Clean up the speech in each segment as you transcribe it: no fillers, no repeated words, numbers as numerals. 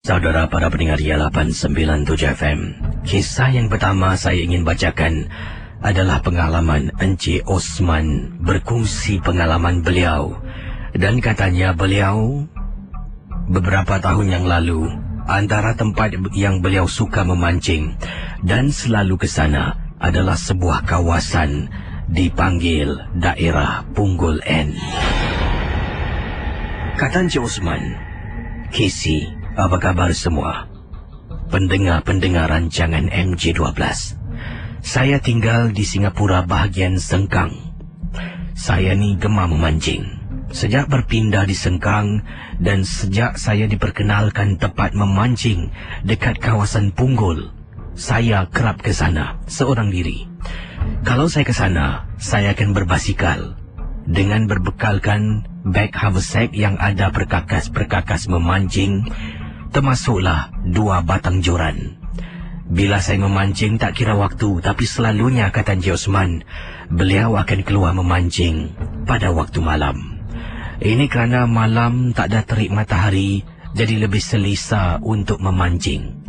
Saudara para pendengar Ria 897 FM, kisah yang pertama saya ingin bacakan adalah pengalaman Encik Osman berkongsi pengalaman beliau. Dan katanya beliau beberapa tahun yang lalu, antara tempat yang beliau suka memancing dan selalu ke sana adalah sebuah kawasan dipanggil daerah Punggol N. Kata Encik Osman, "Casey, apa kabar semua? Pendengar-pendengar rancangan MJ12. Saya tinggal di Singapura bahagian Sengkang. Saya ni gemar memancing. Sejak berpindah di Sengkang dan sejak saya diperkenalkan tempat memancing dekat kawasan Punggol, saya kerap ke sana seorang diri. Kalau saya ke sana, saya akan berbasikal dengan berbekalkan beg haversack yang ada perkakas-perkakas memancing, termasuklah 2 batang joran. Bila saya memancing tak kira waktu, tapi selalunya, kata Encik Osman, beliau akan keluar memancing pada waktu malam. Ini kerana malam tak ada terik matahari, jadi lebih selesa untuk memancing.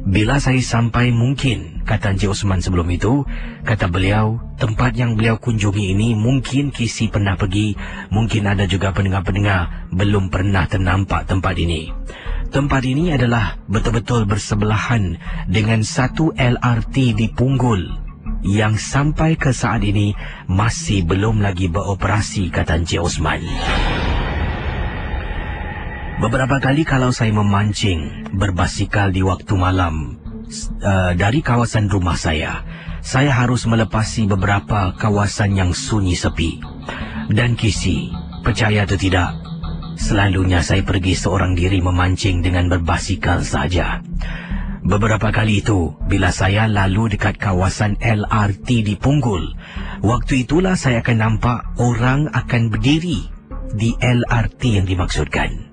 Bila saya sampai, mungkin, kata Encik Osman sebelum itu, kata beliau, tempat yang beliau kunjungi ini mungkin Casey pernah pergi, mungkin ada juga pendengar-pendengar belum pernah ternampak tempat ini. Tempat ini adalah betul-betul bersebelahan dengan satu LRT di Punggol yang sampai ke saat ini masih belum lagi beroperasi, kata Encik Osman. Beberapa kali kalau saya memancing berbasikal di waktu malam dari kawasan rumah saya harus melepasi beberapa kawasan yang sunyi sepi. Dan Casey, percaya atau tidak, selalunya saya pergi seorang diri memancing dengan berbasikal saja. Beberapa kali itu, bila saya lalu dekat kawasan LRT di Punggol, waktu itulah saya akan nampak orang akan berdiri di LRT yang dimaksudkan.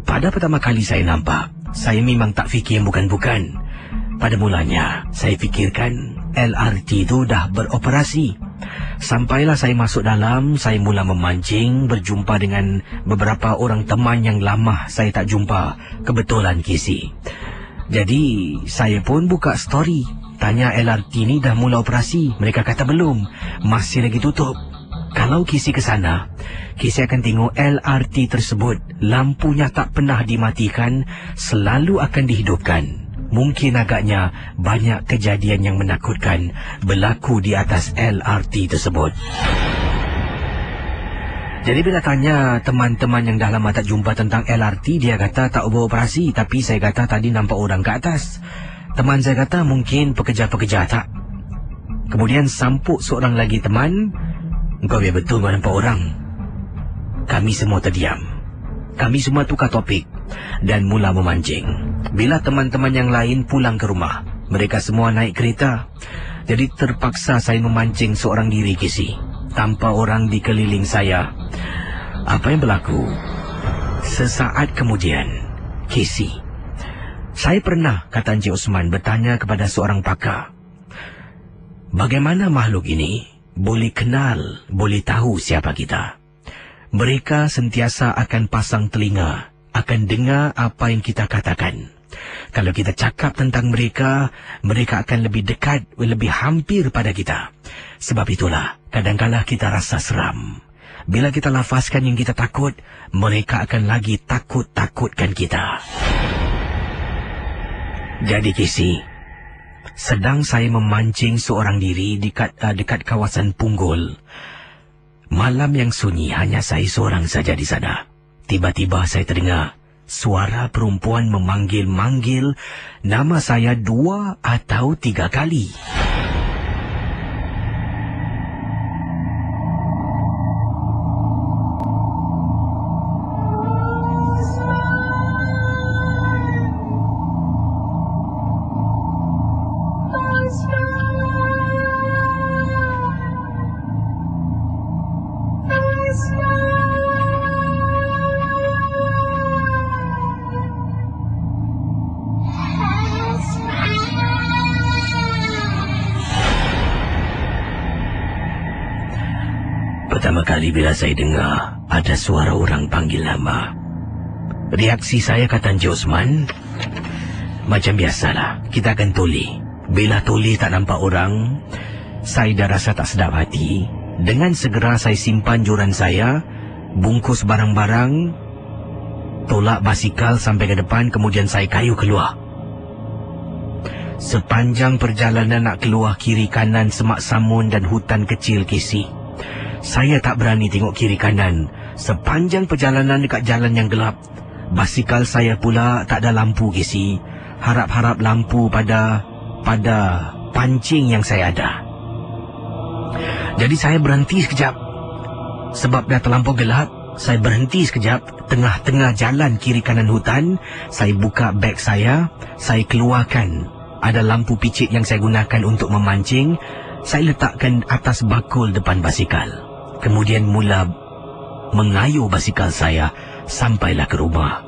Pada pertama kali saya nampak, saya memang tak fikir bukan-bukan. Pada mulanya, saya fikirkan LRT itu dah beroperasi. Sampailah saya masuk dalam, saya mula memancing, berjumpa dengan beberapa orang teman yang lama saya tak jumpa. Kebetulan Casey. Jadi, saya pun buka story. Tanya LRT ni dah mula operasi. Mereka kata belum, masih lagi tutup. Kalau Casey ke sana, Casey akan tengok LRT tersebut lampunya tak pernah dimatikan, selalu akan dihidupkan. Mungkin agaknya banyak kejadian yang menakutkan berlaku di atas LRT tersebut. Jadi bila tanya teman-teman yang dah lama tak jumpa tentang LRT, dia kata tak beroperasi, tapi saya kata tadi nampak orang ke atas. Teman saya kata mungkin pekerja-pekerja tak. Kemudian sampuk seorang lagi teman, "Engkau biar betul kau nampak orang." Kami semua terdiam. Kami semua tukar topik dan mula memancing. Bila teman-teman yang lain pulang ke rumah, mereka semua naik kereta. Jadi terpaksa saya memancing seorang diri, Casey, tanpa orang di keliling saya. Apa yang berlaku? Sesaat kemudian, Casey, saya pernah, kata Encik Osman, bertanya kepada seorang pakar, bagaimana makhluk ini boleh kenal, boleh tahu siapa kita? Mereka sentiasa akan pasang telinga, akan dengar apa yang kita katakan. Kalau kita cakap tentang mereka, mereka akan lebih dekat, lebih hampir pada kita. Sebab itulah, kadang-kala kita rasa seram. Bila kita lafazkan yang kita takut, mereka akan lagi takut-takutkan kita. Jadi Casey, sedang saya memancing seorang diri dekat kawasan Punggol. Malam yang sunyi, hanya saya seorang saja di sana. Tiba-tiba saya terdengar suara perempuan memanggil-manggil nama saya 2 atau 3 kali. Pertama kali bila saya dengar ada suara orang panggil nama, reaksi saya, kata Encik Osman, Macam biasalah, kita akan toleh. Bila toleh tak nampak orang, saya dah rasa tak sedap hati. Dengan segera saya simpan joran saya, bungkus barang-barang, tolak basikal sampai ke depan, kemudian saya kayu keluar. Sepanjang perjalanan nak keluar kiri kanan semak samun dan hutan kecil Casey, saya tak berani tengok kiri kanan. Sepanjang perjalanan dekat jalan yang gelap, basikal saya pula tak ada lampu Casey. Harap-harap lampu pada pancing yang saya ada. Jadi saya berhenti sekejap. Sebab dah terlampau gelap, saya berhenti sekejap. Tengah-tengah jalan kiri kanan hutan, saya buka beg saya keluarkan. Ada lampu picit yang saya gunakan untuk memancing. Saya letakkan atas bakul depan basikal. Kemudian mula mengayuh basikal saya sampailah ke rumah.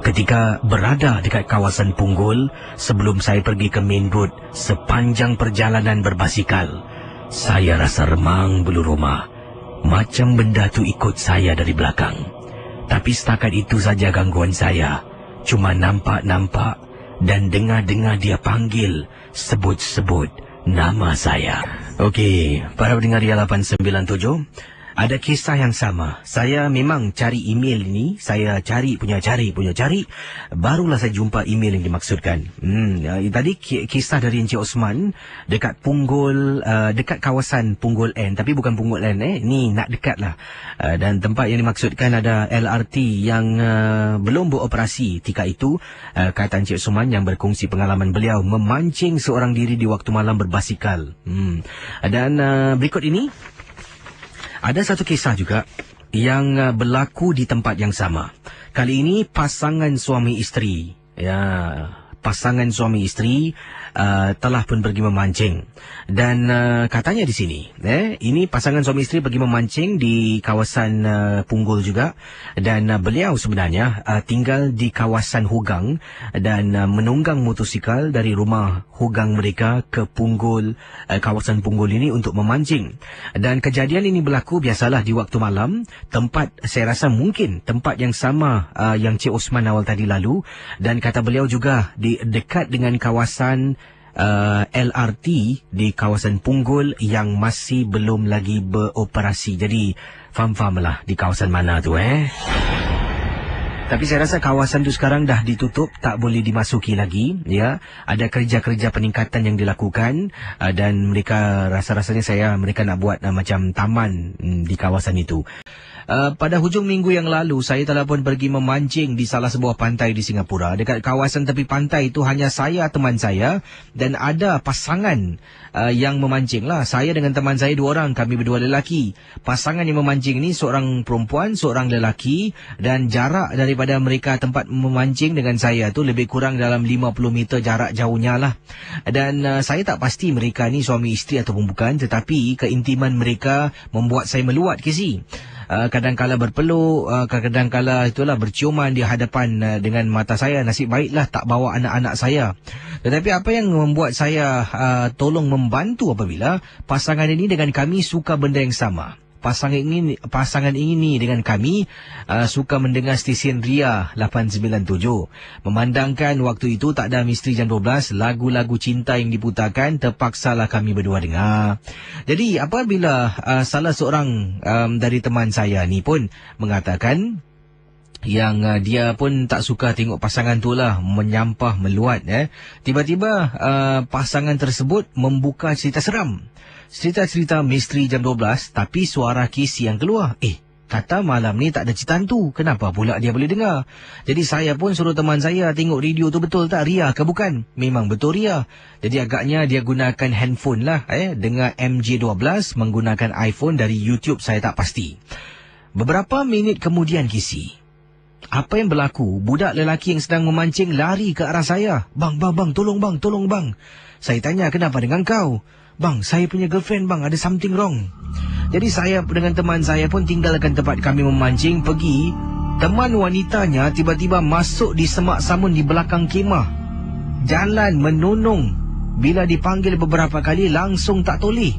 Ketika berada dekat kawasan Punggol, sebelum saya pergi ke main road, sepanjang perjalanan berbasikal, saya rasa remang bulu roma. Macam benda tu ikut saya dari belakang. Tapi setakat itu saja gangguan saya. Cuma nampak-nampak dan dengar-dengar dia panggil, sebut-sebut nama saya. Okey, para pendengar Ria 897, ada kisah yang sama. Saya memang cari email ini, saya cari, barulah saya jumpa email yang dimaksudkan. Tadi kisah dari Encik Osman dekat Punggol, dekat kawasan Punggol N, tapi bukan Punggol N, ni nak dekat lah. Dan tempat yang dimaksudkan ada LRT yang belum beroperasi ketika itu. Kata Encik Osman yang berkongsi pengalaman beliau memancing seorang diri di waktu malam berbasikal. Dan berikut ini ada satu kisah juga yang berlaku di tempat yang sama. Kali ini pasangan suami isteri. Pasangan suami isteri telah pun pergi memancing. Dan katanya di sini, ini pasangan suami isteri pergi memancing di kawasan Punggol juga. Dan beliau sebenarnya tinggal di kawasan Hugang dan menunggang motosikal dari rumah Hugang mereka ke Punggol, kawasan Punggol ini untuk memancing. Dan kejadian ini berlaku biasalah di waktu malam. Tempat, saya rasa mungkin tempat yang sama yang Cik Osman awal tadi lalu. Dan kata beliau juga dekat dengan kawasan LRT di kawasan Punggol yang masih belum lagi beroperasi. Jadi faham-faham lah di kawasan mana tu Tapi saya rasa kawasan tu sekarang dah ditutup, tak boleh dimasuki lagi. Ada kerja-kerja peningkatan yang dilakukan dan mereka rasa-rasanya mereka nak buat macam taman di kawasan itu. Pada hujung minggu yang lalu, saya telah pun pergi memancing di salah sebuah pantai di Singapura. Dekat kawasan tepi pantai itu hanya saya, teman saya, dan ada pasangan yang memancing lah. Saya dengan teman saya 2 orang, kami berdua lelaki. Pasangan yang memancing ni seorang perempuan, seorang lelaki, dan jarak daripada mereka tempat memancing dengan saya tu lebih kurang dalam 50 meter jarak jauhnya lah. Dan saya tak pasti mereka ni suami isteri ataupun bukan, tetapi keintiman mereka membuat saya meluat Casey. Kadang-kala berpeluk, kadang-kala itulah berciuman di hadapan dengan mata saya. Nasib baiklah tak bawa anak-anak saya. Tetapi apa yang membuat saya tolong membantu apabila pasangan ini dengan kami suka benda yang sama. Pasangan ini dengan kami suka mendengar stesen Ria 897. Memandangkan waktu itu tak ada Misteri Jam 12, lagu-lagu cinta yang diputarkan, terpaksalah kami berdua dengar. Jadi apabila salah seorang dari teman saya ni pun mengatakan yang dia pun tak suka tengok pasangan tu lah menyampah, meluat. Tiba-tiba pasangan tersebut membuka cerita seram. Cerita-cerita misteri jam 12, tapi suara Casey yang keluar. Kata malam ni tak ada cerita hantu. Kenapa pula dia boleh dengar? Jadi saya pun suruh teman saya tengok radio tu betul tak Ria ke bukan? Memang betul Ria. Jadi agaknya dia gunakan handphone lah. Dengar MJ12 menggunakan iPhone dari YouTube, saya tak pasti. Beberapa minit kemudian Casey, apa yang berlaku? Budak lelaki yang sedang memancing lari ke arah saya. Bang, tolong bang. Saya tanya, kenapa dengan kau? Bang, saya punya girlfriend bang, ada something wrong. Jadi saya dengan teman saya pun tinggalkan tempat kami memancing, pergi. Teman wanitanya tiba-tiba masuk di semak samun di belakang kemah. Jalan menunung. Bila dipanggil beberapa kali langsung tak toleh.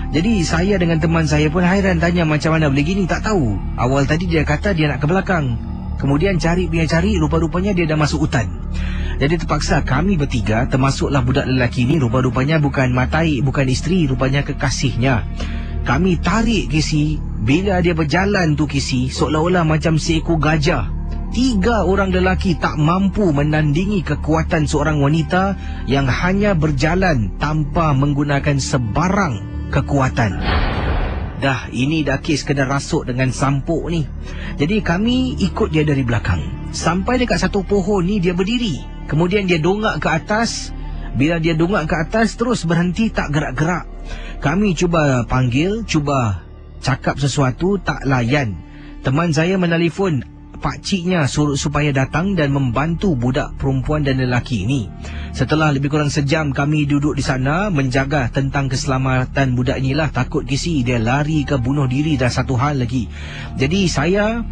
Jadi saya dengan teman saya pun hairan, tanya macam mana boleh gini, tak tahu. Awal tadi dia kata dia nak ke belakang. Kemudian cari, rupa-rupanya dia dah masuk hutan. Jadi terpaksa kami bertiga, termasuklah budak lelaki ni, rupa-rupanya bukan matai, bukan isteri, rupanya kekasihnya. Kami tarik Casey. Bila dia berjalan tu Casey, seolah-olah macam seekor gajah. 3 orang lelaki tak mampu menandingi kekuatan seorang wanita yang hanya berjalan tanpa menggunakan sebarang kekuatan. Ini dah kes kena rasuk dengan sampuk ni. Jadi kami ikut dia dari belakang. Sampai dekat satu pohon ni dia berdiri. Kemudian dia dongak ke atas. Bila dia dongak ke atas, terus berhenti tak gerak-gerak. Kami cuba panggil, cuba cakap sesuatu, tak layan. Teman saya menelefon pakciknya suruh supaya datang dan membantu budak perempuan dan lelaki ini. Setelah lebih kurang sejam kami duduk di sana menjaga tentang keselamatan budak inilah. Takut kisi dia lari ke bunuh diri dah satu hal lagi. Jadi saya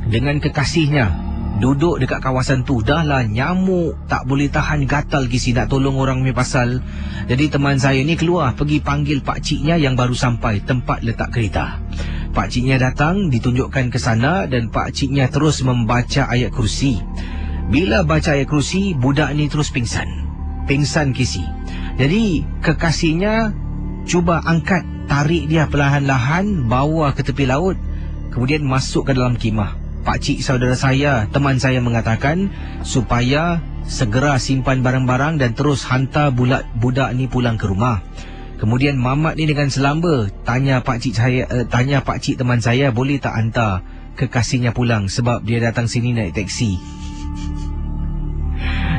dengan kekasihnya duduk dekat kawasan tu. Dah lah nyamuk tak boleh tahan, gatal kisi nak tolong orang punya pasal. Jadi teman saya ni keluar pergi panggil pakciknya yang baru sampai tempat letak kereta. Pakciknya datang, ditunjukkan ke sana dan pakciknya terus membaca ayat kursi. Bila baca ayat kursi, budak ni terus pingsan. Pingsan kisi. Jadi kekasihnya cuba angkat, tarik dia perlahan-lahan, bawa ke tepi laut, kemudian masuk ke dalam khemah. Pakcik saudara saya, teman saya mengatakan supaya segera simpan barang-barang dan terus hantar budak ni pulang ke rumah. Kemudian mamat ni dengan selamba tanya pakcik teman saya boleh tak hantar kekasihnya pulang sebab dia datang sini naik teksi.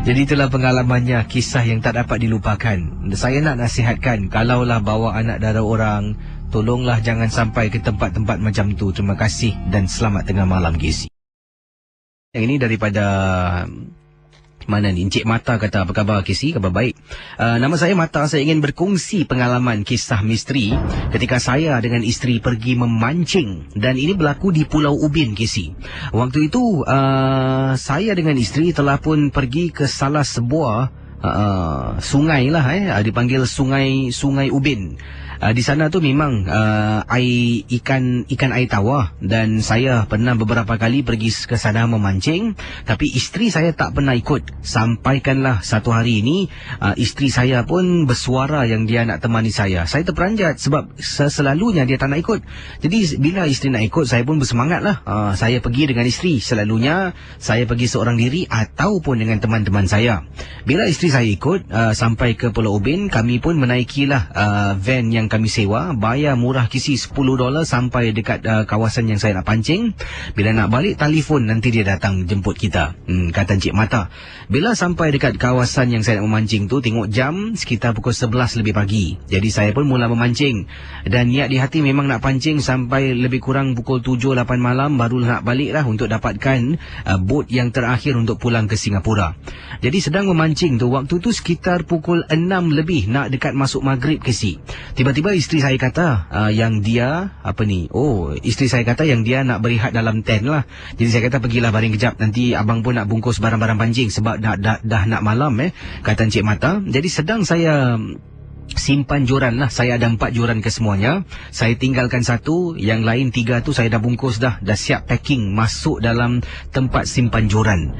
Jadi itulah pengalamannya, kisah yang tak dapat dilupakan. Saya nak nasihatkan, kalaulah bawa anak dara orang, tolonglah jangan sampai ke tempat-tempat macam tu. Terima kasih dan selamat tengah malam Gizi. Yang ini daripada mana ni? Encik Mata kata, apa khabar Casey? Khabar baik. Nama saya Mata. Saya ingin berkongsi pengalaman kisah misteri ketika saya dengan isteri pergi memancing. Dan ini berlaku di Pulau Ubin, Casey. Waktu itu saya dengan isteri telah pun pergi ke salah sebuah sungai lah, dipanggil Sungai Ubin. Di sana tu memang air ikan air tawar, dan saya pernah beberapa kali pergi ke sana memancing, tapi isteri saya tak pernah ikut. Sampaikanlah satu hari ini isteri saya pun bersuara yang dia nak temani saya. Saya terperanjat sebab selalunya dia tak nak ikut. Jadi bila isteri nak ikut, saya pun bersemangat lah. Saya pergi dengan isteri. Selalunya saya pergi seorang diri ataupun dengan teman-teman saya. Bila isteri saya ikut sampai ke Pulau Ubin, kami pun menaikilah van yang kami sewa, bayar murah kisi $10 sampai dekat kawasan yang saya nak pancing. Bila nak balik, telefon nanti dia datang jemput kita, kata Encik Mata. Bila sampai dekat kawasan yang saya nak memancing tu, tengok jam sekitar pukul 11 lebih pagi. Jadi saya pun mula memancing dan niat di hati memang nak pancing sampai lebih kurang pukul 7-8 malam baru nak balik lah untuk dapatkan bot yang terakhir untuk pulang ke Singapura. Jadi sedang memancing tu, waktu tu sekitar pukul 6 lebih nak dekat masuk maghrib kisi. Tiba-tiba isteri saya kata isteri saya kata yang dia nak berehat dalam tent lah. Jadi saya kata pergilah baring kejap, nanti abang pun nak bungkus barang-barang pancing sebab dah nak malam, kata Encik Mata. Jadi sedang saya simpan joran lah, saya ada 4 joran ke semuanya. Saya tinggalkan 1, yang lain 3 tu saya dah bungkus dah siap packing masuk dalam tempat simpan joran.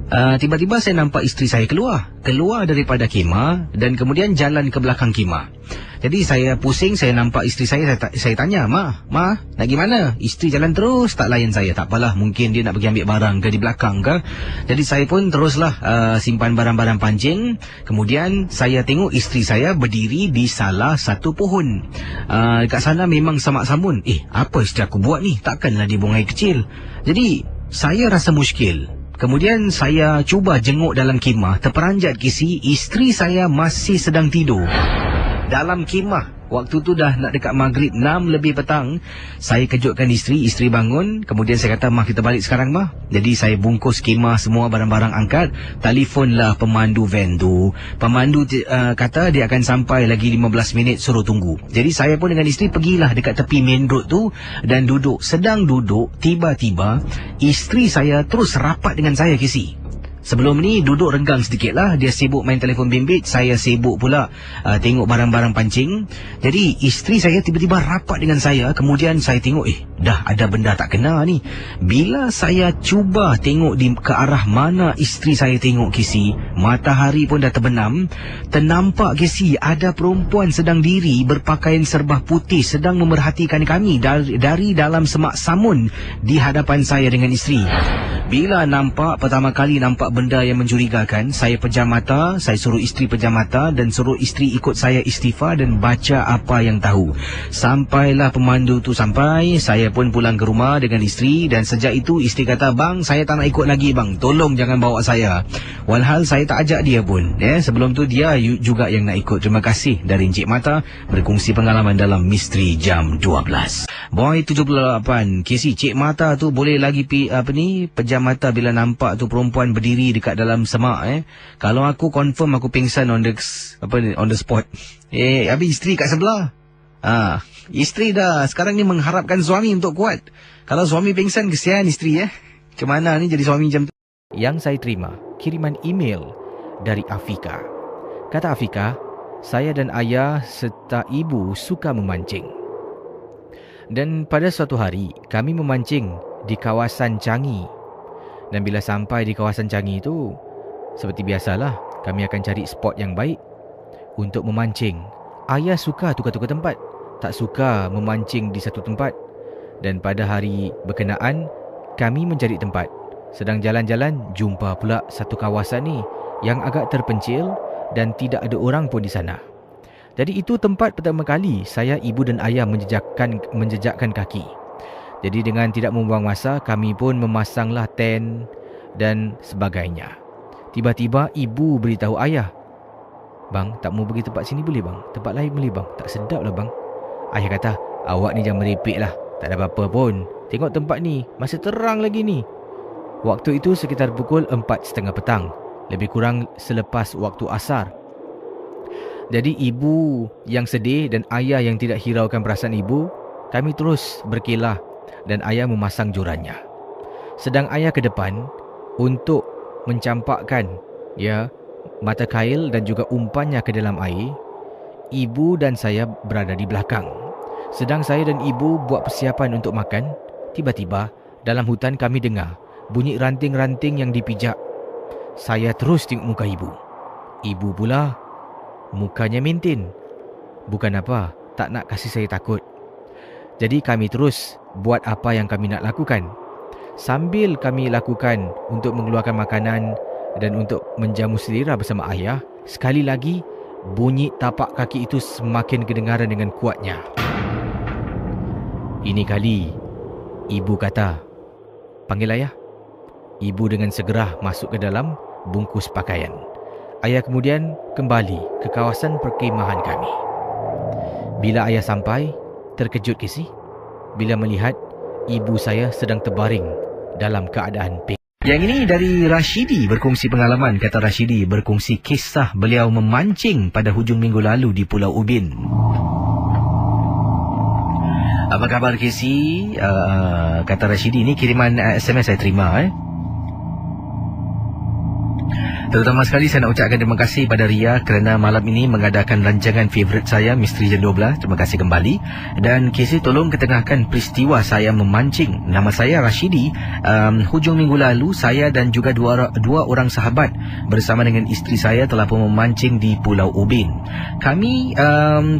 Tiba-tiba saya nampak isteri saya keluar daripada khemah dan kemudian jalan ke belakang khemah. Jadi saya pusing, saya nampak isteri saya tanya, Ma, nak pergi mana? Isteri jalan terus, tak layan saya. Tak apalah, mungkin dia nak pergi ambil barang ke di belakang ke. Jadi saya pun teruslah simpan barang-barang pancing. Kemudian saya tengok isteri saya berdiri di salah satu pohon. Dekat sana memang samak samun. Apa isteri aku buat ni? Takkanlah dia buang air kecil. Jadi saya rasa muskil. Kemudian saya cuba jenguk dalam khemah. Terperanjat kisi, isteri saya masih sedang tidur dalam khemah. Waktu tu dah nak dekat maghrib, 6 lebih petang. Saya kejutkan isteri bangun. Kemudian saya kata, "Mah, kita balik sekarang, Mah." Jadi saya bungkus khemah semua, barang-barang angkat. Telefonlah pemandu van tu. Pemandu kata dia akan sampai lagi 15 minit, suruh tunggu. Jadi saya pun dengan isteri pergilah dekat tepi main road tu dan duduk. Sedang duduk, tiba-tiba isteri saya terus rapat dengan saya kisi. Sebelum ni duduk renggang sedikit lah. Dia sibuk main telefon bimbit, saya sibuk pula tengok barang-barang pancing. Jadi isteri saya tiba-tiba rapat dengan saya. Kemudian saya tengok, dah ada benda tak kena ni. Bila saya cuba tengok ke arah mana isteri saya tengok, Kisi, matahari pun dah terbenam. Ternampak, Kisi, ada perempuan sedang diri berpakaian serba putih sedang memerhatikan kami dari dalam semak samun di hadapan saya dengan isteri. Bila pertama kali nampak benda yang mencurigakan, saya pejam mata, saya suruh isteri pejam mata dan suruh isteri ikut saya istighfar dan baca apa yang tahu. Sampailah pemandu tu sampai, saya pun pulang ke rumah dengan isteri dan sejak itu isteri kata, "Bang, saya tak nak ikut lagi bang, tolong jangan bawa saya." Walhal saya tak ajak dia pun. Sebelum tu dia juga yang nak ikut. Terima kasih dari Encik Mata berkongsi pengalaman dalam Misteri Jam 12. Boy 78, Kisi, Cik Mata tu boleh lagi pejam mata bila nampak tu perempuan berdiri dekat dalam semak. Kalau aku confirm aku pingsan on the spot. Habis isteri kat sebelah. Isteri dah sekarang ni mengharapkan suami untuk kuat. Kalau suami pingsan, kesian isteri. Macam mana ni jadi suami macam tu? Yang saya terima kiriman email dari Afika. Kata Afika, saya dan ayah serta ibu suka memancing. Dan pada suatu hari kami memancing di kawasan Changi. Dan bila sampai di kawasan Changi itu, seperti biasalah, kami akan cari spot yang baik untuk memancing. Ayah suka tukar-tukar tempat, tak suka memancing di satu tempat. Dan pada hari berkenaan, kami mencari tempat. Sedang jalan-jalan, jumpa pula satu kawasan ni yang agak terpencil dan tidak ada orang pun di sana. Jadi itu tempat pertama kali saya, ibu dan ayah menjejakkan kaki. Jadi dengan tidak membuang masa, kami pun memasanglah tent dan sebagainya. Tiba-tiba ibu beritahu ayah, "Bang, tak mau pergi tempat sini boleh bang? Tempat lain boleh bang? Tak sedap lah bang." Ayah kata, "Awak ni jangan merepek lah. Tak ada apa-apa pun. Tengok tempat ni, masih terang lagi ni." Waktu itu sekitar pukul 4.30 petang. Lebih kurang selepas waktu asar. Jadi ibu yang sedih dan ayah yang tidak hiraukan perasaan ibu, kami terus berkelah dan ayah memasang jorannya. Sedang ayah ke depan untuk mencampakkan mata kail dan juga umpannya ke dalam air, ibu dan saya berada di belakang. Sedang saya dan ibu buat persiapan untuk makan, tiba-tiba dalam hutan kami dengar bunyi ranting-ranting yang dipijak. Saya terus tengok muka ibu. Ibu pula mukanya maintain. Bukan apa, tak nak kasih saya takut. Jadi kami terus buat apa yang kami nak lakukan. Sambil kami lakukan untuk mengeluarkan makanan dan untuk menjamu selera bersama ayah, sekali lagi bunyi tapak kaki itu semakin kedengaran dengan kuatnya. Ini kali ibu kata, "Panggil ayah." Ibu dengan segera masuk ke dalam bungkus pakaian. Ayah kemudian kembali ke kawasan perkemahan kami. Bila ayah sampai, terkejut Kisi bila melihat ibu saya sedang terbaring dalam keadaan pingsan. Yang ini dari Rashidi berkongsi pengalaman. Kata Rashidi berkongsi kisah beliau memancing pada hujung minggu lalu di Pulau Ubin. Apa khabar Kisi? Kata Rashidi, ini kiriman SMS saya terima. Terutama sekali saya nak ucapkan terima kasih pada Ria kerana malam ini mengadakan rancangan favourite saya, Misteri Jam 12. Terima kasih kembali. Dan Casey tolong ketengahkan peristiwa saya memancing. Nama saya Rashidi. Hujung minggu lalu saya dan juga dua orang sahabat bersama dengan isteri saya telah pun memancing di Pulau Ubin. Kami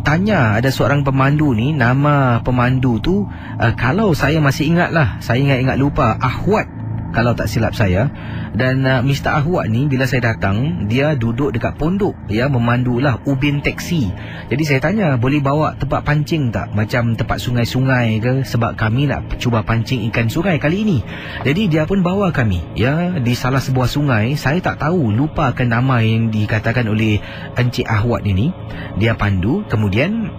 tanya ada seorang pemandu ni. Nama pemandu tu kalau saya masih ingat lah, saya ingat lupa, Ahwat kalau tak silap saya. Dan Mr. Ahwat ni bila saya datang, dia duduk dekat pondok, memandulah Ubin taksi. Jadi saya tanya, boleh bawa tempat pancing tak? Macam tempat sungai-sungai ke? Sebab kami nak cuba pancing ikan sungai kali ini. Jadi dia pun bawa kami di salah sebuah sungai. Saya tak tahu, lupa akan nama yang dikatakan oleh Encik Ahwat ini. Dia pandu, kemudian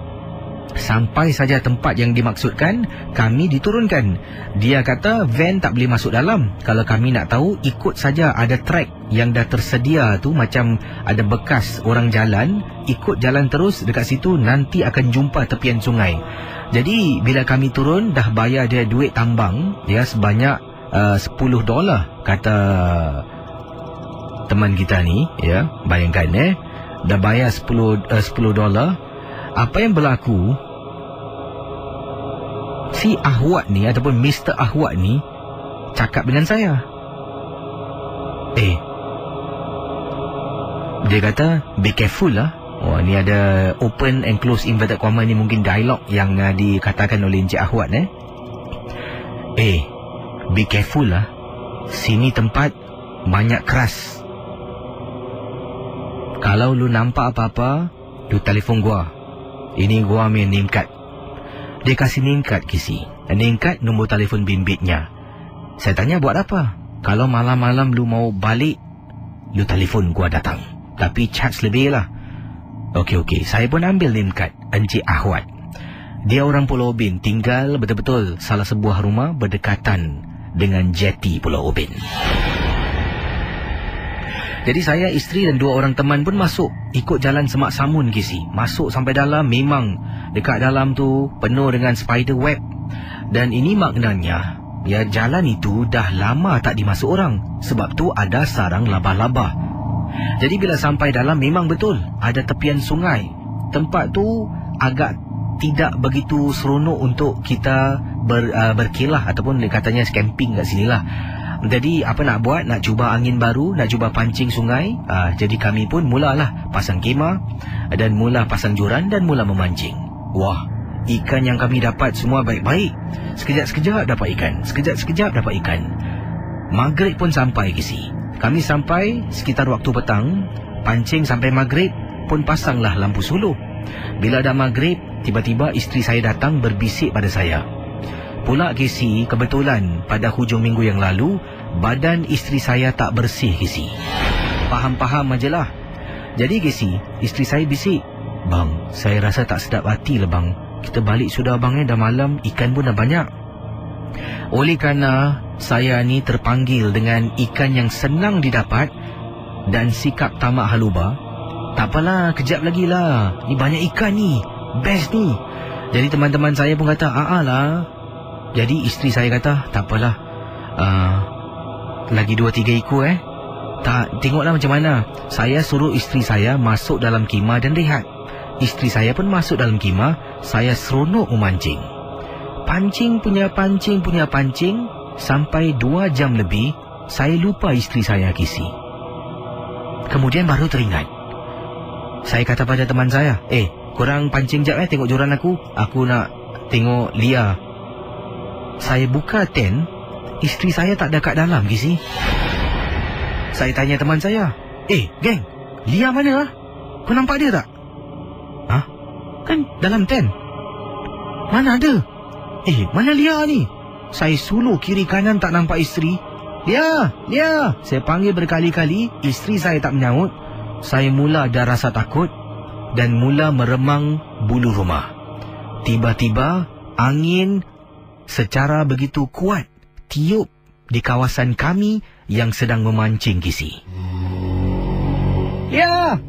sampai saja tempat yang dimaksudkan, kami diturunkan. Dia kata van tak boleh masuk dalam. Kalau kami nak tahu, ikut saja ada track yang dah tersedia tu, macam ada bekas orang jalan, ikut jalan terus dekat situ, nanti akan jumpa tepian sungai. Jadi bila kami turun, dah bayar dia duit tambang sebanyak $10, kata teman kita ni, ya, bayangkan dah bayar $10. Apa yang berlaku, si Ahwat ni ataupun Mr. Ahwat ni cakap dengan saya, dia kata, be careful lah. Oh, ni ada open and close inverted comma, ni mungkin dialog yang dikatakan oleh Encik Ahwat. Be careful lah, sini tempat banyak keras. Kalau lu nampak apa-apa, lu telefon gua. Ini gua main name card. Dia kasih name card kisi, name card nombor telefon bimbitnya. Saya tanya, buat apa? Kalau malam-malam lu mau balik, lu telefon gua datang, tapi charge lebih lah. Okey, saya pun ambil name card Encik Ahwat. Dia orang Pulau Ubin, tinggal betul-betul salah sebuah rumah berdekatan dengan jeti Pulau Ubin. Jadi saya, isteri dan 2 orang teman pun masuk, ikut jalan Semak Samun kisi. Masuk sampai dalam, memang dekat dalam tu penuh dengan spider web. Dan ini maknanya, ya, jalan itu dah lama tak dimasuk orang, sebab tu ada sarang laba-laba. Jadi bila sampai dalam, memang betul ada tepian sungai. Tempat tu agak tidak begitu seronok untuk kita berkelah ataupun katanya camping kat sini lah. Jadi apa nak buat, nak cuba angin baru, nak cuba pancing sungai. Jadi kami pun mulalah pasang kemah dan mula pasang joran dan mula memancing. Wah, ikan yang kami dapat semua baik-baik. Sekejap-sekejap dapat ikan, sekejap-sekejap dapat ikan. Maghrib pun sampai kisi. Kami sampai sekitar waktu petang, pancing sampai maghrib, pun pasanglah lampu suluh. Bila dah maghrib, tiba-tiba isteri saya datang berbisik pada saya. Pula kisi, kebetulan pada hujung minggu yang lalu, badan isteri saya tak bersih kisi. Faham-faham ajalah. Jadi kisi, isteri saya bisik, "Bang, saya rasa tak sedap hati lah bang. Kita balik sudah bang, dah malam, ikan pun dah banyak." Oleh kerana saya ni terpanggil dengan ikan yang senang didapat dan sikap tamak haluba, tak apalah, kejap lagi lah, ni banyak ikan ni, best ni. Jadi teman-teman saya pun kata, lah. Jadi isteri saya kata, tak apalah, lagi 2-3 ekor tak, tengoklah macam mana. Saya suruh isteri saya masuk dalam kemah dan rehat. Isteri saya pun masuk dalam kemah. Saya seronok memancing. Pancing punya pancing, sampai 2 jam lebih, saya lupa isteri saya kisi. Kemudian baru teringat. Saya kata pada teman saya, korang pancing jap tengok joran aku nak tengok Lia. Saya buka tent, isteri saya tak ada kat dalam kisi. Saya tanya teman saya, geng, Lia mana lah? Kau nampak dia tak? Kan dalam tent. Mana ada? Mana Lia ni? Saya suluh kiri kanan tak nampak isteri. Lia! Saya panggil berkali-kali, isteri saya tak menyaut. Saya mula ada rasa takut dan mula meremang bulu rumah. Tiba-tiba angin secara begitu kuat tiup di kawasan kami yang sedang memancing kisi. Lia!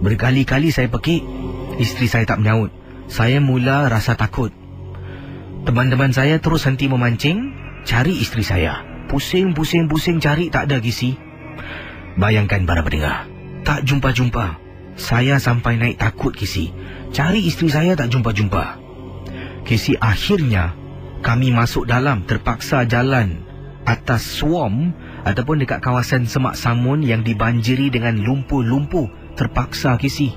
Berkali-kali saya pekik, isteri saya tak menyaut. Saya mula rasa takut. Teman-teman saya terus henti memancing, cari isteri saya. Pusing cari, tak ada kisi. Bayangkan para pendengar, tak jumpa-jumpa. Saya sampai naik takut kisi. Cari isteri saya tak jumpa-jumpa. Kisi, akhirnya kami masuk dalam, terpaksa jalan atas swamp ataupun dekat kawasan Semak Samun yang dibanjiri dengan lumpuh-lumpuh. Terpaksa kisi.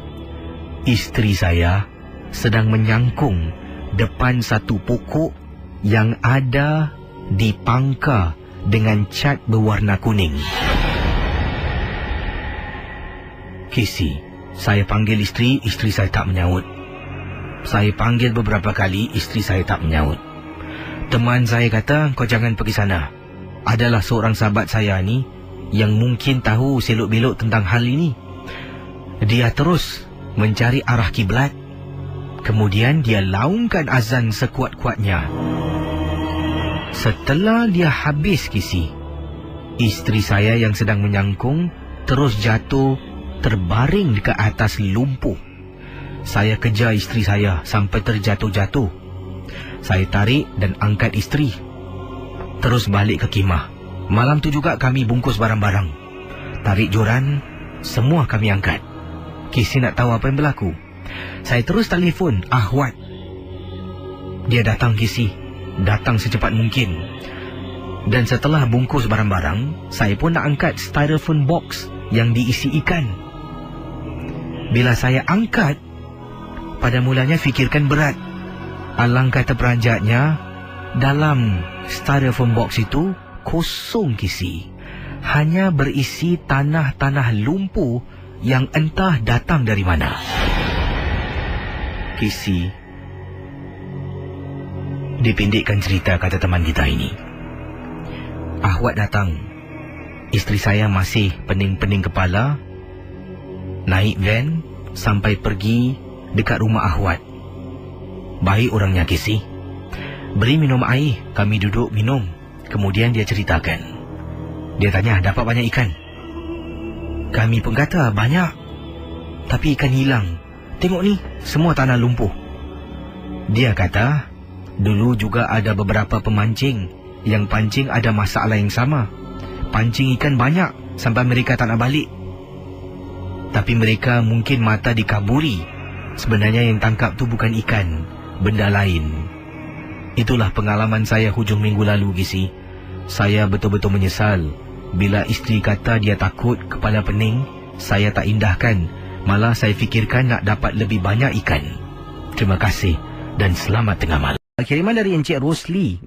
Isteri saya sedang menyangkung depan satu pokok yang ada dipangka dengan cat berwarna kuning. Kisi, saya panggil isteri saya tak menyaut. Saya panggil beberapa kali, isteri saya tak menyaut. Teman saya kata, kau jangan pergi sana. Adalah seorang sahabat saya ni yang mungkin tahu selok-belok tentang hal ini. Dia terus mencari arah kiblat. Kemudian dia laungkan azan sekuat-kuatnya. Setelah dia habis kisi, isteri saya yang sedang menyangkung terus jatuh terbaring dekat atas lumpuh. Saya kejar isteri saya sampai terjatuh-jatuh. Saya tarik dan angkat isteri. Terus balik ke kemah. Malam tu juga kami bungkus barang-barang. Tarik joran, semua kami angkat. Casey nak tahu apa yang berlaku. Saya terus telefon Ahwat. Dia datang, Casey. Datang secepat mungkin. Dan setelah bungkus barang-barang, saya pun nak angkat styrofoam box yang diisi ikan. Bila saya angkat, pada mulanya fikirkan berat. Alangkah terperanjatnya, dalam styrofoam box itu kosong, Casey. Hanya berisi tanah-tanah lumpuh yang entah datang dari mana. Casey, dipendekkan cerita kata teman kita ini. Ahwat datang. Isteri saya masih pening-pening kepala. Naik van sampai pergi dekat rumah Ahwat. Baik orangnya, Casey. Beri minum air, kami duduk minum. Kemudian dia ceritakan. Dia tanya, dapat banyak ikan? Kami pun kata, banyak. Tapi ikan hilang. Tengok ni, semua tanah lumpuh. Dia kata, dulu juga ada beberapa pemancing yang pancing ada masalah yang sama. Pancing ikan banyak sampai mereka tak nak balik. Tapi mereka mungkin mata dikaburi. Sebenarnya yang tangkap tu bukan ikan, benda lain. Itulah pengalaman saya hujung minggu lalu, Casey. Saya betul-betul menyesal. Bila isteri kata dia takut kepala pening, saya tak indahkan. Malah saya fikirkan nak dapat lebih banyak ikan. Terima kasih dan selamat tengah malam. Kiriman dari Encik Rosli.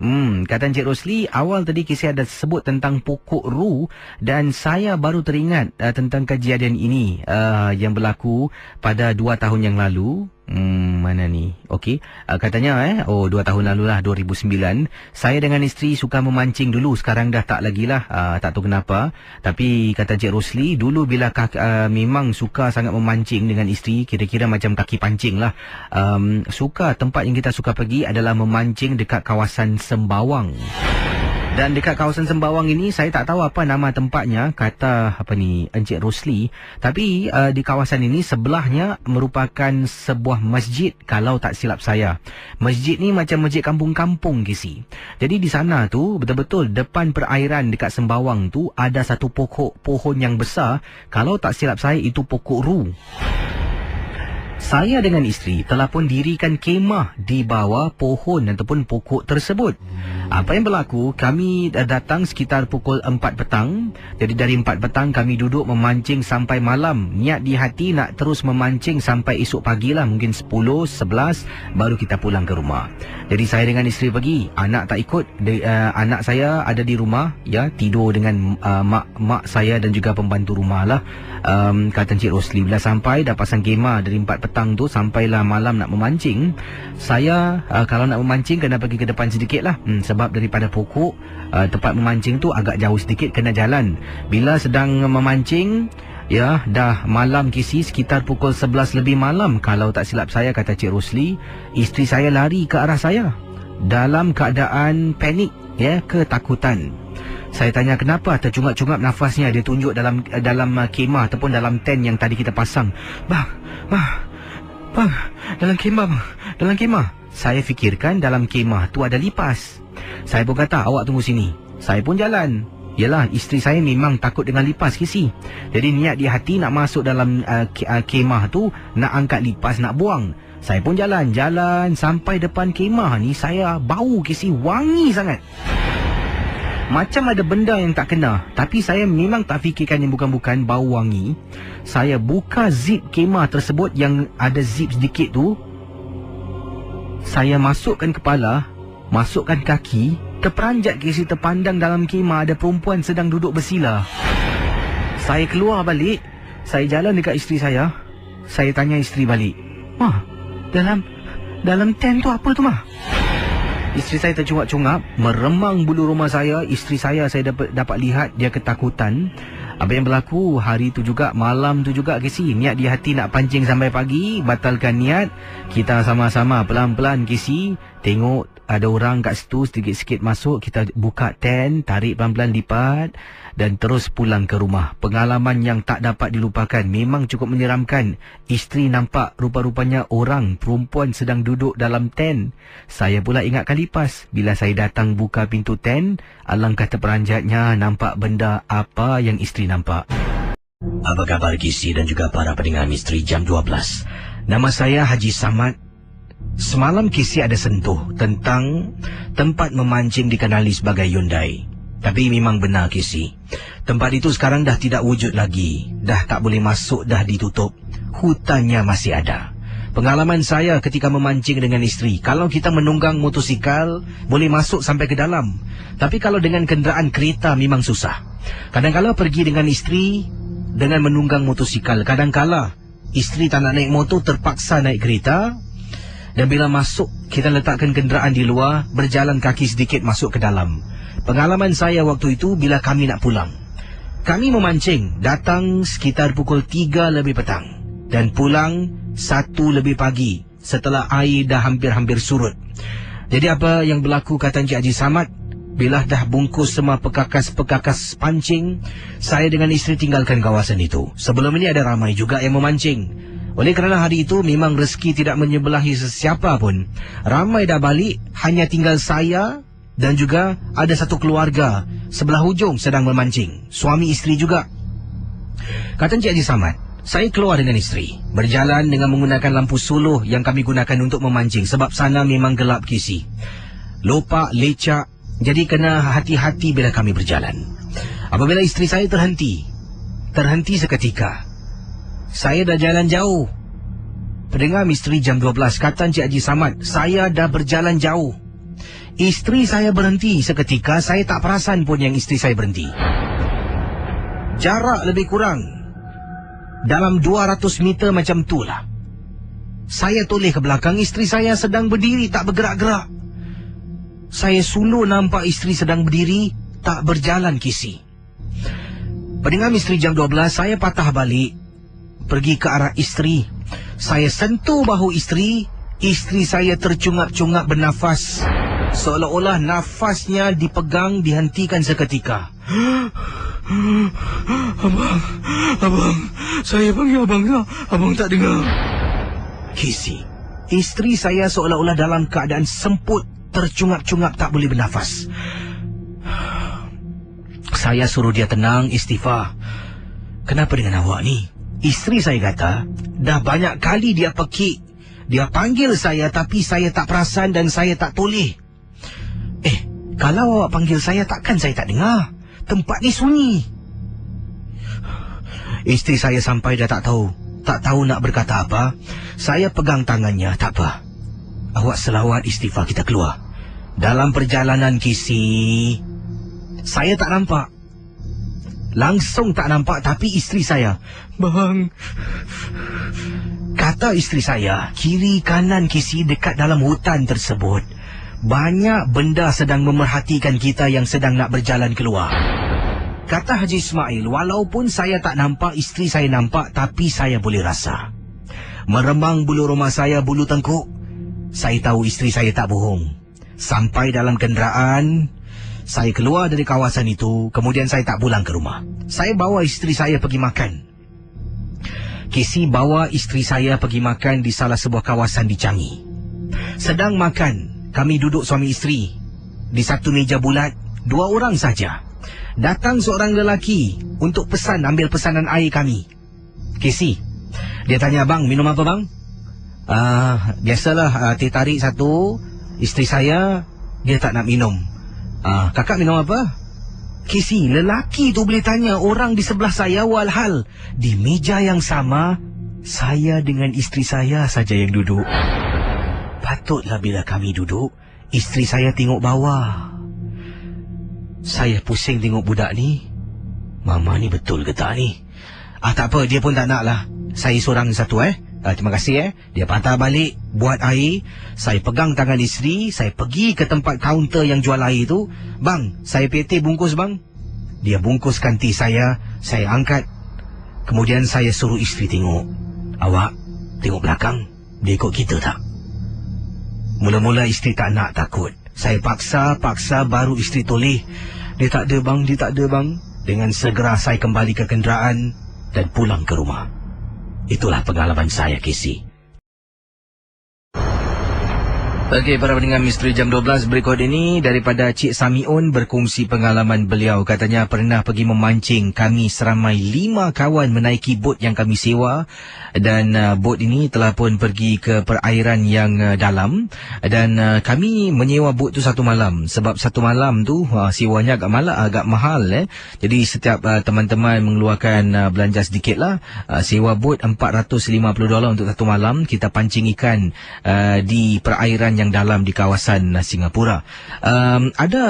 Kata Encik Rosli, awal tadi kisah ada sebut tentang pokok ru dan saya baru teringat tentang kejadian ini yang berlaku pada 2 tahun yang lalu. Mana ni? Okey. Katanya 2 tahun lalu lah, 2009. Saya dengan isteri suka memancing dulu. Sekarang dah tak lagi lah. Tak tahu kenapa. Tapi kata Encik Rosli, dulu bila memang suka sangat memancing dengan isteri, kira-kira macam kaki pancing lah. Tempat yang kita suka pergi adalah memancing dekat kawasan Sembawang. Dan dekat kawasan Sembawang ini, saya tak tahu apa nama tempatnya, kata Encik Rosli. Tapi di kawasan ini sebelahnya merupakan sebuah masjid, kalau tak silap saya. Masjid ni macam masjid kampung-kampung, Casey. Jadi di sana tu, betul-betul depan perairan dekat Sembawang tu, ada satu pohon yang besar. Kalau tak silap saya, itu pokok ru. Saya dengan isteri telah pun dirikan kemah di bawah pohon ataupun pokok tersebut. Apa yang berlaku, kami datang sekitar pukul 4 petang. Jadi dari 4 petang kami duduk memancing sampai malam. Niat di hati nak terus memancing sampai esok pagi lah. Mungkin 10, 11 baru kita pulang ke rumah. Jadi saya dengan isteri pergi. Anak tak ikut. Anak saya ada di rumah, ya, tidur dengan mak saya dan juga pembantu rumah lah. Kata Encik Rosli, bila sampai dah pasang kemah dari 4 petang tu sampailah malam nak memancing. Saya kalau nak memancing kena pergi ke depan sedikit lah. Sebab daripada pokok tempat memancing tu agak jauh sedikit, kena jalan. Bila sedang memancing, ya, dah malam, Casey, sekitar pukul 11 lebih malam kalau tak silap saya, kata Cik Rosli, isteri saya lari ke arah saya dalam keadaan panik, ya, ketakutan. Saya tanya kenapa, tercungap-cungap nafasnya. Dia tunjuk dalam kemah ataupun dalam tent yang tadi kita pasang. Bang, dalam kemah. Saya fikirkan dalam kemah tu ada lipas. Saya pun kata, awak tunggu sini. Saya pun jalan. Yalah, isteri saya memang takut dengan lipas, Casey. Jadi niat di hati nak masuk dalam kemah tu, nak angkat lipas, nak buang. Saya pun jalan sampai depan kemah ni. Saya bau, Casey, wangi sangat. Macam ada benda yang tak kena. Tapi saya memang tak fikirkan yang bukan-bukan, bau wangi. Saya buka zip kemah tersebut yang ada zip sedikit tu. Saya masukkan kepala, masukkan kaki. Terperanjat, Casey, terpandang dalam kemah ada perempuan sedang duduk bersila. Saya keluar balik. Saya jalan dekat isteri saya. Saya tanya isteri balik, "Mah, dalam tent tu apa tu, Mah?" Isteri saya tercungap-cungap, meremang bulu rumah saya. Isteri saya dapat lihat dia ketakutan. Apa yang berlaku hari tu juga, malam tu juga, Casey, niat di hati nak pancing sampai pagi, batalkan niat. Kita sama-sama pelan-pelan, Casey, Tengok ada orang kat situ, sedikit-sikit masuk, kita buka tent, tarik pelan-pelan lipat dan terus pulang ke rumah. Pengalaman yang tak dapat dilupakan, memang cukup menyeramkan. Isteri nampak rupa-rupanya orang perempuan sedang duduk dalam tent. Saya pula ingatkan lipas. Bila saya datang buka pintu tent, alangkah terperanjatnya nampak benda apa yang isteri nampak. Apa khabar Kisi dan juga para pendengar Misteri Jam 12? Nama saya Haji Samad. Semalam Kisi ada sentuh tentang tempat memancing dikenali sebagai Hyundai. Tapi memang benar Kisi, tempat itu sekarang dah tidak wujud lagi. Dah tak boleh masuk, dah ditutup. Hutannya masih ada. Pengalaman saya ketika memancing dengan isteri, kalau kita menunggang motosikal, boleh masuk sampai ke dalam. Tapi kalau dengan kenderaan kereta memang susah. Kadang-kala pergi dengan isteri dengan menunggang motosikal. Kadang-kala isteri tak nak naik motor, terpaksa naik kereta. Dan bila masuk, kita letakkan kenderaan di luar, berjalan kaki sedikit masuk ke dalam. Pengalaman saya waktu itu bila kami nak pulang. Kami memancing, datang sekitar pukul 3 lebih petang. Dan pulang 1 lebih pagi, setelah air dah hampir-hampir surut. Jadi apa yang berlaku kata Encik Haji Samad, bila dah bungkus semua pekakas-pekakas pancing, saya dengan isteri tinggalkan kawasan itu. Sebelum ini ada ramai juga yang memancing. Oleh kerana hari itu memang rezeki tidak menyebelahi sesiapa pun, ramai dah balik, hanya tinggal saya dan juga ada satu keluarga sebelah hujung sedang memancing. Suami isteri juga. Kata Encik Haji Samad, saya keluar dengan isteri, berjalan dengan menggunakan lampu suluh yang kami gunakan untuk memancing. Sebab sana memang gelap Kisi, lopak, lecak, jadi kena hati-hati bila kami berjalan. Apabila isteri saya terhenti seketika. Saya dah jalan jauh. Pendengar Misteri Jam 12, kata Encik Haji Samad, saya dah berjalan jauh. Isteri saya berhenti seketika, saya tak perasan pun yang isteri saya berhenti. Jarak lebih kurang dalam 200 meter macam tu lah. Saya toleh ke belakang, isteri saya sedang berdiri tak bergerak-gerak. Saya suluh nampak isteri sedang berdiri, tak berjalan Kisi. Pendengar Misteri Jam 12, saya patah balik, pergi ke arah isteri. Saya sentuh bahu isteri. Isteri saya tercungap-cungap bernafas, seolah-olah nafasnya dipegang, dihentikan seketika. Abang, saya panggil abang tak? Abang tak dengar. Kisi, isteri saya seolah-olah dalam keadaan semput, tercungap-cungap tak boleh bernafas. Saya suruh dia tenang, istighfar. Kenapa dengan awak ni? Isteri saya kata, dah banyak kali dia pekik. Dia panggil saya tapi saya tak perasan dan saya tak toleh. Kalau awak panggil saya takkan saya tak dengar? Tempat ni sunyi. Isteri saya sampai dah tak tahu nak berkata apa. Saya pegang tangannya, tak apa. Awak selawat istighfar, kita keluar. Dalam perjalanan Kisi, saya tak nampak. Langsung tak nampak, tapi isteri saya, bang, kata isteri saya, kiri kanan Kisi dekat dalam hutan tersebut, banyak benda sedang memerhatikan kita yang sedang nak berjalan keluar. Kata Haji Ismail, walaupun saya tak nampak, isteri saya nampak, tapi saya boleh rasa. Meremang bulu rumah saya, bulu tengkuk. Saya tahu isteri saya tak bohong. Sampai dalam kenderaan, saya keluar dari kawasan itu, kemudian saya tak pulang ke rumah. Saya bawa isteri saya pergi makan. Kisi bawa isteri saya pergi makan di salah sebuah kawasan di Changi. Sedang makan, kami duduk suami isteri di satu meja bulat, 2 orang saja. Datang seorang lelaki untuk ambil pesanan air kami. Kisi, dia tanya, bang, minum apa bang? Biasalah, teh tarik 1. Isteri saya, dia tak nak minum. Kakak minum apa? Kisi, lelaki tu boleh tanya orang di sebelah saya, walhal di meja yang sama, saya dengan isteri saya saja yang duduk. Patutlah bila kami duduk, isteri saya tengok bawah. Saya pusing tengok budak ni. Mama ni betul ke tak ni? Tak apa, dia pun tak nak lah. Saya sorang satu terima kasih Dia patah balik, buat air. Saya pegang tangan isteri, saya pergi ke tempat kaunter yang jual air tu. Bang, saya PT bungkus bang. Dia bungkuskan teh saya angkat. Kemudian saya suruh isteri tengok. Awak tengok belakang, dia ikut kita tak? Mula-mula isteri tak nak, takut. Saya paksa baru isteri toleh. Dia tak ada bang. Dengan segera saya kembali ke kenderaan dan pulang ke rumah. Itulah pengalaman saya, Casey. Okey, para pendengar Misteri Jam 12 berikut ini daripada Cik Samiun berkongsi pengalaman beliau. Katanya pernah pergi memancing. Kami seramai 5 kawan menaiki bot yang kami sewa. Dan bot ini telah pun pergi ke perairan yang dalam. Dan kami menyewa bot tu 1 malam. Sebab 1 malam tu sewanya agak mahal. Jadi setiap teman-teman mengeluarkan belanja sedikit lah. Sewa bot $450 untuk 1 malam. Kita pancing ikan di perairan yang dalam di kawasan Singapura. Ada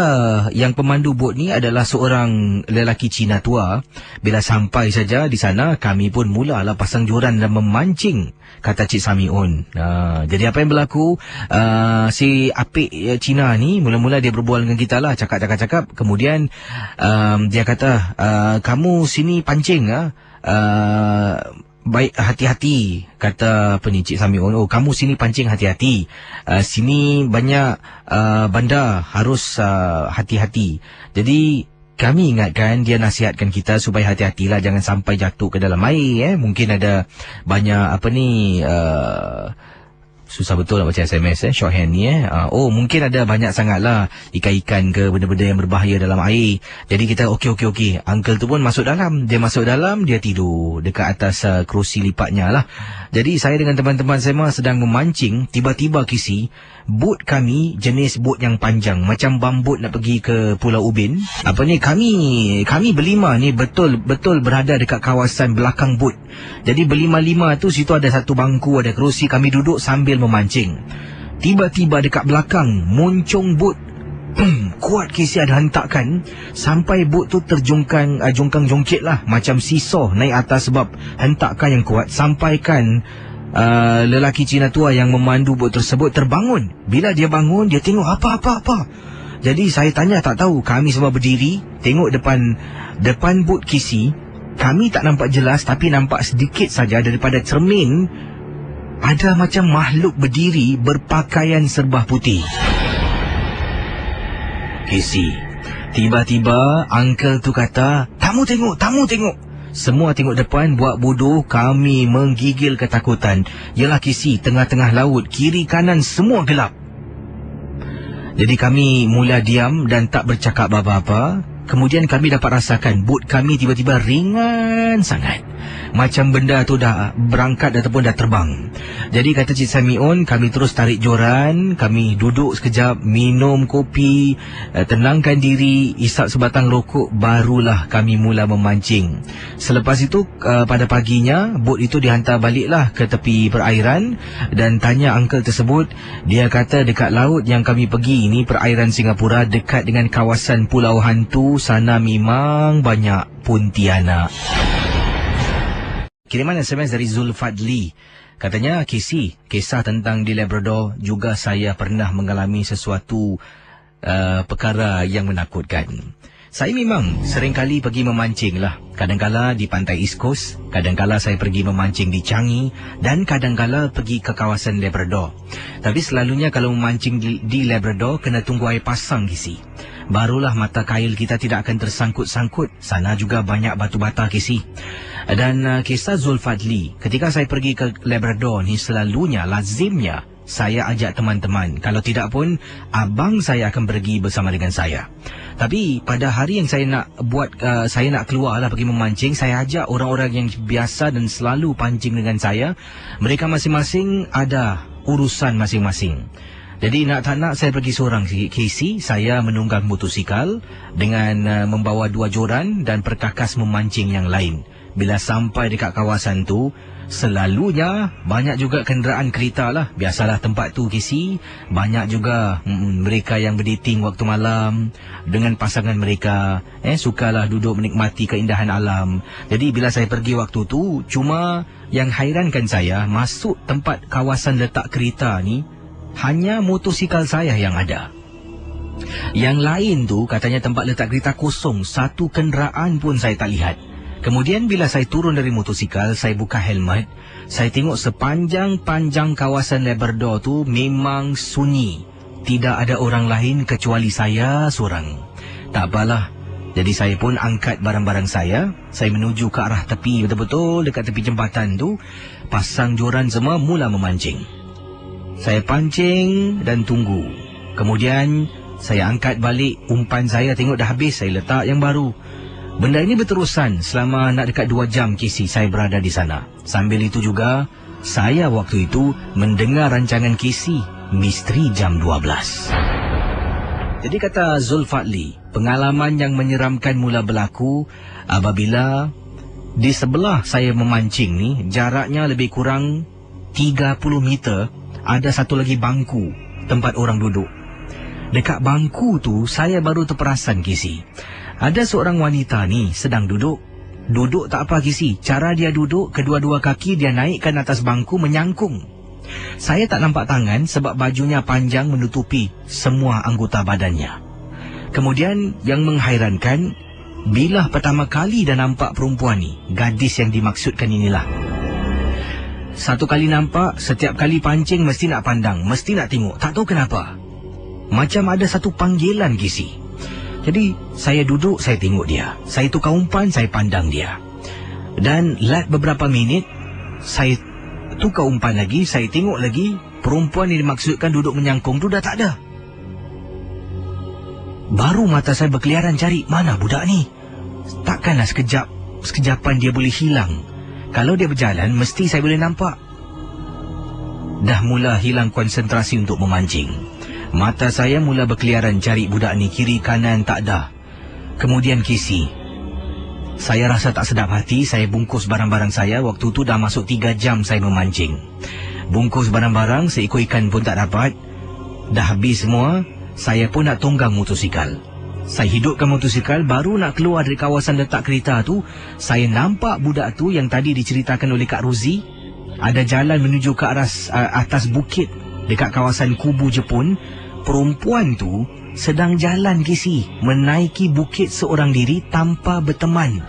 yang pemandu bot ni adalah seorang lelaki Cina tua. Bila sampai saja di sana, kami pun mulalah pasang joran dan memancing, kata Cik Samiun. Jadi apa yang berlaku, si apik Cina ni mula-mula dia berbual dengan kita lah, cakap. Kemudian dia kata, kamu sini pancing baik, hati-hati, kata Cik Samiun. Oh, kamu sini pancing, hati-hati. Sini banyak bandar, harus hati-hati. Jadi kami ingatkan, dia nasihatkan kita supaya hati-hatilah, jangan sampai jatuh ke dalam air. Mungkin ada banyak susah betul nak baca SMS shorthand ni Oh, mungkin ada banyak sangatlah ikan-ikan ke benda-benda yang berbahaya dalam air. Jadi kita okey. Uncle tu pun masuk dalam. Dia tidur dekat atas kerusi lipatnya lah. Jadi saya dengan teman-teman saya sedang memancing. Tiba-tiba Kisi, bot kami jenis bot yang panjang, macam bambut nak pergi ke Pulau Ubin. Kami berlima ni betul berada dekat kawasan belakang bot. Jadi berlima-lima tu, situ ada satu bangku, ada kerusi, kami duduk sambil memancing. Tiba-tiba dekat belakang moncong bot. Kuat Kisi, ada hentakan sampai bot tu jongkang-jongkit lah, macam seesaw naik atas sebab hentakan yang kuat. Sampaikan lelaki Cina tua yang memandu bot tersebut terbangun. Bila dia bangun, dia tengok apa. Jadi saya tanya, tak tahu. Kami semua berdiri tengok depan bot Kisi. Kami tak nampak jelas, tapi nampak sedikit saja daripada cermin. Ada macam makhluk berdiri berpakaian serba putih. Casey, tiba-tiba uncle tu kata, tamu tengok. Semua tengok depan, buat bodoh. Kami menggigil ketakutan. Yalah Casey, tengah-tengah laut, kiri kanan semua gelap. Jadi kami mula diam dan tak bercakap apa-apa. Kemudian kami dapat rasakan bot kami tiba-tiba ringan sangat. Macam benda tu dah berangkat ataupun dah terbang. Jadi kata Cik Samiun, kami terus tarik joran. Kami duduk sekejap, minum kopi, tenangkan diri, isap sebatang rokok. Barulah kami mula memancing. Selepas itu pada paginya, bot itu dihantar baliklah ke tepi perairan. Dan tanya uncle tersebut, dia kata dekat laut yang kami pergi ini, perairan Singapura, dekat dengan kawasan Pulau Hantu. Sana memang banyak Pontianak. Kiriman SMS dari Zulfadli. Katanya, Casey, kisah tentang di Labrador juga saya pernah mengalami sesuatu perkara yang menakutkan. Saya memang seringkali pergi memancing lah. Kadangkala di pantai East Coast, kadangkala saya pergi memancing di Changi, dan kadangkala pergi ke kawasan Labrador. Tapi selalunya kalau memancing di Labrador, kena tunggu air pasang Kisi. Barulah mata kail kita tidak akan tersangkut-sangkut. Sana juga banyak batu bata Kisi. Dan kisah Zulfadli, ketika saya pergi ke Labrador ni, selalunya, lazimnya, saya ajak teman-teman. Kalau tidak pun, abang saya akan pergi bersama dengan saya. Tapi pada hari yang saya nak keluar lah pergi memancing, saya ajak orang-orang yang biasa dan selalu pancing dengan saya. Mereka masing-masing ada urusan masing-masing. Jadi nak tak nak saya pergi seorang Casey. Saya menunggang motosikal dengan membawa 2 joran dan perkakas memancing yang lain. Bila sampai dekat kawasan tu, selalunya banyak juga kenderaan kereta lah. Biasalah tempat tu Casey, banyak juga mereka yang berdating waktu malam dengan pasangan mereka. Sukalah duduk menikmati keindahan alam. Jadi bila saya pergi waktu tu, cuma yang hairankan saya, masuk tempat kawasan letak kereta ni, hanya motosikal saya yang ada. Yang lain tu katanya tempat letak kereta kosong, satu kenderaan pun saya tak lihat. Kemudian bila saya turun dari motosikal, saya buka helmet, saya tengok sepanjang-panjang kawasan Labrador tu memang sunyi. Tidak ada orang lain kecuali saya seorang. Tak apalah. Jadi saya pun angkat barang-barang saya menuju ke arah tepi, betul-betul dekat tepi jembatan tu. Pasang joran semua, mula memancing. Saya pancing dan tunggu. Kemudian saya angkat balik umpan saya, tengok dah habis, saya letak yang baru. Benda ini berterusan selama nak dekat 2 jam Casey saya berada di sana. Sambil itu juga, saya waktu itu mendengar rancangan Casey, Misteri Jam 12. Jadi kata Zulfadli, pengalaman yang menyeramkan mula berlaku apabila di sebelah saya memancing ni, jaraknya lebih kurang 30 meter, ada satu lagi bangku tempat orang duduk. Dekat bangku tu, saya baru terperasan Casey. Ada seorang wanita ni sedang duduk. Duduk tak apa Casey. Cara dia duduk, kedua-dua kaki dia naikkan atas bangku menyangkung. Saya tak nampak tangan sebab bajunya panjang menutupi semua anggota badannya. Kemudian yang menghairankan, bila pertama kali dah nampak perempuan ni, gadis yang dimaksudkan inilah. Satu kali nampak, setiap kali pancing mesti nak pandang, mesti nak tengok. Tak tahu kenapa. Macam ada satu panggilan Casey. Jadi, saya duduk, saya tengok dia. Saya tukar umpan, saya pandang dia. Dan lat beberapa minit, saya tukar umpan lagi, saya tengok lagi, perempuan yang dimaksudkan duduk menyangkung tu dah tak ada. Baru mata saya berkeliaran cari, mana budak ni? Takkanlah sekejapan dia boleh hilang. Kalau dia berjalan, mesti saya boleh nampak. Dah mula hilang konsentrasi untuk memancing. Mata saya mula berkeliaran cari budak ni, kiri kanan tak ada. Kemudian Casey, saya rasa tak sedap hati, saya bungkus barang-barang saya. Waktu tu dah masuk 3 jam saya memancing. Bungkus barang-barang, seekor ikan pun tak dapat. Dah habis semua, saya pun nak tunggang motosikal. Saya hidupkan motosikal, baru nak keluar dari kawasan letak kereta tu, saya nampak budak tu yang tadi diceritakan oleh Kak Rozi. Ada jalan menuju ke arah atas bukit dekat kawasan Kubu Jepun. Perempuan tu sedang jalan Casey, menaiki bukit seorang diri tanpa berteman.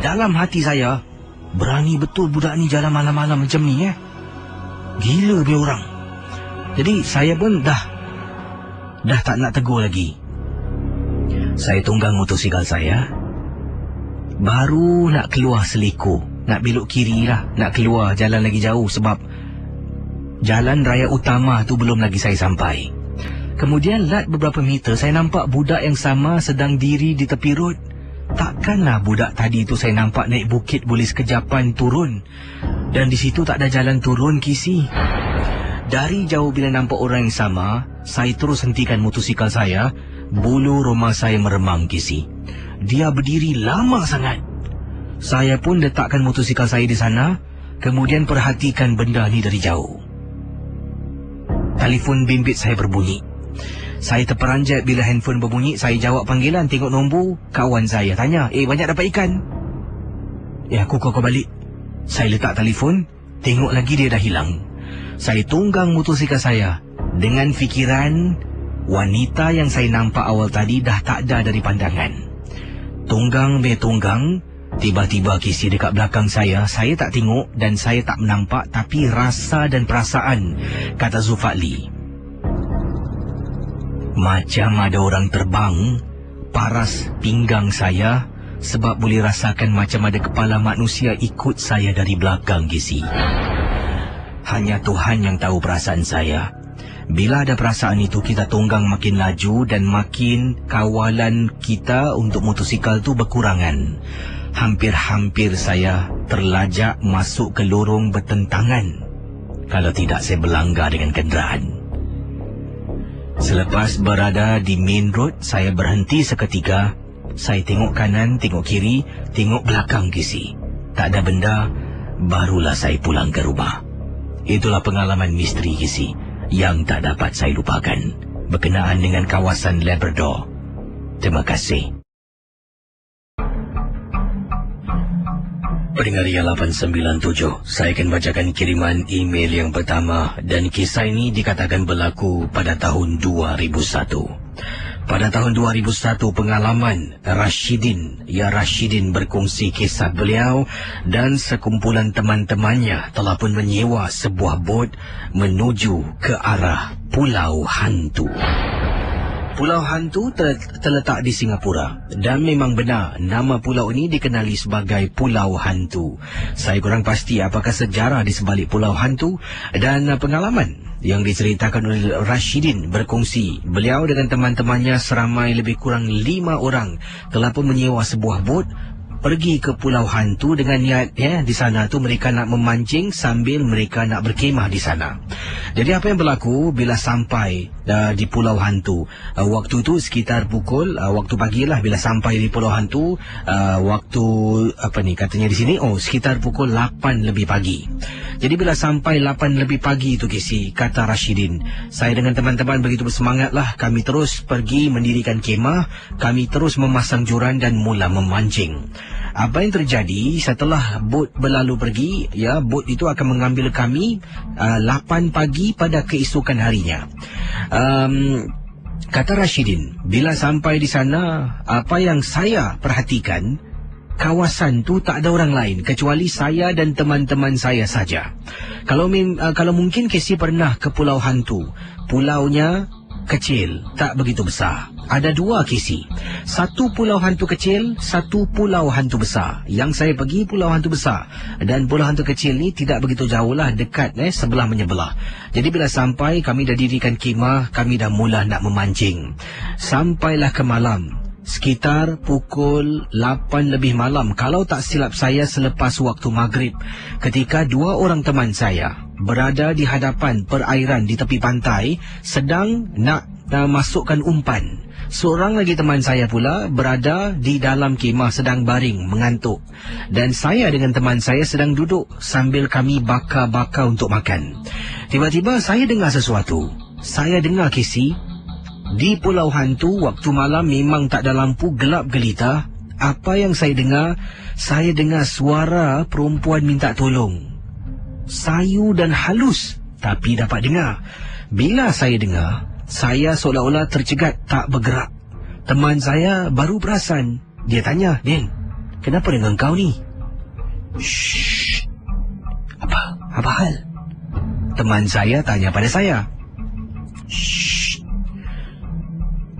Dalam hati saya, berani betul budak ni jalan malam-malam macam ni Gila dia orang. Jadi saya pun dah tak nak tegur lagi. Saya tunggang motosikal saya, baru nak keluar Seleko, nak belok kiri lah, nak keluar jalan lagi jauh sebab jalan raya utama tu belum lagi saya sampai. Kemudian lat beberapa meter, saya nampak budak yang sama sedang diri di tepi rod. Takkanlah budak tadi tu saya nampak naik bukit boleh sekejapan turun. Dan di situ tak ada jalan turun Casey. Dari jauh bila nampak orang yang sama, saya terus hentikan motosikal saya. Bulu roma saya meremang Casey. Dia berdiri lama sangat. Saya pun letakkan motosikal saya di sana, kemudian perhatikan benda ni dari jauh. Telefon bimbit saya berbunyi. Saya terperanjat bila handphone berbunyi. Saya jawab panggilan, tengok nombor kawan saya. Tanya, banyak dapat ikan? Aku kau balik. Saya letak telefon, tengok lagi dia dah hilang. Saya tunggang motosikal saya dengan fikiran wanita yang saya nampak awal tadi dah tak ada dari pandangan. Tunggang, tiba-tiba Casey dekat belakang saya tak tengok dan saya tak menampak, tapi rasa dan perasaan, kata Zulfadli. Macam ada orang terbang, paras pinggang saya sebab boleh rasakan macam ada kepala manusia ikut saya dari belakang Casey. Hanya Tuhan yang tahu perasaan saya. Bila ada perasaan itu, kita tunggang makin laju dan makin kawalan kita untuk motosikal tu berkurangan. Hampir-hampir saya terlajak masuk ke lorong bertentangan. Kalau tidak, saya berlanggar dengan kenderaan. Selepas berada di main road, saya berhenti seketika. Saya tengok kanan, tengok kiri, tengok belakang Casey. Tak ada benda, barulah saya pulang ke rumah. Itulah pengalaman misteri Casey yang tak dapat saya lupakan berkenaan dengan kawasan Labrador. Terima kasih. Pendengar Ria 897, saya akan bacakan kiriman email yang pertama dan kisah ini dikatakan berlaku pada tahun 2001. Pada tahun 2001, pengalaman Rashidin berkongsi kisah beliau dan sekumpulan teman-temannya telah pun menyewa sebuah bot menuju ke arah Pulau Hantu. Pulau Hantu terletak di Singapura dan memang benar nama pulau ini dikenali sebagai Pulau Hantu. Saya kurang pasti apakah sejarah di sebalik Pulau Hantu dan pengalaman yang diceritakan oleh Rashidin berkongsi. Beliau dengan teman-temannya seramai lebih kurang 5 orang telah pun menyewa sebuah bot pergi ke Pulau Hantu dengan niat di sana tu mereka nak memancing sambil mereka nak berkemah di sana. Jadi apa yang berlaku bila sampai di Pulau Hantu, waktu tu sekitar pukul waktu pagilah bila sampai di Pulau Hantu, waktu katanya di sini sekitar pukul 8 lebih pagi. Jadi bila sampai 8 lebih pagi itu kata Rashidin, saya dengan teman-teman begitu bersemangatlah, kami terus pergi mendirikan kemah, kami terus memasang joran dan mula memancing. Apa yang terjadi setelah bot berlalu pergi, bot itu akan mengambil kami 8 pagi pada keesokan harinya. Kata Rashidin, bila sampai di sana, apa yang saya perhatikan, kawasan tu tak ada orang lain kecuali saya dan teman-teman saya saja. Kalau mungkin Casey pernah ke Pulau Hantu, pulaunya kecil, tak begitu besar. Ada 2 Casey. Satu pulau hantu kecil, satu pulau hantu besar. Yang saya pergi pulau hantu besar. Dan pulau hantu kecil ni tidak begitu jauh lah, dekat sebelah menyebelah. Jadi bila sampai, kami dah dirikan kemah, kami dah mula nak memancing. Sampailah ke malam. Sekitar pukul 8 lebih malam, kalau tak silap saya selepas waktu maghrib, ketika 2 orang teman saya berada di hadapan perairan di tepi pantai sedang nak masukkan umpan. Seorang lagi teman saya pula berada di dalam kemah sedang baring mengantuk, dan saya dengan teman saya sedang duduk sambil kami bakar-bakar untuk makan. Tiba-tiba saya dengar sesuatu. Saya dengar Casey, di Pulau Hantu waktu malam memang tak ada lampu, gelap gelita. Apa yang saya dengar? Saya dengar suara perempuan minta tolong. Sayu dan halus, tapi dapat dengar. Bila saya dengar, saya seolah-olah tercegat, tak bergerak. Teman saya baru perasan. Dia tanya, "Din, kenapa dengan kau ni?" "Shh. Apa hal?" Teman saya tanya pada saya. "Shh."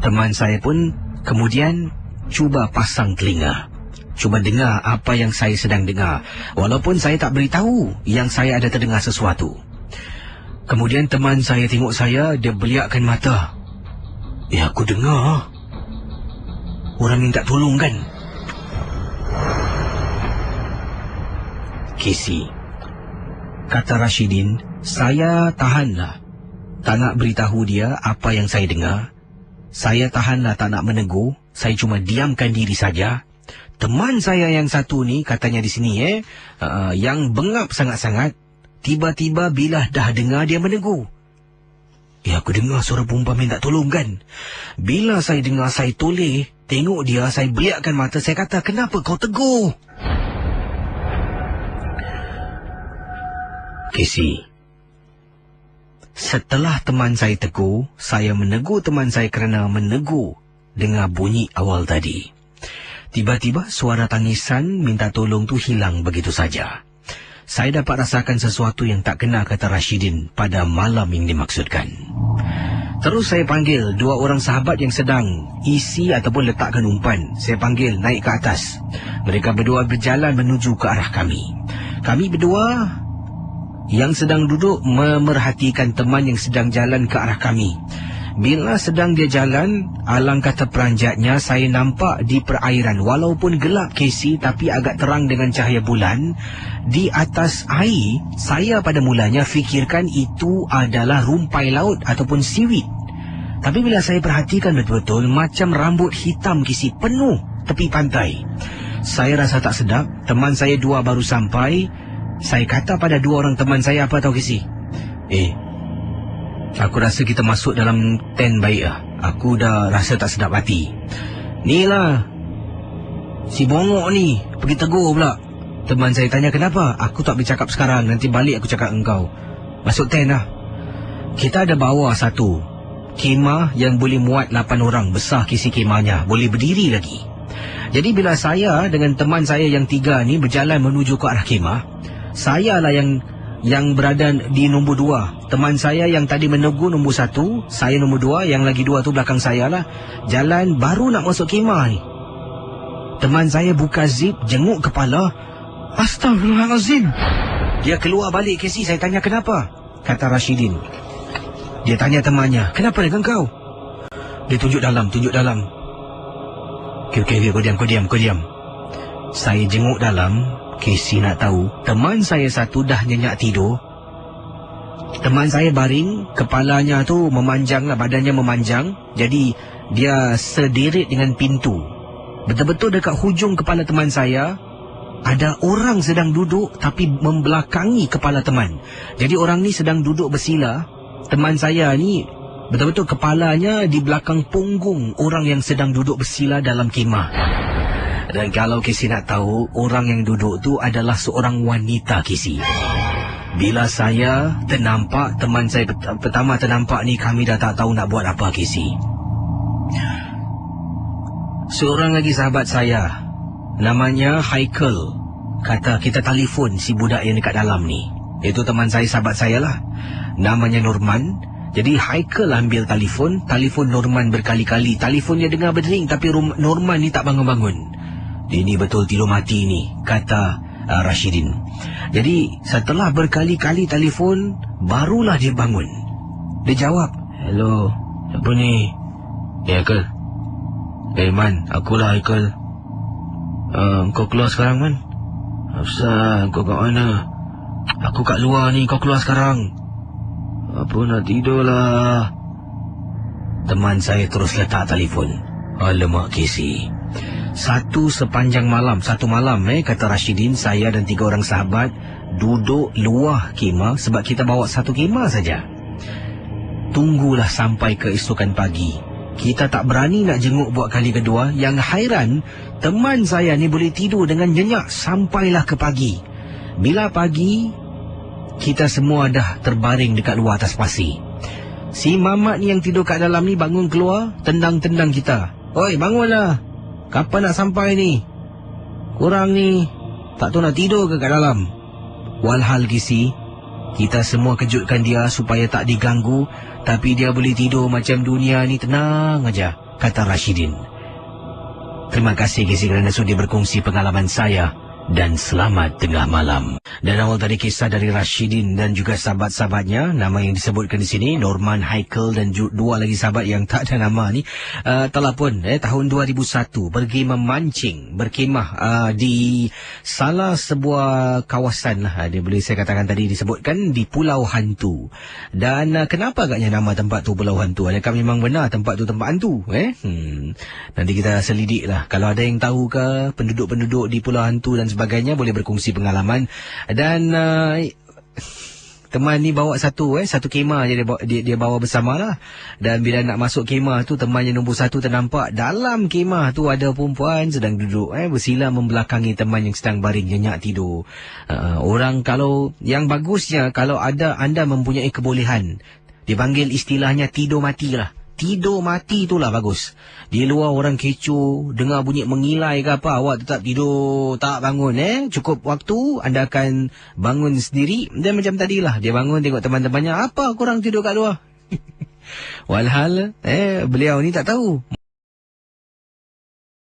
Teman saya pun kemudian cuba pasang telinga, cuba dengar apa yang saya sedang dengar, walaupun saya tak beritahu yang saya ada terdengar sesuatu. Kemudian teman saya tengok saya, dia beliakkan mata. Aku dengar orang minta tolong kan?" Casey, kata Rashidin, saya tahanlah, tak nak beritahu dia apa yang saya dengar. Saya tahanlah, tak nak menegur. Saya cuma diamkan diri saja. Teman saya yang satu ni, katanya di sini yang bengap sangat-sangat, tiba-tiba bila dah dengar dia menegur. Aku dengar suara perempuan minta tolong kan? Bila saya dengar, saya toleh, tengok dia, saya beliakkan mata, saya kata, "Kenapa kau tegur?" Casey, setelah teman saya tegur, saya menegur teman saya kerana menegur dengar bunyi awal tadi. Tiba-tiba suara tangisan minta tolong tu hilang begitu saja. Saya dapat rasakan sesuatu yang tak kena, kata Rashidin, pada malam yang dimaksudkan. Terus saya panggil 2 orang sahabat yang sedang isi ataupun letakkan umpan. Saya panggil naik ke atas. Mereka berdua berjalan menuju ke arah kami. Kami berdua yang sedang duduk memerhatikan teman yang sedang jalan ke arah kami. Bila sedang dia jalan, alangkah terperanjatnya saya nampak di perairan, walaupun gelap Casey, tapi agak terang dengan cahaya bulan di atas air. Saya pada mulanya fikirkan itu adalah rumpai laut ataupun seaweed. Tapi bila saya perhatikan betul-betul, macam rambut hitam Casey penuh tepi pantai. Saya rasa tak sedap. Teman saya 2 baru sampai. Saya kata pada 2 orang teman saya, apa tahu Casey? Aku rasa kita masuk dalam tent baik lah. Aku dah rasa tak sedap hati. Ni lah, si bongok ni pergi tegur pula. Teman saya tanya, kenapa? Aku tak boleh cakap sekarang, nanti balik aku cakap engkau. Masuk tent lah. Kita ada bawa satu Kemah yang boleh muat 8 orang, besar kisi kemahnya, boleh berdiri lagi. Jadi bila saya dengan teman saya yang 3 ni berjalan menuju ke arah kemah, saya lah yang berada di nombor 2. Teman saya yang tadi menegur nombor 1, saya nombor 2, yang lagi 2 tu belakang saya lah. Jalan baru nak masuk kemah ni, teman saya buka zip, jenguk kepala. Astaghfirullahalazim. Dia keluar balik Casey. Saya tanya kenapa? Kata Rashidin. Dia tanya temannya, kenapa dengan kau? Dia tunjuk dalam. Okey, kau diam. Saya jenguk dalam. Casey nak tahu, teman saya satu dah nyenyak tidur. Teman saya baring, kepalanya tu memanjang lah, badannya memanjang. Jadi dia sederet dengan pintu. Betul-betul dekat hujung kepala teman saya ada orang sedang duduk tapi membelakangi kepala teman. Jadi orang ni sedang duduk bersila. Teman saya ni betul-betul kepalanya di belakang punggung orang yang sedang duduk bersila dalam kemah. Dan kalau Casey nak tahu, orang yang duduk tu adalah seorang wanita, Casey. Bila saya ternampak, teman saya pertama ternampak ni, kami dah tak tahu nak buat apa, Casey. Seorang lagi sahabat saya, namanya Haikal, kata kita telefon si budak yang dekat dalam ni. Itu teman saya, sahabat saya lah, namanya Norman. Jadi Haikal ambil telefon Norman berkali-kali. Telefonnya dengar berdering, tapi Norman ni tak bangun-bangun. Dia ni betul tidur mati ni, kata Rashidin. Jadi setelah berkali-kali telefon, barulah dia bangun. Dia jawab, "Hello, apa ni?" "Ya, Haikal." "Man, akulah Haikal." Kau keluar sekarang, Man?" "Apasal? Kau kat mana?" "Aku kat luar ni, kau keluar sekarang." "Apa nak tidur lah." Teman saya terus letak telefon. Alamak, Casey. Satu malam, kata Rashidin, saya dan 3 orang sahabat duduk luar kemah sebab kita bawa satu kemah saja. Tunggulah sampai keesokan pagi. Kita tak berani nak jenguk buat kali kedua. Yang hairan, teman saya ni boleh tidur dengan nyenyak sampailah ke pagi. Bila pagi, kita semua dah terbaring dekat luar atas pasir. Si mamat ni yang tidur kat dalam ni bangun keluar, tendang-tendang kita. "Oi, bangunlah. Kapan nak sampai ni? Korang ni tak tahu nak tidur ke kat dalam?" Walhal Casey, kita semua kejutkan dia supaya tak diganggu, tapi dia boleh tidur macam dunia ni tenang aja, kata Rashidin. Terima kasih Casey kerana sudi berkongsi pengalaman saya, dan selamat tengah malam. Dan awal tadi kisah dari Rashidin dan juga sahabat-sahabatnya, nama yang disebutkan di sini Norman, Haikal dan 2 lagi sahabat yang tak ada nama ni, telah pun tahun 2001 pergi memancing, berkemah di salah sebuah kawasan lah, dia boleh saya katakan tadi disebutkan di Pulau Hantu. Dan kenapa agaknya nama tempat tu Pulau Hantu? Adakah memang benar tempat tu tempat hantu? Nanti kita selidik lah. Kalau ada yang tahu ke penduduk-penduduk di Pulau Hantu dan sebagainya, boleh berkongsi pengalaman. Dan teman ni bawa satu kemah je dia bawa bersamalah. Dan bila nak masuk kemah tu, teman yang nombor 1 ternampak dalam kemah tu ada perempuan sedang duduk bersila membelakangi teman yang sedang baring nyenyak tidur. Orang kalau yang bagusnya, kalau ada anda mempunyai kebolehan, dipanggil istilahnya tidur mati lah. Tidur mati itulah bagus. Di luar orang kecoh, dengar bunyi mengilai ke apa, awak tetap tidur, tak bangun. Cukup waktu, anda akan bangun sendiri. Dan macam tadilah, dia bangun tengok teman-temannya, apa korang tidur kat luar? Walhal, beliau ni tak tahu.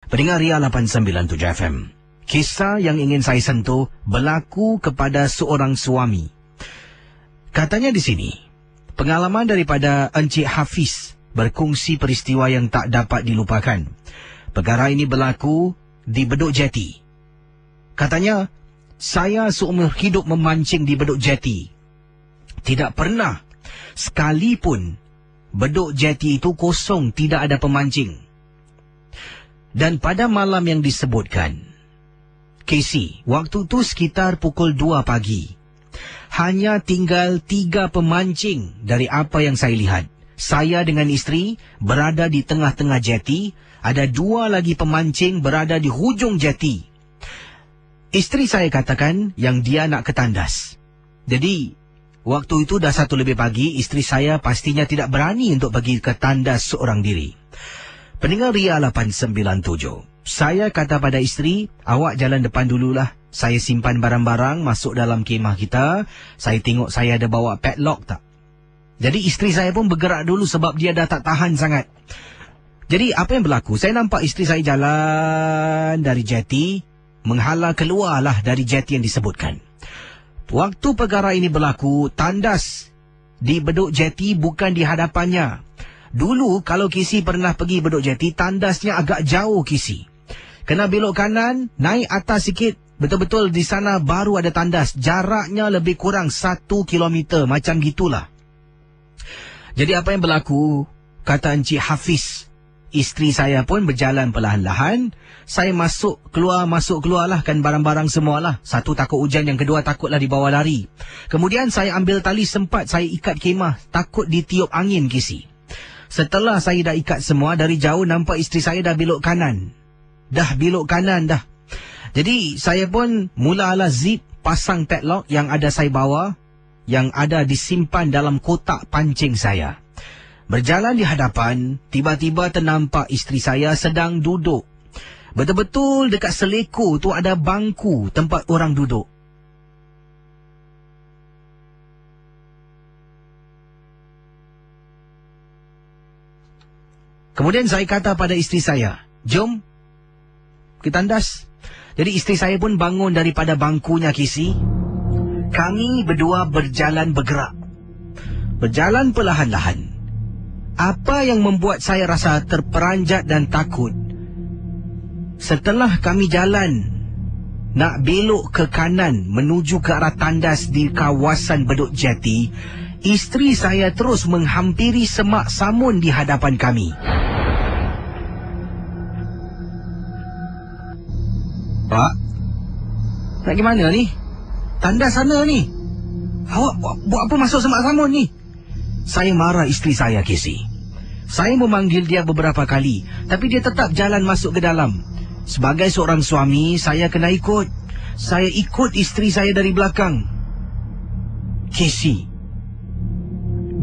Pendengar Ria 897 FM. Kisah yang ingin saya sentuh berlaku kepada seorang suami. Katanya di sini, pengalaman daripada Encik Hafiz berkongsi peristiwa yang tak dapat dilupakan. Perkara ini berlaku di Bedok Jeti. Katanya, saya seumur hidup memancing di Bedok Jeti. Tidak pernah sekalipun Bedok Jeti itu kosong, tidak ada pemancing. Dan pada malam yang disebutkan, Casey, waktu itu sekitar pukul 2 pagi. Hanya tinggal 3 pemancing dari apa yang saya lihat. Saya dengan isteri berada di tengah-tengah jeti. Ada 2 lagi pemancing berada di hujung jeti. Isteri saya katakan yang dia nak ke tandas. Jadi, Waktu itu dah 1 lebih pagi, isteri saya pastinya tidak berani untuk pergi ke tandas seorang diri. Pendengar Ria 897. Saya kata pada isteri, awak jalan depan dululah. Saya simpan barang-barang masuk dalam kemah kita. Saya tengok saya ada bawa padlock tak. Jadi isteri saya pun bergerak dulu sebab dia dah tak tahan sangat. Jadi apa yang berlaku? Saya nampak isteri saya jalan dari jeti, menghala keluarlah dari jeti yang disebutkan. Waktu perkara ini berlaku, tandas di beduk jeti bukan di hadapannya. Dulu kalau Kisi pernah pergi beduk jeti, tandasnya agak jauh Kisi. Kena belok kanan, naik atas sikit, betul-betul di sana baru ada tandas. Jaraknya lebih kurang 1 kilometer, macam gitulah. Jadi apa yang berlaku? Kata Encik Hafiz, isteri saya pun berjalan perlahan-lahan. Saya masuk keluar lah, kan barang-barang semualah. Satu takut hujan, yang kedua takutlah dibawa lari. Kemudian saya ambil tali sempat, saya ikat kemah, takut ditiup angin Kisi. Setelah saya dah ikat semua, dari jauh nampak isteri saya dah belok kanan. Jadi saya pun mulalah zip, pasang padlock yang ada saya bawa, yang ada disimpan dalam kotak pancing saya. Berjalan di hadapan, tiba-tiba ternampak isteri saya sedang duduk. Betul-betul dekat seleko tu ada bangku tempat orang duduk. Kemudian saya kata pada isteri saya, jom kita tandas. Jadi isteri saya pun bangun daripada bangkunya Kisi. Kami berdua bergerak. Berjalan perlahan-lahan. Apa yang membuat saya rasa terperanjat dan takut? Setelah kami jalan nak belok ke kanan menuju ke arah tandas di kawasan beduk jeti, isteri saya terus menghampiri semak samun di hadapan kami. Pak, nak gimana ni? Tandas sana ni. Awak buat apa masuk semak samun ni? Saya marah isteri saya, Casey. Saya memanggil dia beberapa kali, tapi dia tetap jalan masuk ke dalam. Sebagai seorang suami, saya kena ikut. Saya ikut isteri saya dari belakang. Casey,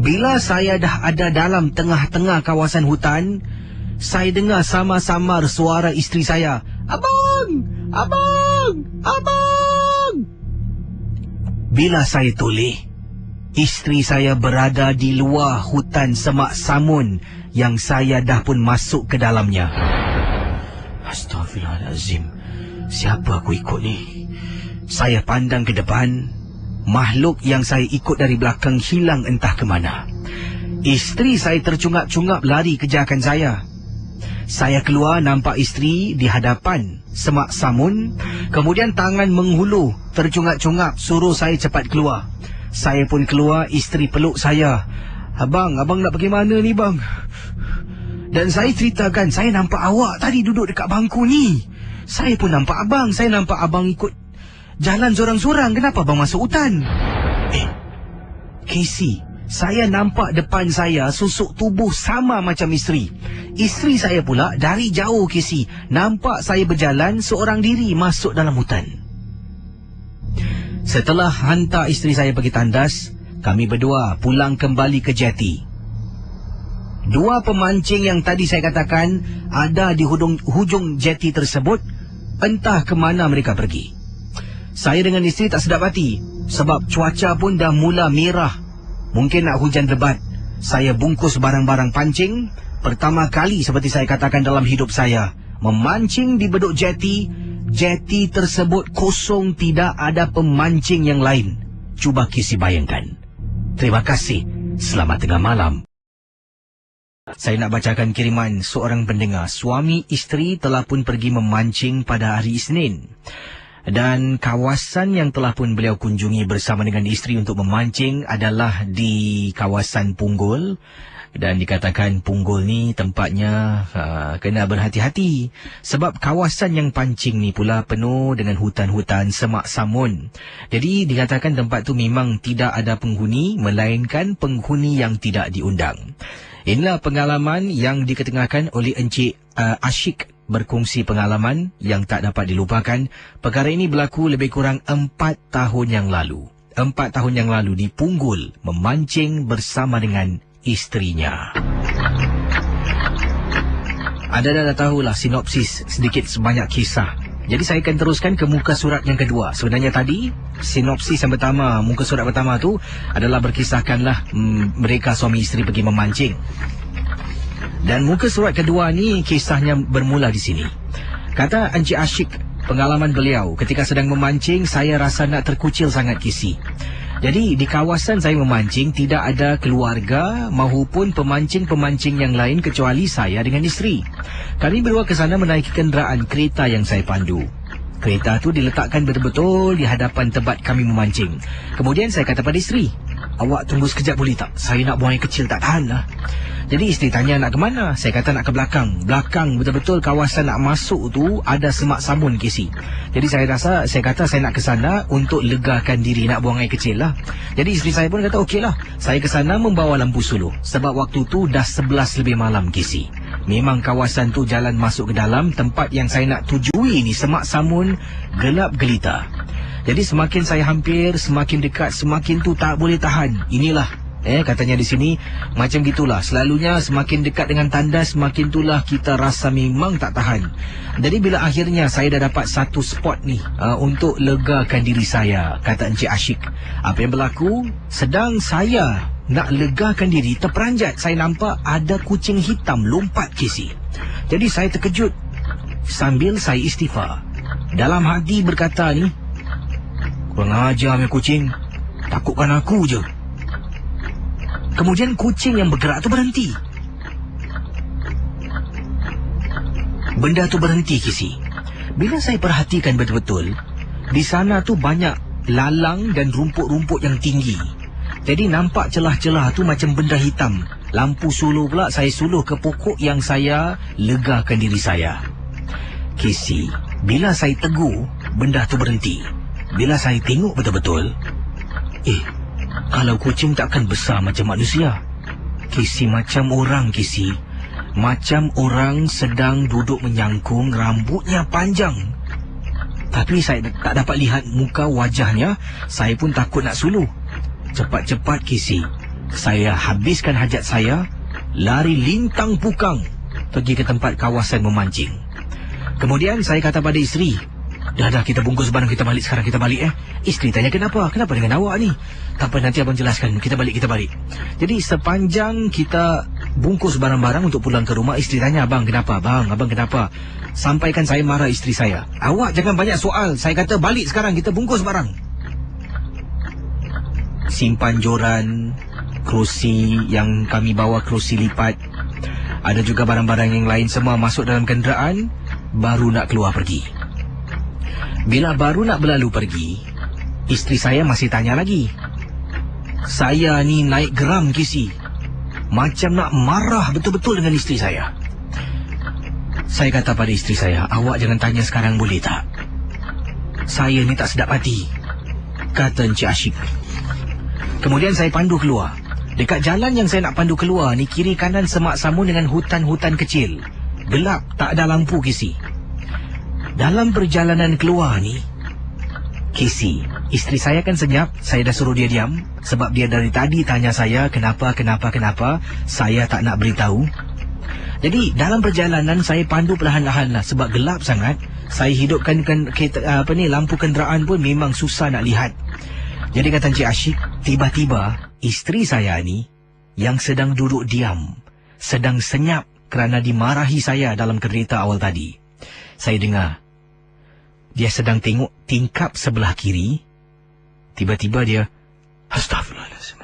bila saya dah ada dalam tengah-tengah kawasan hutan, saya dengar sama-sama suara isteri saya. Abang! Abang! Abang! Bila saya toleh, isteri saya berada di luar hutan semak samun yang saya dah pun masuk ke dalamnya. Astaghfirullahalazim. Siapa aku ikut ni? Saya pandang ke depan. Makhluk yang saya ikut dari belakang hilang entah ke mana. Isteri saya tercungap-cungap lari kejarkan saya. Saya keluar nampak isteri di hadapan semak samun. Kemudian tangan menghulu, tercungap-cungap suruh saya cepat keluar. Saya pun keluar, isteri peluk saya. Abang nak pergi mana ni bang? Dan saya ceritakan, saya nampak awak tadi duduk dekat bangku ni. Saya pun nampak abang, saya nampak abang ikut jalan sorang-sorang. Kenapa abang masuk hutan? Casey, saya nampak depan saya susuk tubuh sama macam isteri. Isteri saya pula dari jauh, Casey, nampak saya berjalan seorang diri masuk dalam hutan. Setelah hantar isteri saya pergi tandas, kami berdua pulang kembali ke jeti. Dua pemancing yang tadi saya katakan ada di hujung jeti tersebut, entah ke mana mereka pergi. Saya dengan isteri tak sedap hati sebab cuaca pun dah mula merah. Mungkin nak hujan lebat. Saya bungkus barang-barang pancing. Pertama kali seperti saya katakan dalam hidup saya, memancing di beduk jeti. Jeti tersebut kosong, tidak ada pemancing yang lain. Cuba Kisi bayangkan. Terima kasih. Selamat tengah malam. Saya nak bacakan kiriman seorang pendengar. Suami isteri telah pun pergi memancing pada hari Isnin. Dan kawasan yang telah pun beliau kunjungi bersama dengan isteri untuk memancing adalah di kawasan Punggol. Dan dikatakan Punggol ni tempatnya kena berhati-hati. Sebab kawasan yang pancing ni pula penuh dengan hutan-hutan semak samun. Jadi dikatakan tempat tu memang tidak ada penghuni, melainkan penghuni yang tidak diundang. Inilah pengalaman yang diketengahkan oleh Encik Asyik, berkongsi pengalaman yang tak dapat dilupakan. Perkara ini berlaku lebih kurang 4 tahun yang lalu. 4 tahun yang lalu di Punggol memancing bersama dengan isterinya. Anda dah tahulah sinopsis sedikit sebanyak kisah. Jadi saya akan teruskan ke muka surat yang kedua. Sebenarnya tadi sinopsis yang pertama, muka surat pertama tu adalah berkisahkanlah mereka suami isteri pergi memancing. Dan muka surat kedua ni kisahnya bermula di sini. Kata Encik Asyik, pengalaman beliau ketika sedang memancing, saya rasa nak terkucil sangat Kisi. Jadi di kawasan saya memancing tidak ada keluarga maupun pemancing-pemancing yang lain kecuali saya dengan isteri. Kami berdua ke sana menaiki kenderaan kereta yang saya pandu. Kereta tu diletakkan betul-betul di hadapan tempat kami memancing. Kemudian saya kata pada isteri, "Awak tunggu sekejap boleh tak? Saya nak buang air kecil, tak tahan lah." Jadi isteri tanya nak ke mana? Saya kata nak ke belakang. Belakang betul-betul kawasan nak masuk tu ada semak samun Kisi. Jadi saya kata saya nak ke sana untuk legakan diri, nak buang air kecil lah. Jadi isteri saya pun kata okey lah. Saya ke sana membawa lampu suluh. Sebab waktu tu dah 11 lebih malam Kisi. Memang kawasan tu jalan masuk ke dalam tempat yang saya nak tujui ni semak samun gelap gelita. Jadi semakin saya hampir, semakin dekat, semakin tu tak boleh tahan. Inilah katanya di sini macam gitulah. Selalunya semakin dekat dengan tandas, semakin itulah kita rasa memang tak tahan. Jadi bila akhirnya saya dah dapat satu spot ni untuk legakan diri saya, kata Encik Asyik, apa yang berlaku? Sedang saya nak legakan diri, terperanjat saya nampak ada kucing hitam lompat Kisi. Jadi saya terkejut sambil saya istighfar. Dalam hati berkata ni, kurang ajar punya kucing, takutkan aku je. Kemudian kucing yang bergerak tu berhenti. Benda tu berhenti Kisi. Bila saya perhatikan betul-betul, di sana tu banyak lalang dan rumput-rumput yang tinggi. Jadi nampak celah-celah tu macam benda hitam. Lampu suluh pula saya suluh ke pokok yang saya legakan diri saya. Kisi, bila saya tegur, benda tu berhenti. Bila saya tengok betul-betul, kalau kucing takkan besar macam manusia. Kisi, macam orang Kisi. Macam orang sedang duduk menyangkung, rambutnya panjang. Tapi saya tak dapat lihat muka wajahnya. Saya pun takut nak suluh. Cepat-cepat Kisi, saya habiskan hajat saya, lari lintang pukang pergi ke tempat kawasan memancing. Kemudian saya kata pada isteri, dah kita bungkus barang, kita balik sekarang, kita balik Isteri tanya kenapa dengan awak ni? Tak apa, nanti abang jelaskan, kita balik. Jadi sepanjang kita bungkus barang-barang untuk pulang ke rumah, isteri tanya, abang kenapa? Sampaikan saya marah isteri saya, awak jangan banyak soal. Saya kata balik sekarang, kita bungkus barang. Simpan joran, kerusi yang kami bawa, kerusi lipat, ada juga barang-barang yang lain, semua masuk dalam kenderaan. Baru nak keluar pergi. Bila baru nak berlalu pergi, isteri saya masih tanya lagi. Saya ni naik geram Kisi, macam nak marah betul-betul dengan isteri saya. Saya kata pada isteri saya, awak jangan tanya sekarang boleh tak? Saya ni tak sedap hati, kata Encik Asyik. Kemudian saya pandu keluar. Dekat jalan yang saya nak pandu keluar ni, kiri kanan semak samun dengan hutan-hutan kecil. Gelap, tak ada lampu Kisi. Dalam perjalanan keluar ni Kisi, isteri saya kan senyap. Saya dah suruh dia diam, sebab dia dari tadi tanya saya kenapa. Saya tak nak beritahu. Jadi dalam perjalanan saya pandu perlahan-lahan lah, sebab gelap sangat. Saya hidupkan lampu kenderaan pun memang susah nak lihat. Jadi kata Encik Asyik, tiba-tiba isteri saya ni yang sedang duduk diam, sedang senyap kerana dimarahi saya dalam kereta awal tadi. Saya dengar dia sedang tengok tingkap sebelah kiri. Tiba-tiba dia Astaghfirullahaladzim.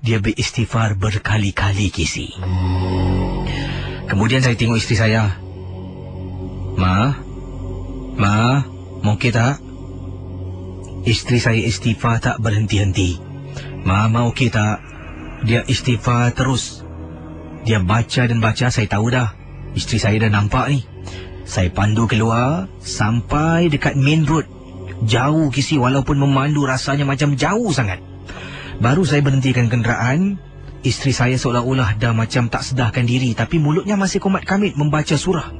Dia beristighfar berkali-kali Kisi. Kemudian saya tengok isteri saya. Ma, okey tak? Isteri saya istighfar tak berhenti-henti. Ma okey tak? Dia istighfar terus. Dia baca dan baca, saya tahu dah. Isteri saya dah nampak ni. Saya pandu keluar sampai dekat main road. Jauh Kisi, walaupun memandu rasanya macam jauh sangat. Baru saya berhentikan kenderaan. Isteri saya seolah-olah dah macam tak sedarkan diri, tapi mulutnya masih komat kamit membaca surah.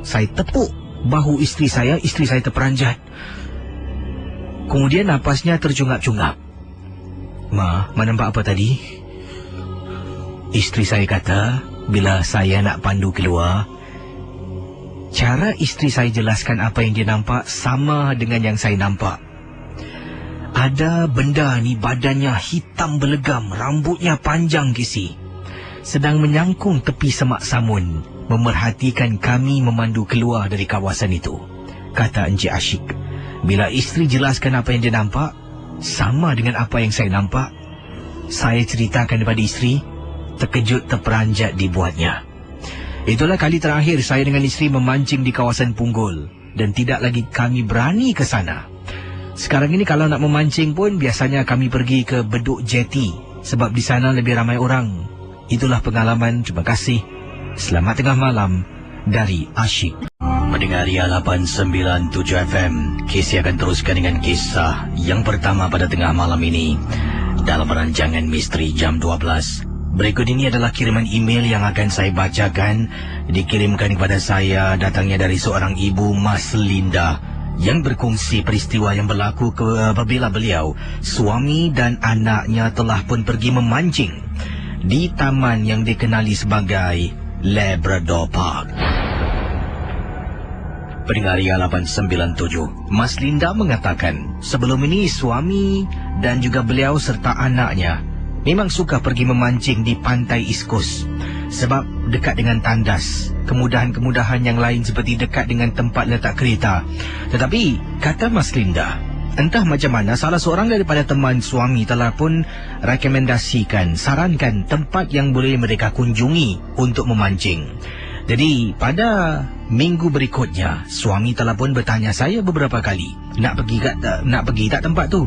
Saya tepuk bahu isteri saya terperanjat. Kemudian napasnya tercungap-cungap. Ma nampak apa tadi? Isteri saya kata, bila saya nak pandu keluar, cara isteri saya jelaskan apa yang dia nampak sama dengan yang saya nampak. Ada benda ni badannya hitam belegam, rambutnya panjang kisi, sedang menyangkung tepi semak samun, memerhatikan kami memandu keluar dari kawasan itu, kata Encik Asyik. Bila isteri jelaskan apa yang dia nampak, sama dengan apa yang saya nampak. Saya ceritakan kepada isteri, terkejut terperanjat dibuatnya. Itulah kali terakhir saya dengan isteri memancing di kawasan Punggol, dan tidak lagi kami berani ke sana. Sekarang ini kalau nak memancing pun biasanya kami pergi ke Bedok Jetty, sebab di sana lebih ramai orang. Itulah pengalaman. Terima kasih. Selamat tengah malam dari Asyik. Mendengar Ria 897 FM, Casey akan teruskan dengan kisah yang pertama pada tengah malam ini dalam rancangan Misteri Jam 12. Berikut ini adalah kiriman email yang akan saya bacakan. Dikirimkan kepada saya, datangnya dari seorang ibu, Mas Linda, yang berkongsi peristiwa yang berlaku apabila beliau, suami dan anaknya telah pun pergi memancing di taman yang dikenali sebagai Labrador Park. Pendengar Ria 897, Mas Linda mengatakan sebelum ini suami dan juga beliau serta anaknya memang suka pergi memancing di pantai East Coast sebab dekat dengan tandas, kemudahan-kemudahan yang lain seperti dekat dengan tempat letak kereta. Tetapi, kata Mas Linda, entah macam mana salah seorang daripada teman suami telah pun rekomendasikan, sarankan tempat yang boleh mereka kunjungi untuk memancing. Jadi pada minggu berikutnya, suami telah pun bertanya saya beberapa kali, nak pergi tak tempat tu.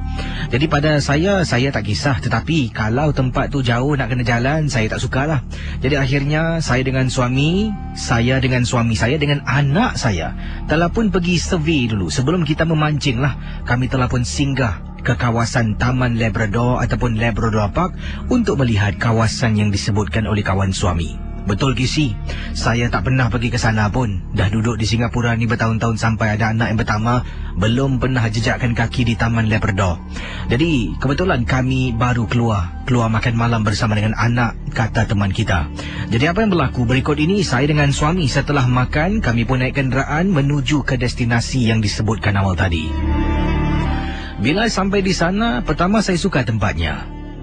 Jadi pada saya tak kisah, tetapi kalau tempat tu jauh nak kena jalan, saya tak sukalah. Jadi akhirnya saya dengan suami saya dengan anak saya telah pun pergi survey dulu. Sebelum kita memancing lah, kami telah pun singgah ke kawasan Taman Labrador ataupun Labrador Park untuk melihat kawasan yang disebutkan oleh kawan suami. Betul Kisi, saya tak pernah pergi ke sana pun. Dah duduk di Singapura ni bertahun-tahun sampai ada anak yang pertama, belum pernah jejakkan kaki di Taman Labrador. Jadi kebetulan kami baru keluar makan malam bersama dengan anak, kata teman kita. Jadi apa yang berlaku berikut ini, saya dengan suami setelah makan, kami pun naik kenderaan menuju ke destinasi yang disebutkan awal tadi. Bila sampai di sana, pertama saya suka tempatnya,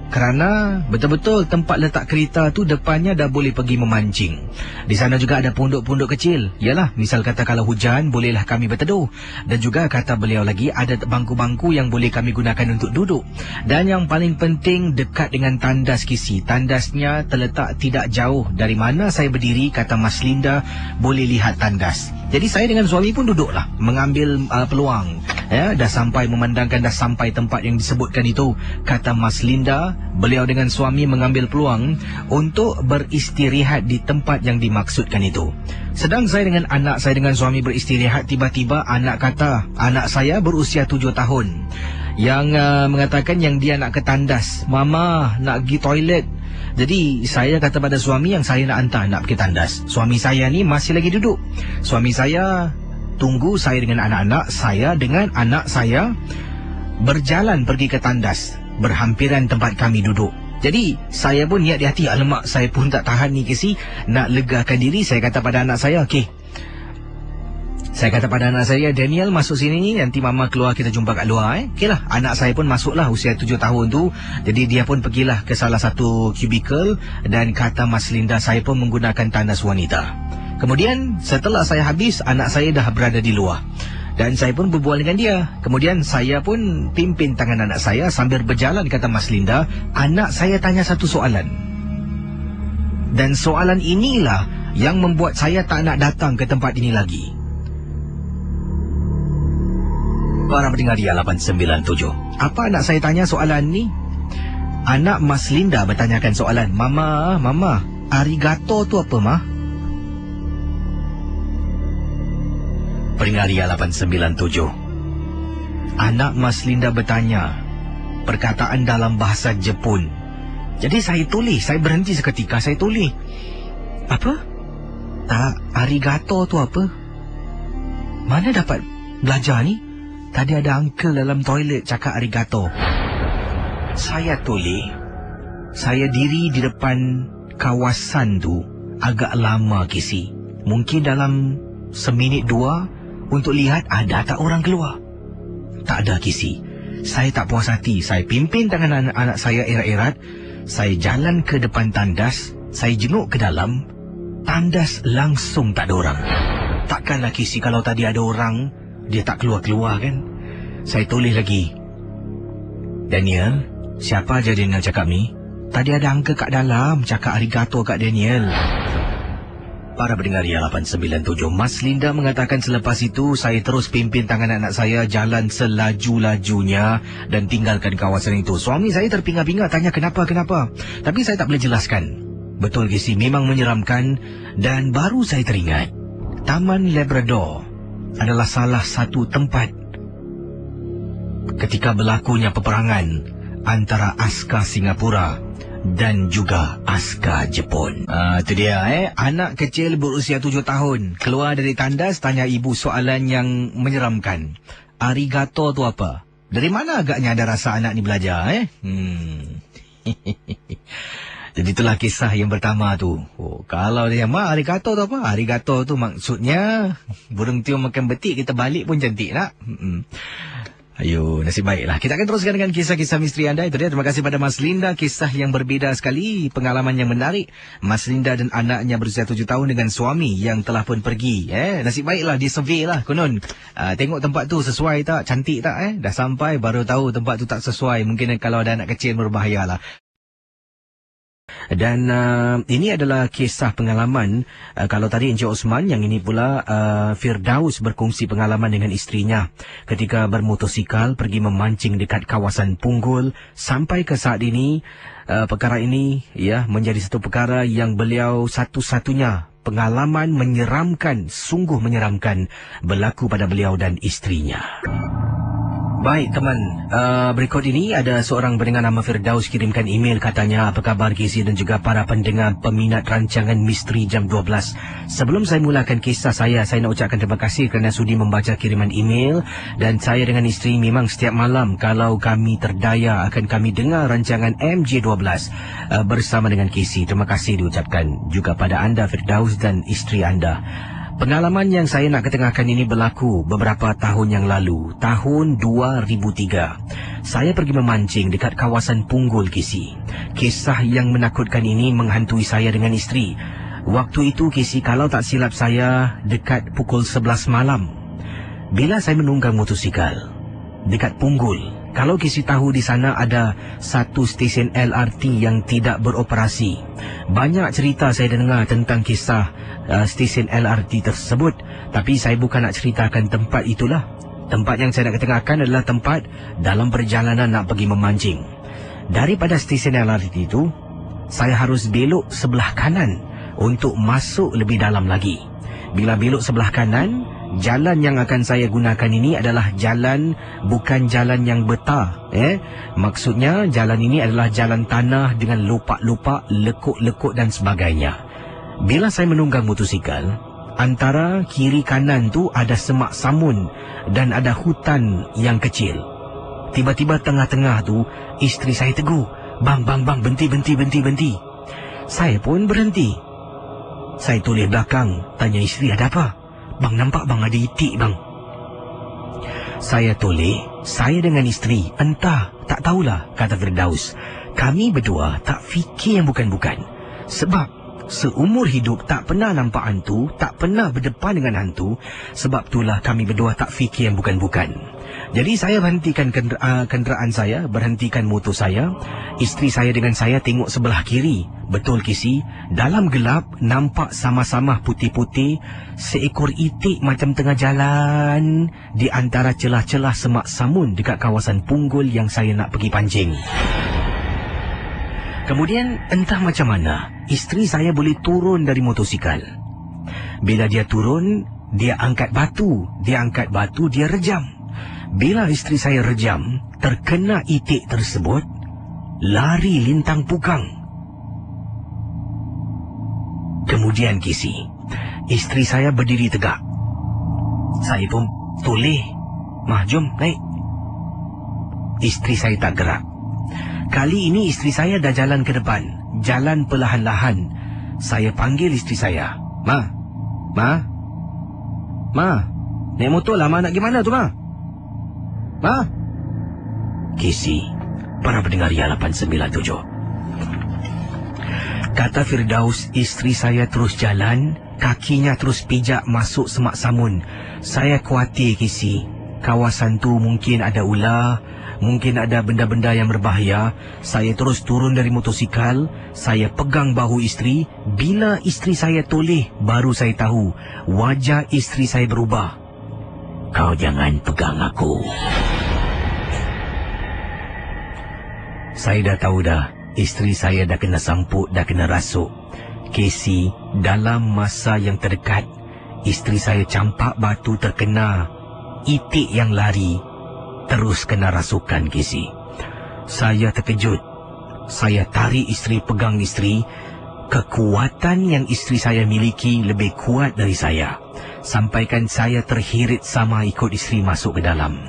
kerana betul-betul tempat letak kereta tu depannya dah boleh pergi memancing. Di sana juga ada pondok-pondok kecil. Yalah, misal kata kalau hujan, bolehlah kami berteduh. Dan juga kata beliau lagi, ada bangku-bangku yang boleh kami gunakan untuk duduk. Dan yang paling penting, dekat dengan tandas Kisi. Tandasnya terletak tidak jauh dari mana saya berdiri, kata Mas Linda, boleh lihat tandas. Jadi saya dengan suami pun duduklah, mengambil peluang. Dah sampai memandangkan dah sampai tempat yang disebutkan itu, kata Mas Linda. Beliau dengan suami mengambil peluang untuk beristirahat di tempat yang dimaksudkan itu. Sedang saya dengan anak saya dengan suami beristirahat, tiba-tiba anak saya berusia 7 tahun yang mengatakan yang dia nak ke tandas. Mama, nak pergi toilet. Jadi saya kata pada suami yang saya nak hantar nak pergi tandas. Suami saya ni masih lagi duduk. Suami saya tunggu saya dengan anak saya berjalan pergi ke tandas, berhampiran tempat kami duduk. Jadi saya pun niat di hati, alamak, saya pun tak tahan ni Kisi, nak legakan diri. Saya kata pada anak saya, okey, saya kata pada anak saya, Daniel masuk sini, nanti mama keluar, kita jumpa kat luar. Okeylah, anak saya pun masuklah, usia 7 tahun tu. Jadi dia pun pergilah ke salah satu cubicle. Dan kata Mas Linda, saya pun menggunakan tandas wanita. Kemudian setelah saya habis, anak saya dah berada di luar, dan saya pun berbual dengan dia. Kemudian saya pun pimpin tangan anak saya sambil berjalan, kata Mas Linda. Anak saya tanya satu soalan, dan soalan inilah yang membuat saya tak nak datang ke tempat ini lagi. Para pendengar Ria 897, apa anak saya tanya soalan ni? Anak Mas Linda bertanyakan soalan, Mama, arigato tu apa, Ma? Pendengar Ria 897, anak Mas Linda bertanya perkataan dalam bahasa Jepun. Jadi saya tulis, saya berhenti seketika, saya tulis. Apa? Arigato tu apa? Mana dapat belajar ni? tadi ada uncle dalam toilet cakap arigato. Saya toleh. Saya diri di depan kawasan tu agak lama, Kisi. Mungkin dalam seminit dua untuk lihat ada tak orang keluar. Tak ada, Kisi. Saya tak puas hati. Saya pimpin tangan anak saya erat-erat. Saya jalan ke depan tandas. Saya jenguk ke dalam. Tandas langsung tak ada orang. Takkanlah, Kisi, kalau tadi ada orang, dia tak keluar-keluar kan? Saya tulis lagi. Daniel, siapa aja Daniel cakap ni? Tadi ada uncle kat dalam cakap arigato kat Daniel. Para pendengar Ria 897, Mas Linda mengatakan selepas itu saya terus pimpin tangan anak saya jalan selaju-lajunya dan tinggalkan kawasan itu. Suami saya terpinga-pinga tanya kenapa. Tapi saya tak boleh jelaskan. Betul, Kisi, memang menyeramkan. Dan baru saya teringat, Taman Labrador adalah salah satu tempat ketika berlakunya peperangan antara askar Singapura dan juga askar Jepun. Itu dia, anak kecil berusia 7 tahun keluar dari tandas tanya ibu soalan yang menyeramkan. Arigato tu apa? Dari mana agaknya ada rasa anak ni belajar, Jadi itulah kisah yang pertama tu. Kalau dia arigato tu apa? Arigato tu maksudnya burung tiup makan betik, kita balik pun cantik nak. Ayo, nasib baiklah. Kita akan teruskan dengan kisah-kisah misteri anda. Itu dia. Terima kasih pada Mas Linda. Kisah yang berbeza sekali. Pengalaman yang menarik. Mas Linda dan anaknya berusia 7 tahun dengan suami yang telah pun pergi. Nasib baiklah. Dia survey lah. Konon. Tengok tempat tu sesuai tak? Cantik tak? Dah sampai baru tahu tempat tu tak sesuai. Mungkin kalau ada anak kecil berbahaya lah. Dan ini adalah kisah pengalaman. Kalau tadi Encik Osman, yang ini pula Firdaus berkongsi pengalaman dengan isterinya ketika bermotosikal pergi memancing dekat kawasan Punggol. Sampai ke saat ini perkara ini menjadi satu perkara yang beliau satu-satunya pengalaman menyeramkan, sungguh menyeramkan berlaku pada beliau dan isterinya. Baik teman, berikut ini ada seorang pendengar nama Firdaus kirimkan email, katanya, apa khabar Kisi dan juga para pendengar peminat rancangan Misteri Jam 12. Sebelum saya mulakan kisah saya nak ucapkan terima kasih kerana sudi membaca kiriman email. Dan saya dengan isteri memang setiap malam kalau kami terdaya akan kami dengar rancangan MJ12 bersama dengan Kisi. Terima kasih diucapkan juga pada anda Firdaus dan isteri anda. Pengalaman yang saya nak ketengahkan ini berlaku beberapa tahun yang lalu, tahun 2003. Saya pergi memancing dekat kawasan Punggol, Kisi. Kisah yang menakutkan ini menghantui saya dengan isteri. Waktu itu, Kisi, kalau tak silap saya dekat pukul 11 malam. Bila saya menunggang motosikal dekat Punggol. Kalau Kisi tahu di sana ada satu stesen LRT yang tidak beroperasi. Banyak cerita saya dengar tentang kisah stesen LRT tersebut. Tapi saya bukan nak ceritakan tempat itulah. Tempat yang saya nak ketengahkan adalah tempat dalam perjalanan nak pergi memancing. Daripada stesen LRT itu, saya harus belok sebelah kanan untuk masuk lebih dalam lagi. Bila belok sebelah kanan, jalan yang akan saya gunakan ini adalah jalan, bukan jalan yang betar. Maksudnya jalan ini adalah jalan tanah dengan lopak-lopak, lekuk-lekuk dan sebagainya. Bila saya menunggang motosikal, antara kiri kanan tu ada semak samun dan ada hutan yang kecil. Tiba-tiba tengah-tengah tu isteri saya tegur, Bang, berhenti. Saya pun berhenti. Saya toleh belakang, tanya isteri, ada apa? Bang, nampak bang ada itik bang. Saya toleh, saya dengan isteri, entah, tak tahulah, kata Firdaus. Kami berdua tak fikir yang bukan-bukan. Sebab seumur hidup tak pernah nampak hantu, tak pernah berdepan dengan hantu. Sebab itulah kami berdua tak fikir yang bukan-bukan. Jadi saya berhentikan kenderaan saya, berhentikan motor saya. Isteri saya dengan saya tengok sebelah kiri. Betul, Kisi, dalam gelap nampak sama-sama putih-putih seekor itik macam tengah jalan di antara celah-celah semak samun dekat kawasan Punggol yang saya nak pergi pancing. Kemudian entah macam mana isteri saya boleh turun dari motosikal. Bila dia turun, dia angkat batu, dia rejam. Bila isteri saya rejam, terkena itik tersebut, lari lintang pukang. Kemudian, Kisi, isteri saya berdiri tegak. Saya pun toleh Mah, jom, naik. Isteri saya tak gerak. Kali ini isteri saya dah jalan ke depan. Jalan perlahan-lahan. Saya panggil isteri saya. Ma. Naik motor lah, Ma. Nak pergi mana tu, Ma? Ma. Kisi, para pendengar Ria 897. Kata Firdaus, isteri saya terus jalan. Kakinya terus pijak masuk semak samun. Saya khawatir, Kisi. Kawasan tu mungkin ada ular, mungkin ada benda-benda yang berbahaya. Saya terus turun dari motosikal. Saya pegang bahu isteri. Bila isteri saya toleh, baru saya tahu wajah isteri saya berubah. Kau jangan pegang aku. Saya dah tahu dah, isteri saya dah kena samput, dah kena rasuk. Casey, dalam masa yang terdekat, isteri saya campak batu terkena itik yang lari, terus kena rasukan, Casey. Saya terkejut. Saya tarik isteri, pegang isteri. Kekuatan yang isteri saya miliki lebih kuat dari saya. Sampaikan saya terhirit sama ikut isteri masuk ke dalam.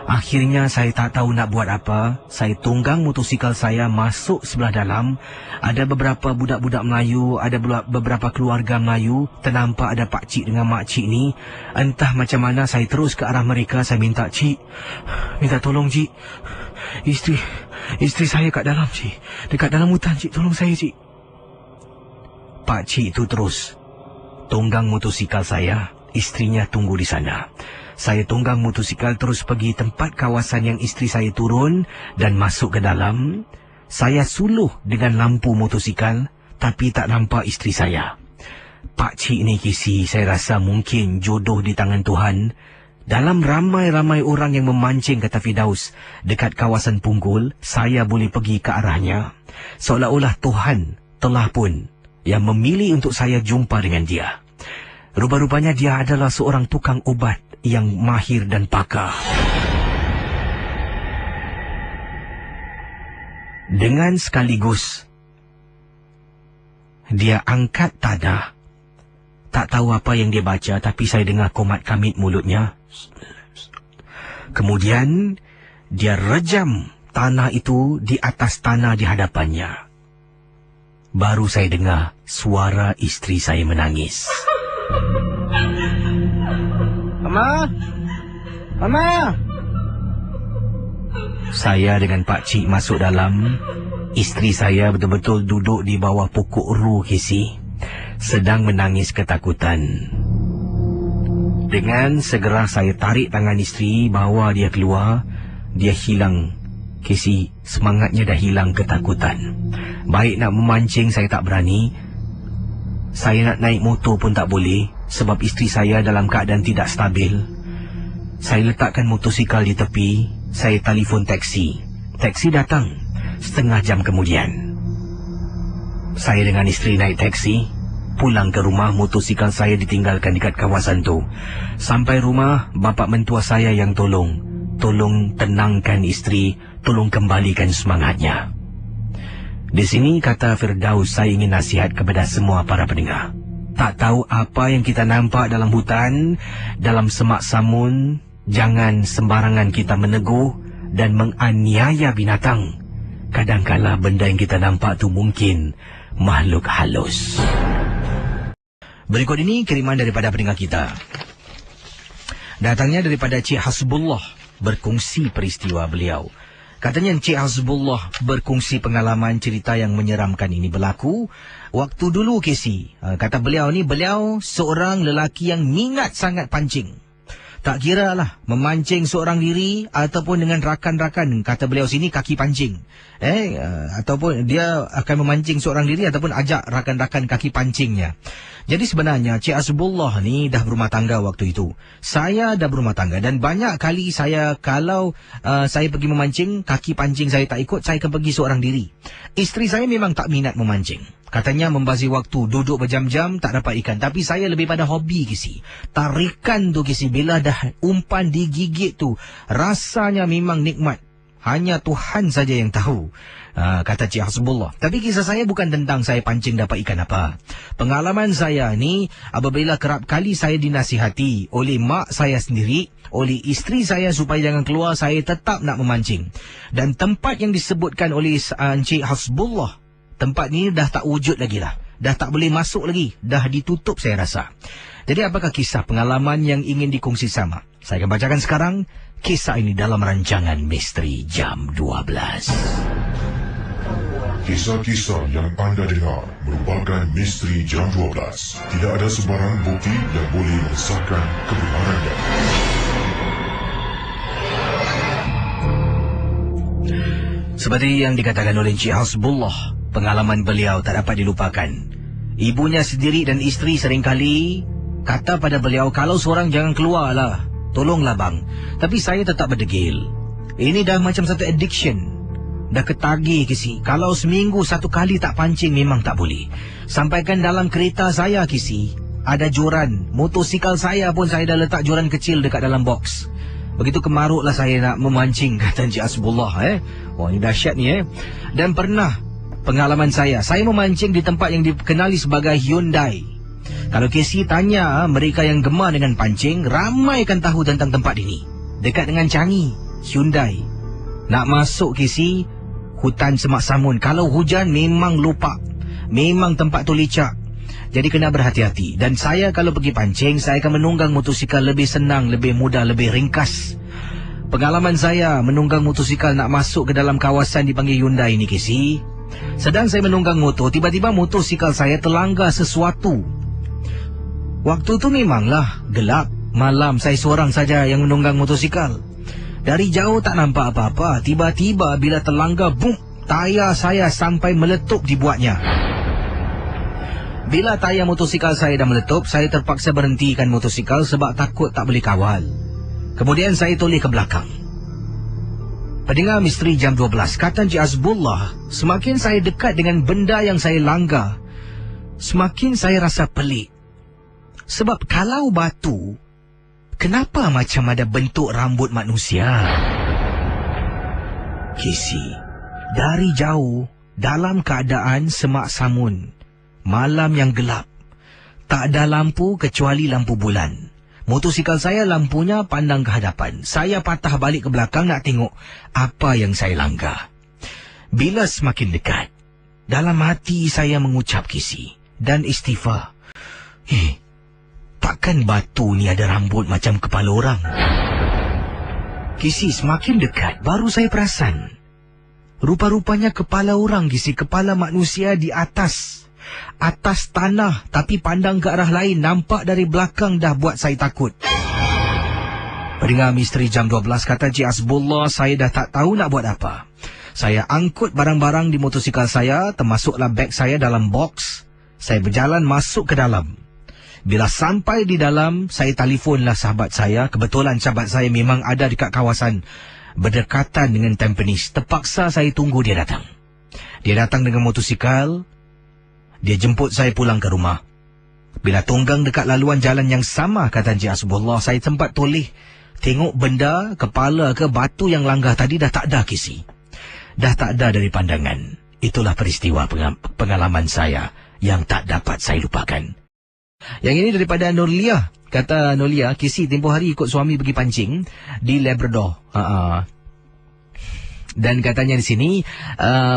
Akhirnya saya tak tahu nak buat apa. Saya tunggang motosikal saya masuk sebelah dalam. Ada beberapa budak-budak Melayu, ada beberapa keluarga Melayu. Ternampak ada Pak Cik dengan Mak Cik ni. Entah macam mana saya terus ke arah mereka. Saya minta, Cik, minta tolong, Cik. Isteri saya kat dalam, Cik. Dekat dalam hutan, Cik. Tolong saya, Cik. Pak Cik itu terus tunggang motosikal saya. Isterinya tunggu di sana. Saya tunggang motosikal terus pergi tempat kawasan yang isteri saya turun dan masuk ke dalam. Saya suluh dengan lampu motosikal, tapi tak nampak isteri saya. Pak Cik ni, Kisi, saya rasa mungkin jodoh di tangan Tuhan. Dalam ramai-ramai orang yang memancing, kata Firdaus, dekat kawasan Punggol, saya boleh pergi ke arahnya. Seolah-olah Tuhan telah pun yang memilih untuk saya jumpa dengan dia. Rupa-rupanya dia adalah seorang tukang ubat yang mahir dan pakar. Dengan sekaligus dia angkat tanah. Tak tahu apa yang dia baca, tapi saya dengar komat kamit mulutnya. Kemudian dia rejam tanah itu di atas tanah di hadapannya. Baru saya dengar suara isteri saya menangis. Mama! Mama! Saya dengan Pak Cik masuk dalam. Isteri saya betul-betul duduk di bawah pokok ru, Kisi, sedang menangis ketakutan. Dengan segera saya tarik tangan isteri, bawa dia keluar. Dia hilang, Kisi, semangatnya dah hilang, ketakutan. Baik nak memancing saya tak berani. Saya nak naik motor pun tak boleh, sebab isteri saya dalam keadaan tidak stabil. Saya letakkan motosikal di tepi. Saya telefon taksi. Taksi datang setengah jam kemudian. Saya dengan isteri naik taksi. Pulang ke rumah, motosikal saya ditinggalkan dekat kawasan tu. Sampai rumah, bapa mentua saya yang tolong. Tolong tenangkan isteri, tolong kembalikan semangatnya. Di sini, kata Firdaus, saya ingin nasihat kepada semua para pendengar. Tak tahu apa yang kita nampak dalam hutan, dalam semak samun, jangan sembarangan kita meneguh dan menganiaya binatang. Kadangkala benda yang kita nampak tu mungkin makhluk halus. Berikut ini kiriman daripada pendengar kita. Datangnya daripada Cik Hasbullah, berkongsi peristiwa beliau. Katanya Encik Hasbullah berkongsi pengalaman cerita yang menyeramkan ini berlaku waktu dulu, Casey. Kata beliau ni, beliau seorang lelaki yang minat sangat pancing. Tak kira lah memancing seorang diri ataupun dengan rakan-rakan. Kata beliau sini kaki pancing. Ataupun dia akan memancing seorang diri ataupun ajak rakan-rakan kaki pancingnya. Jadi sebenarnya Cik Hasbullah ni dah berumah tangga waktu itu. Saya dah berumah tangga dan banyak kali saya kalau saya pergi memancing, kaki pancing saya tak ikut, saya akan pergi seorang diri. Isteri saya memang tak minat memancing. Katanya membazir waktu, duduk berjam-jam tak dapat ikan. Tapi saya lebih pada hobi, Kisi. Tarikan tu, Kisi, bila dah umpan digigit tu, rasanya memang nikmat. Hanya Tuhan saja yang tahu, kata Cik Hasbullah. Tapi kisah saya bukan tentang saya pancing dapat ikan apa. Pengalaman saya ni, apabila kerap kali saya dinasihati oleh mak saya sendiri, oleh isteri saya supaya jangan keluar, saya tetap nak memancing. Dan tempat yang disebutkan oleh Cik Hasbullah, tempat ni dah tak wujud lagi lah. Dah tak boleh masuk lagi. Dah ditutup saya rasa. Jadi apakah kisah pengalaman yang ingin dikongsi sama? Saya akan bacakan sekarang kisah ini dalam rancangan Misteri Jam 12. Kisah-kisah yang anda dengar merupakan Misteri Jam 12. Tidak ada sebarang bukti yang boleh mengesahkan kebenarannya. Seperti yang dikatakan oleh Encik Hasbullah, pengalaman beliau tak dapat dilupakan. Ibunya sendiri dan isteri seringkali kata pada beliau, kalau seorang jangan keluarlah, tolonglah bang. Tapi saya tetap berdegil. Ini dah macam satu addiction. Dah ketagih kisi. Kalau seminggu satu kali tak pancing memang tak boleh. Sampaikan dalam kereta saya kisi, ada joran. Motosikal saya pun saya dah letak joran kecil dekat dalam box. Begitu kemaruklah saya nak memancing, kata Encik Hasbullah. Wah, ini dahsyat ni. Dan pernah pengalaman saya memancing di tempat yang dikenali sebagai Hyundai. Kalau Casey tanya mereka yang gemar dengan pancing, ramai akan tahu tentang tempat ini. Dekat dengan Changi, Hyundai. Nak masuk Casey, hutan Semak Samun. Kalau hujan memang lupa. Memang tempat tu licak. Jadi kena berhati-hati. Dan saya kalau pergi pancing, saya akan menunggang motosikal lebih senang, lebih mudah, lebih ringkas. Pengalaman saya menunggang motosikal nak masuk ke dalam kawasan dipanggil Hyundai ni Casey. Sedang saya menunggang motor, tiba-tiba motosikal saya terlanggar sesuatu. Waktu tu memanglah gelap, malam, saya seorang saja yang menunggang motosikal. Dari jauh tak nampak apa-apa. Tiba-tiba bila terlanggar, boom, tayar saya sampai meletup dibuatnya. Bila tayar motosikal saya dah meletup, saya terpaksa berhentikan motosikal sebab takut tak boleh kawal. Kemudian saya toleh ke belakang. Pendengar Misteri Jam 12, kata Encik Hasbullah, semakin saya dekat dengan benda yang saya langgar, semakin saya rasa pelik. Sebab kalau batu, kenapa macam ada bentuk rambut manusia? Kisi, dari jauh, dalam keadaan Semak Samun, malam yang gelap, tak ada lampu kecuali lampu bulan. Motosikal saya lampunya pandang ke hadapan. Saya patah balik ke belakang nak tengok apa yang saya langgar. Bila semakin dekat, dalam hati saya mengucap Kisi dan istighfar. Takkan batu ni ada rambut macam kepala orang? Kisi, semakin dekat baru saya perasan. Rupa-rupanya kepala orang Kisi, kepala manusia di atas tanah, tapi pandang ke arah lain. Nampak dari belakang dah buat saya takut. Pendengar Misteri Jam 12, kata Encik Hasbullah, saya dah tak tahu nak buat apa. Saya angkut barang-barang di motosikal saya, termasuklah beg saya dalam box. Saya berjalan masuk ke dalam. Bila sampai di dalam, saya telefonlah sahabat saya. Kebetulan sahabat saya memang ada dekat kawasan berdekatan dengan Tampines. Terpaksa saya tunggu dia datang. Dia datang dengan motosikal. Dia jemput saya pulang ke rumah. Bila tunggang dekat laluan jalan yang sama, kata Encik Hasbullah, saya sempat toleh. Tengok benda, kepala ke batu yang langgar tadi dah tak ada Kisi. Dah tak ada dari pandangan. Itulah peristiwa pengalaman saya yang tak dapat saya lupakan. Yang ini daripada Norlia. Kata Norlia, Kisi tempoh hari ikut suami pergi pancing di Labrador. Dan katanya di sini,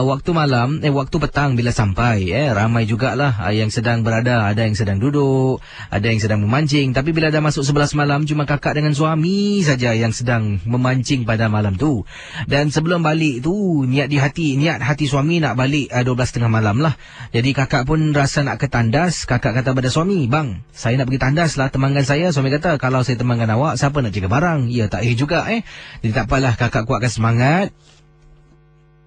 waktu malam, waktu petang bila sampai, ramai jugalah yang sedang berada. Ada yang sedang duduk, ada yang sedang memancing. Tapi bila dah masuk 11 malam, cuma kakak dengan suami saja yang sedang memancing pada malam tu. Dan sebelum balik tu, niat hati suami nak balik 12.30 malam lah. Jadi kakak pun rasa nak ke tandas. Kakak kata pada suami, bang, saya nak pergi tandas lah temankan saya. Suami kata, kalau saya temankan awak, siapa nak jaga barang? Ya, tak juga. Jadi tak apalah, kakak kuatkan semangat.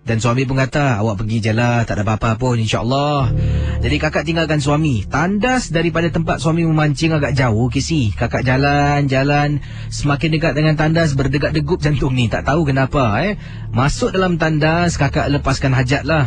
Dan suami pun kata, awak pergi je lah, tak ada apa-apa pun, insyaAllah. Jadi kakak tinggalkan suami. Tandas daripada tempat suami memancing agak jauh, Kisi. Kakak jalan. Semakin dekat dengan tandas, berdegup-degup jantung ni. Tak tahu kenapa, Masuk dalam tandas, kakak lepaskan hajat lah.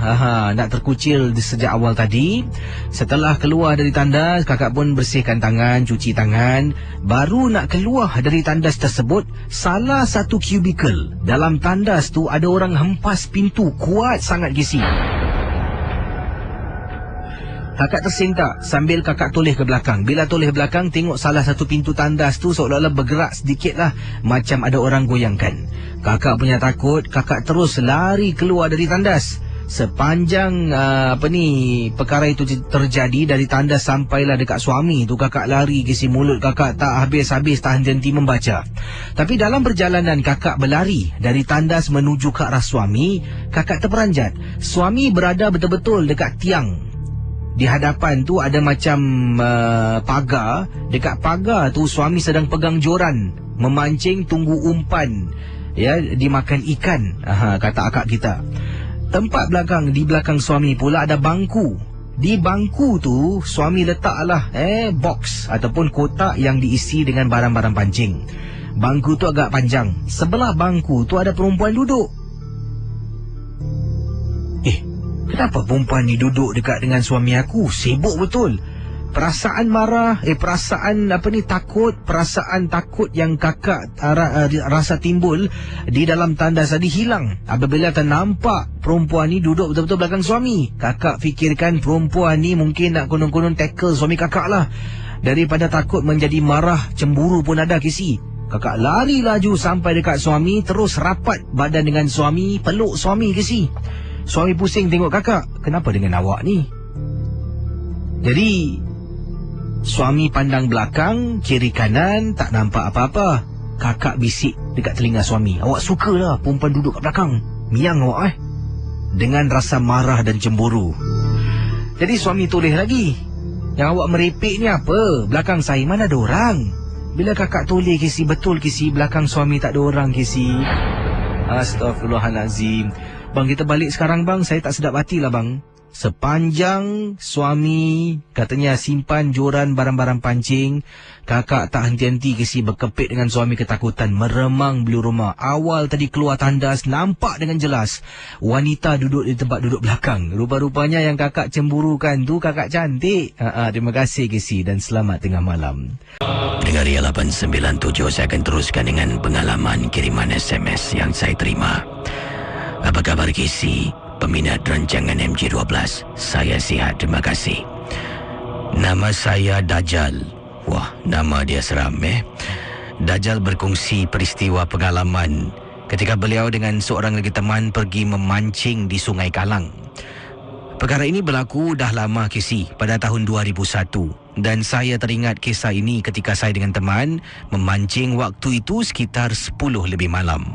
Nak terkucil sejak awal tadi. Setelah keluar dari tandas, kakak pun bersihkan tangan, cuci tangan. Baru nak keluar dari tandas tersebut, salah satu kubikel dalam tandas tu ada orang hempas pintu kuat sangat, Kisi. Kakak tersentak sambil kakak toleh ke belakang. Bila toleh belakang, tengok salah satu pintu tandas tu seolah-olah bergerak sedikit lah, macam ada orang goyangkan. Kakak punya takut, kakak terus lari keluar dari tandas. Sepanjang perkara itu terjadi, dari tandas sampailah dekat suami tu, kakak lari, Kisi. Mulut kakak tak habis-habis, tak henti-henti membaca. Tapi dalam perjalanan kakak berlari dari tandas menuju ke arah suami, kakak terperanjat. Suami berada betul-betul dekat tiang. Di hadapan tu ada macam pagar. Dekat pagar tu suami sedang pegang joran, memancing, tunggu umpan, dimakan ikan, kata akak kita. Tempat belakang, di belakang suami pula ada bangku. Di bangku tu suami letaklah box ataupun kotak yang diisi dengan barang-barang pancing. Bangku tu agak panjang. Sebelah bangku tu ada perempuan duduk. Kenapa perempuan ni duduk dekat dengan suami aku? Sibuk betul. Perasaan marah, takut, perasaan takut yang kakak rasa timbul di dalam tandas tadi hilang apabila ternampak perempuan ni duduk betul-betul belakang suami. Kakak fikirkan perempuan ni mungkin nak konon-konon tackle suami kakak lah. Daripada takut menjadi marah, cemburu pun ada, Kisi. Kakak lari laju sampai dekat suami, terus rapat badan dengan suami, peluk suami, Kisi. Suami pusing tengok kakak. Kenapa dengan awak ni? Jadi suami pandang belakang, kiri kanan, tak nampak apa-apa. Kakak bisik dekat telinga suami, awak sukalah perempuan duduk kat belakang. Miang awak dengan rasa marah dan cemburu. Jadi suami toleh lagi, yang awak merepek ni apa? Belakang saya mana ada orang. Bila kakak toleh, Kisi, betul, Kisi, belakang suami tak ada orang, Kisi. Astaghfirullahalazim. Bang, kita balik sekarang, bang. Saya tak sedap hati lah, bang. Sepanjang suami katanya simpan joran barang-barang pancing, kakak tak henti-henti, Kisi, berkepit dengan suami ketakutan, meremang beli rumah. Awal tadi keluar tandas, nampak dengan jelas wanita duduk di tempat duduk belakang. Rupa-rupanya yang kakak cemburukan tu kakak cantik. Terima kasih, Kisi, dan selamat tengah malam. Dengar Ria 897, saya akan teruskan dengan pengalaman kiriman SMS yang saya terima. Apa khabar, Kisi? Peminat rancangan MJ12. Saya sihat, terima kasih. Nama saya Dajjal. Wah, nama dia seram, Dajjal berkongsi peristiwa pengalaman ketika beliau dengan seorang lagi teman pergi memancing di Sungai Kalang. Perkara ini berlaku dah lama, Kisi, pada tahun 2001. Dan saya teringat kisah ini ketika saya dengan teman memancing waktu itu sekitar 10 lebih malam.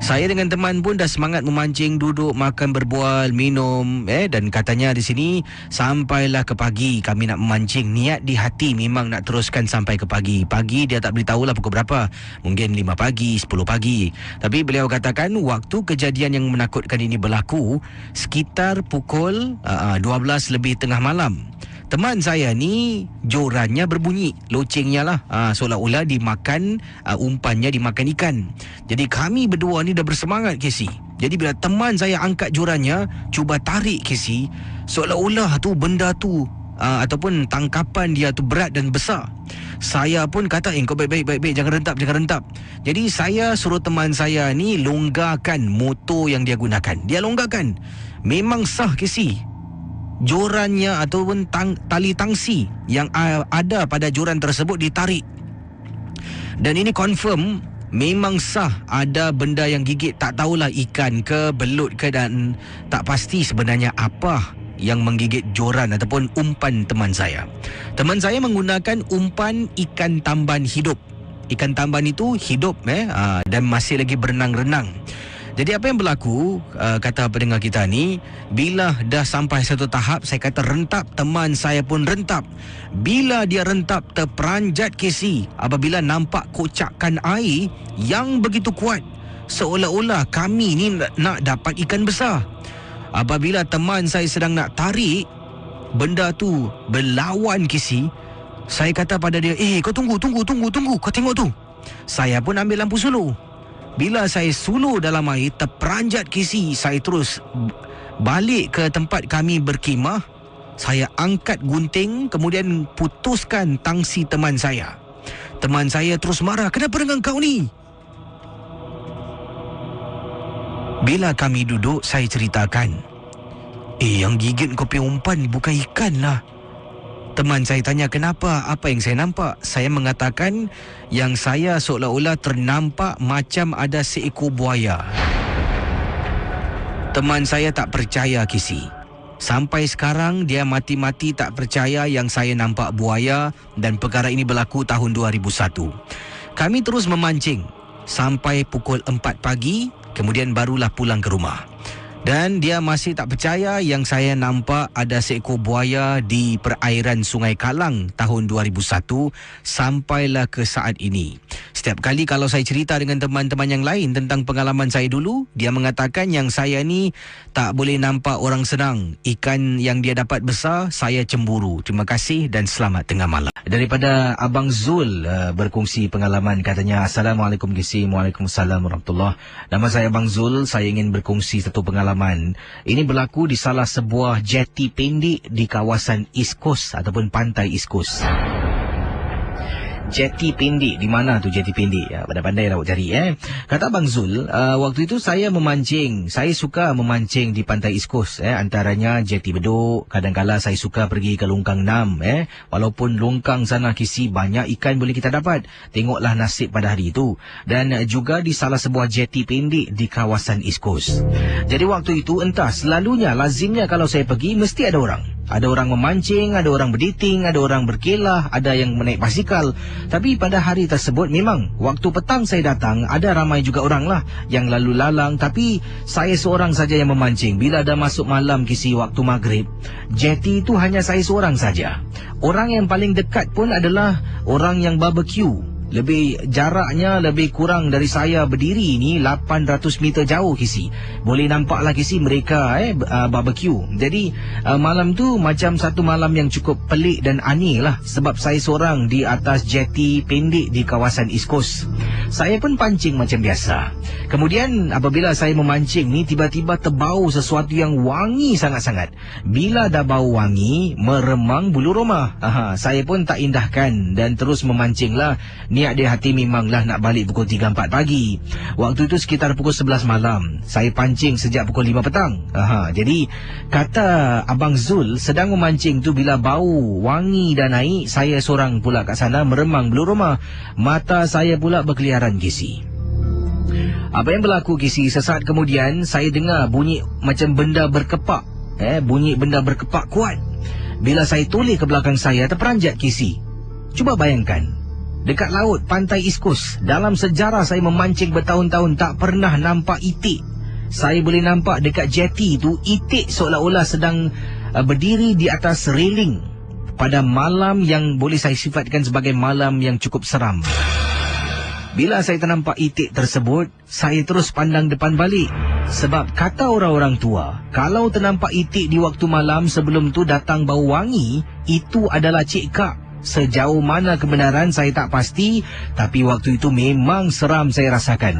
Saya dengan teman pun dah semangat memancing, duduk, makan, berbual, minum, dan katanya di sini sampailah ke pagi kami nak memancing. Niat di hati memang nak teruskan sampai ke pagi. Pagi dia tak beritahulah pukul berapa. Mungkin 5 pagi, 10 pagi. Tapi beliau katakan waktu kejadian yang menakutkan ini berlaku sekitar pukul 12 lebih tengah malam. Teman saya ni jorannya berbunyi, locengnya lah, seolah-olah dimakan, umpannya dimakan ikan. Jadi kami berdua ni dah bersemangat, Kisi. Jadi bila teman saya angkat jorannya, cuba tarik, Kisi, seolah-olah tu benda tu ataupun tangkapan dia tu berat dan besar. Saya pun kata, kau baik-baik, jangan rentap. Jadi saya suruh teman saya ni longgarkan motor yang dia gunakan. Dia longgarkan. Memang sah, Kisi. Jorannya ataupun tali tangsi yang ada pada joran tersebut ditarik. Dan ini confirm memang sah ada benda yang gigit. Tak tahulah ikan ke, belut ke, dan tak pasti sebenarnya apa yang menggigit joran ataupun umpan teman saya. Teman saya menggunakan umpan ikan tamban hidup. Ikan tamban itu hidup dan masih lagi berenang-renang. Jadi apa yang berlaku, kata pendengar kita ni, bila dah sampai satu tahap, saya kata rentap, teman saya pun rentap. Bila dia rentap, terperanjat, Kisi, apabila nampak kocakan air yang begitu kuat. seolah-olah kami ni nak dapat ikan besar. Apabila teman saya sedang nak tarik, benda tu berlawan kisi. Saya kata pada dia, kau tunggu, kau tengok tu. Saya pun ambil lampu suluh. Bila saya suluh dalam air, terperanjat kisi. Saya terus balik ke tempat kami berkhemah. Saya angkat gunting, kemudian putuskan tangsi teman saya. Teman saya terus marah, kenapa dengan kau ni? Bila kami duduk, saya ceritakan, yang gigit kopi umpan bukan ikan lah. Teman saya tanya kenapa, apa yang saya nampak? Saya mengatakan yang saya seolah-olah ternampak macam ada seekor buaya. Teman saya tak percaya kisi. Sampai sekarang dia mati-mati tak percaya yang saya nampak buaya, dan perkara ini berlaku tahun 2001. Kami terus memancing sampai pukul 4 pagi, kemudian barulah pulang ke rumah. Dan dia masih tak percaya yang saya nampak ada seekor buaya di perairan Sungai Kalang tahun 2001 sampailah ke saat ini. Setiap kali kalau saya cerita dengan teman-teman yang lain tentang pengalaman saya dulu, dia mengatakan yang saya ni tak boleh nampak orang senang. Ikan yang dia dapat besar, saya cemburu. Terima kasih dan selamat tengah malam. Daripada Abang Zul berkongsi pengalaman, katanya, Assalamualaikum Kisi. Waalaikumsalam warahmatullahi. Nama saya Abang Zul. Saya ingin berkongsi satu pengalaman. Ini berlaku di salah sebuah jeti pendek di kawasan East Coast ataupun pantai East Coast. Jeti pendek, di mana tu jeti pendek? Pandai-pandai lah awak cari. Kata Abang Zul, waktu itu saya memancing. Saya suka memancing di pantai East Coast. Antaranya Jeti Bedok. Kadang-kala saya suka pergi ke Longkang 6. Walaupun Longkang sana kisi banyak ikan boleh kita dapat. Tengoklah nasib pada hari itu. Dan juga di salah sebuah jeti pendek di kawasan East Coast. Jadi waktu itu entah selalunya, lazimnya kalau saya pergi mesti ada orang. Ada orang memancing, ada orang berdating, ada orang berkelah, ada yang menaik basikal. Tapi pada hari tersebut memang waktu petang saya datang, ada ramai juga orang lah yang lalu lalang. Tapi saya seorang saja yang memancing. Bila dah masuk malam kisi waktu maghrib, jeti itu hanya saya seorang saja. Orang yang paling dekat pun adalah orang yang barbecue. Jaraknya lebih kurang dari saya berdiri ni 800 meter jauh kisi. Boleh nampaklah kisi mereka barbecue. Jadi malam tu macam satu malam yang cukup pelik dan aneh lah, sebab saya seorang di atas jeti pendek di kawasan East Coast. Saya pun pancing macam biasa. Kemudian apabila saya memancing ni, tiba-tiba terbau sesuatu yang wangi sangat-sangat. Bila dah bau wangi, meremang bulu roma. Saya pun tak indahkan dan terus memancing lah. Niat di hati memanglah nak balik pukul 3-4 pagi. Waktu itu sekitar pukul 11 malam. Saya pancing sejak pukul 5 petang. Jadi kata Abang Zul, sedang memancing tu bila bau wangi dah naik, saya seorang pula kat sana meremang bulu roma. Mata saya pula berkeliaran kisi. Apa yang berlaku kisi, sesaat kemudian saya dengar bunyi macam benda berkepak. Bunyi benda berkepak kuat. Bila saya toleh ke belakang saya, terperanjat kisi. Cuba bayangkan, dekat laut pantai East Coast, dalam sejarah saya memancing bertahun-tahun tak pernah nampak itik. Saya boleh nampak dekat jeti tu itik seolah-olah sedang berdiri di atas railing pada malam yang boleh saya sifatkan sebagai malam yang cukup seram. Bila saya ternampak itik tersebut, saya terus pandang depan balik. Sebab kata orang-orang tua, kalau ternampak itik di waktu malam sebelum tu datang bau wangi, itu adalah Cik Kak. Sejauh mana kebenaran saya tak pasti, tapi waktu itu memang seram saya rasakan.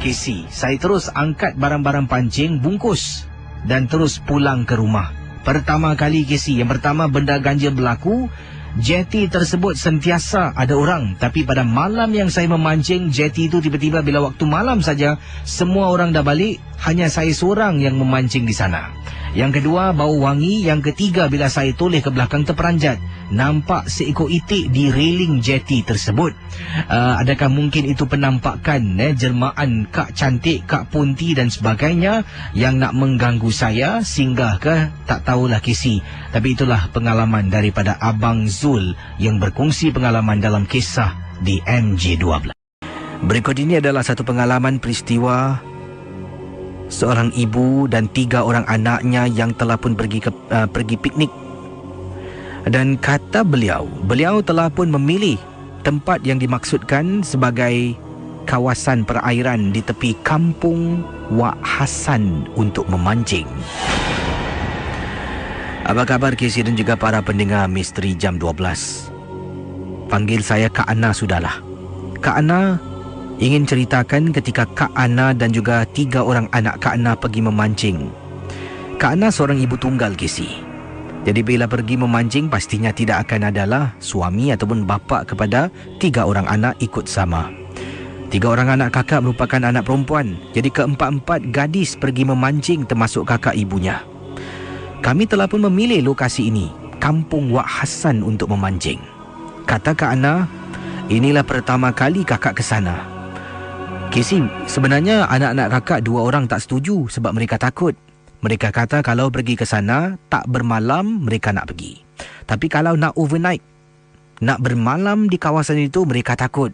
Kisi, saya terus angkat barang-barang pancing, bungkus dan terus pulang ke rumah. Pertama kali kisi, yang pertama benda ganjil berlaku. Jeti tersebut sentiasa ada orang, tapi pada malam yang saya memancing, jeti itu tiba-tiba bila waktu malam saja, semua orang dah balik, hanya saya seorang yang memancing di sana. Yang kedua, bau wangi. Yang ketiga, bila saya toleh ke belakang, terperanjat. Nampak seekor itik di railing jeti tersebut. Adakah mungkin itu penampakan jelmaan Kak Cantik, Kak Punti dan sebagainya yang nak mengganggu saya? Singgah ke? Tak tahulah kisi. Tapi itulah pengalaman daripada Abang Zul yang berkongsi pengalaman dalam kisah di MJ12. Berikut ini adalah satu pengalaman peristiwa seorang ibu dan 3 orang anaknya yang telah pun pergi piknik. Dan kata beliau telah pun memilih tempat yang dimaksudkan sebagai kawasan perairan di tepi Kampung Wak Hassan untuk memancing. Apa khabar Casey dan juga para pendengar Misteri Jam 12? Panggil saya Kak Ana sudahlah. Kak Ana ingin ceritakan ketika Kak Ana dan juga 3 orang anak Kak Ana pergi memancing. Kak Ana seorang ibu tunggal Casey. Jadi bila pergi memancing pastinya tidak akan adalah suami ataupun bapa kepada 3 orang anak ikut sama. 3 orang anak kakak merupakan anak perempuan. Jadi keempat-empat gadis pergi memancing termasuk kakak ibunya. Kami telah pun memilih lokasi ini, Kampung Wak Hassan untuk memancing. Kata Kak Ana, inilah pertama kali kakak ke sana. Casey, sebenarnya anak-anak kakak 2 orang tak setuju sebab mereka takut. Mereka kata kalau pergi ke sana, tak bermalam mereka nak pergi. Tapi kalau nak overnight, nak bermalam di kawasan itu, mereka takut.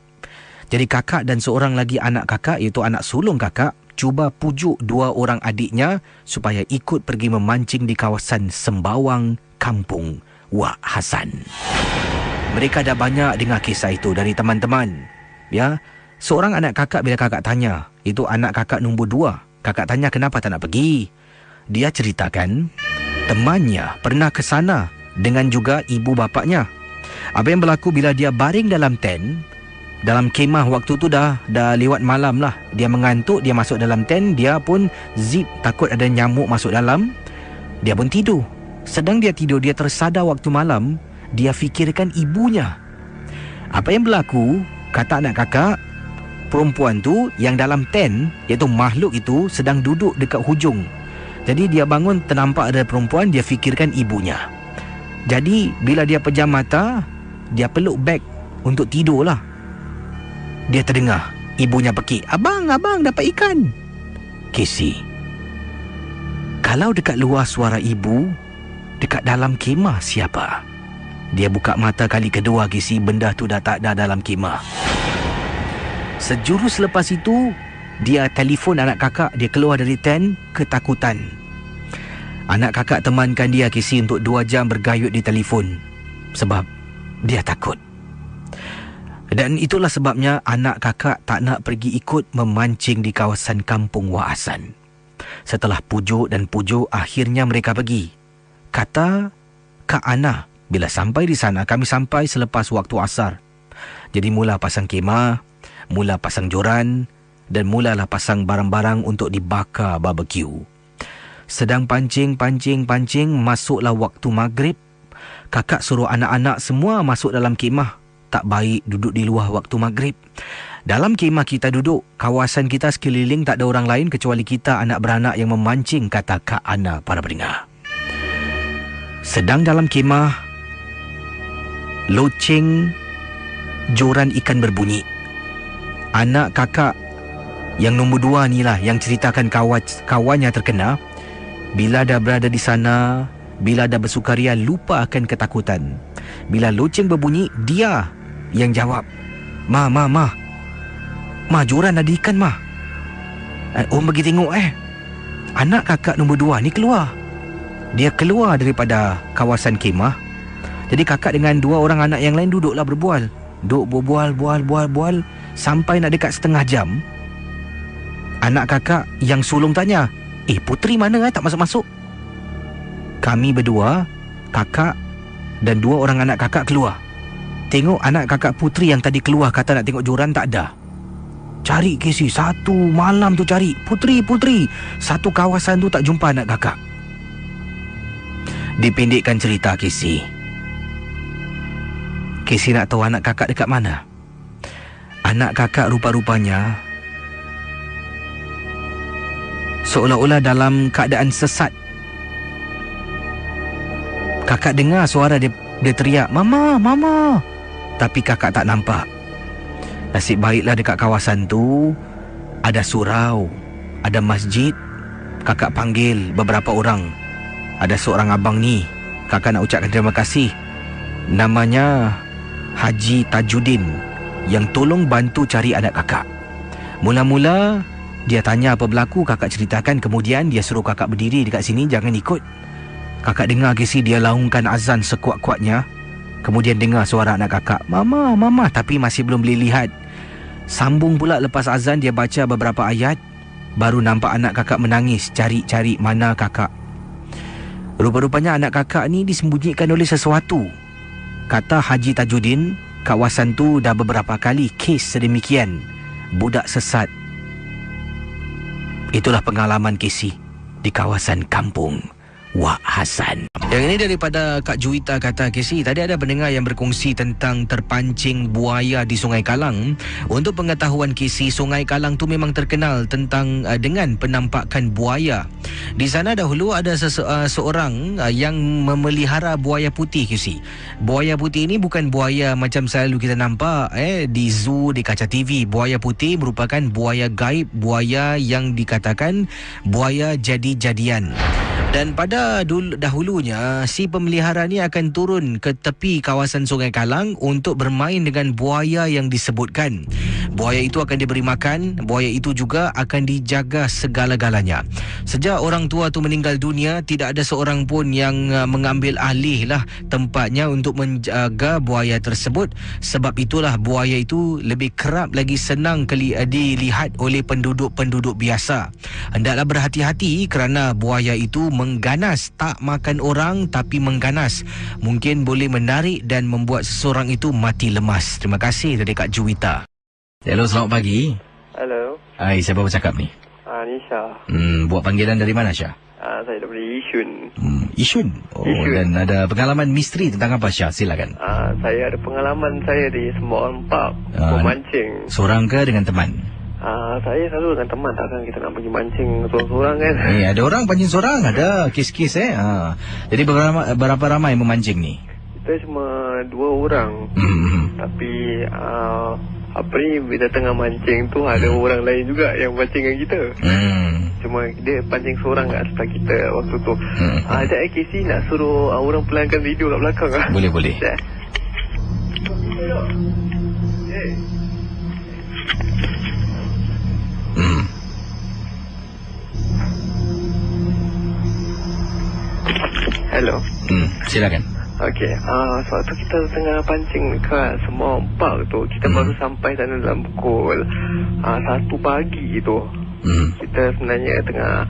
Jadi kakak dan seorang lagi anak kakak, iaitu anak sulung kakak, cuba pujuk 2 orang adiknya supaya ikut pergi memancing di kawasan Sembawang, Kampung Wak Hassan. Mereka dah banyak dengar kisah itu dari teman-teman. Ya, seorang anak kakak bila kakak tanya, itu anak kakak nombor 2. Kakak tanya kenapa tak nak pergi. Dia ceritakan temannya pernah ke sana dengan juga ibu bapaknya. Apa yang berlaku bila dia baring dalam tent, dalam kemah waktu tu dah lewat malam lah. Dia mengantuk, dia masuk dalam tent, dia pun zip takut ada nyamuk masuk dalam. Dia pun tidur. Sedang dia tidur, dia tersadar waktu malam, dia fikirkan ibunya. Apa yang berlaku, kata anak kakak, perempuan tu yang dalam tent, iaitu makhluk itu sedang duduk dekat hujung. Jadi dia bangun ternampak ada perempuan, dia fikirkan ibunya. Jadi bila dia pejam mata, dia peluk beg untuk tidur lah. Dia terdengar ibunya pekik, Abang dapat ikan. Casey, kalau dekat luar suara ibu, dekat dalam kemah siapa? Dia buka mata kali kedua Casey, benda tu dah tak ada dalam kemah. Sejurus lepas itu, dia telefon anak kakak, dia keluar dari tent, ketakutan. Anak kakak temankan dia Casey untuk 2 jam bergayut di telefon sebab dia takut. Dan itulah sebabnya anak kakak tak nak pergi ikut memancing di kawasan Kampung Wak Hassan. Setelah pujuk dan pujuk, akhirnya mereka pergi. Kata Kak Ana, bila sampai di sana, kami sampai selepas waktu asar. Jadi mula pasang kemah, mula pasang joran dan mulalah pasang barang-barang untuk dibakar barbecue. Sedang pancing, masuklah waktu maghrib. Kakak suruh anak-anak semua masuk dalam kemah. Tak baik duduk di luar waktu maghrib. Dalam kemah kita duduk, kawasan kita sekeliling tak ada orang lain kecuali kita anak beranak yang memancing, kata Kak Ana para pendengar. Sedang dalam kemah, loceng joran ikan berbunyi. Anak kakak yang nombor 2 ni lah yang ceritakan kawannya terkena. Bila dah berada di sana, bila dah bersukaria, lupa akan ketakutan. Bila loceng berbunyi, dia yang jawab, Ma, joran ada ikan, Ma. Om pergi tengok Anak kakak nombor 2 ni keluar. Dia keluar daripada kawasan kemah. Jadi kakak dengan 2 orang anak yang lain duduklah berbual. Duduk berbual sampai nak dekat setengah jam. Anak kakak yang sulung tanya, Putri mana tak masuk-masuk? Kami berdua, kakak dan 2 orang anak kakak keluar. Tengok anak kakak Putri yang tadi keluar kata nak tengok joran, tak ada. Cari Casey, satu malam tu cari Putri, satu kawasan tu tak jumpa anak kakak. Dipendekkan cerita Casey nak tahu anak kakak dekat mana? Anak kakak rupa-rupanya seolah-olah dalam keadaan sesat. Kakak dengar suara dia teriak, Mama. Tapi kakak tak nampak. Nasib baiklah dekat kawasan tu ada surau, ada masjid. Kakak panggil beberapa orang. Ada seorang abang ni, kakak nak ucapkan terima kasih. Namanya Haji Tajuddin, yang tolong bantu cari anak kakak. Mula-mula dia tanya apa berlaku, kakak ceritakan. Kemudian dia suruh kakak berdiri dekat sini, jangan ikut. Kakak dengar Casey dia laungkan azan sekuat-kuatnya. Kemudian dengar suara anak kakak, Mama, tapi masih belum boleh lihat. Sambung pula lepas azan dia baca beberapa ayat. Baru nampak anak kakak menangis cari-cari mana kakak. Rupa-rupanya anak kakak ni disembunyikan oleh sesuatu. Kata Haji Tajuddin, kawasan tu dah beberapa kali kes sedemikian. Budak sesat. Itulah pengalaman Casey di kawasan kampung Wak Hassan. Yang ini daripada Kak Juwita kata, Casey, tadi ada pendengar yang berkongsi tentang terpancing buaya di Sungai Kalang. Untuk pengetahuan Casey, Sungai Kalang tu memang terkenal dengan penampakan buaya. Di sana dahulu ada seorang yang memelihara buaya putih, Casey. Buaya putih ini bukan buaya macam selalu kita nampak di zoo, di kaca TV. Buaya putih merupakan buaya gaib, buaya yang dikatakan buaya jadi-jadian. Dan pada dahulunya, si pemelihara ni akan turun ke tepi kawasan Sungai Kalang untuk bermain dengan buaya yang disebutkan. Buaya itu akan diberi makan, buaya itu juga akan dijaga segala-galanya. Sejak orang tua tu meninggal dunia, tidak ada seorang pun yang mengambil alih lah tempatnya untuk menjaga buaya tersebut. Sebab itulah buaya itu lebih kerap lagi senang dilihat oleh penduduk-penduduk biasa. Hendaklah berhati-hati kerana buaya itu mengganas, tak makan orang tapi mengganas. Mungkin boleh menarik dan membuat seseorang itu mati lemas. Terima kasih dari Kak Juwita. Hello, selamat pagi. Hello. Hai, siapa bercakap ni? Ni Syah. Buat panggilan dari mana, Syah? Saya daripada Yishun. Yishun? Oh, Yishun. Dan ada pengalaman misteri tentang apa, Syah? Silakan. Saya ada pengalaman saya di Sembawang Park memancing. Seorang ke dengan teman? Saya selalu dengan teman, takkan kita nak pergi mancing seorang-seorang kan. Ada orang pancing seorang, ada kes-kes Jadi berapa ramai memancing ni? Kita cuma 2 orang. Tapi bila tengah mancing tu ada orang lain juga yang mancing dengan kita. Cuma dia pancing seorang kat sebelah kita waktu tu. Sekejap Casey nak suruh orang pelankan video kat belakang. Boleh. Hello. Silakan. Okey, sewaktu kita tengah pancing dekat Sembawang Park tu, kita baru sampai sana dalam pukul 1 pagi tu. Kita sebenarnya tengah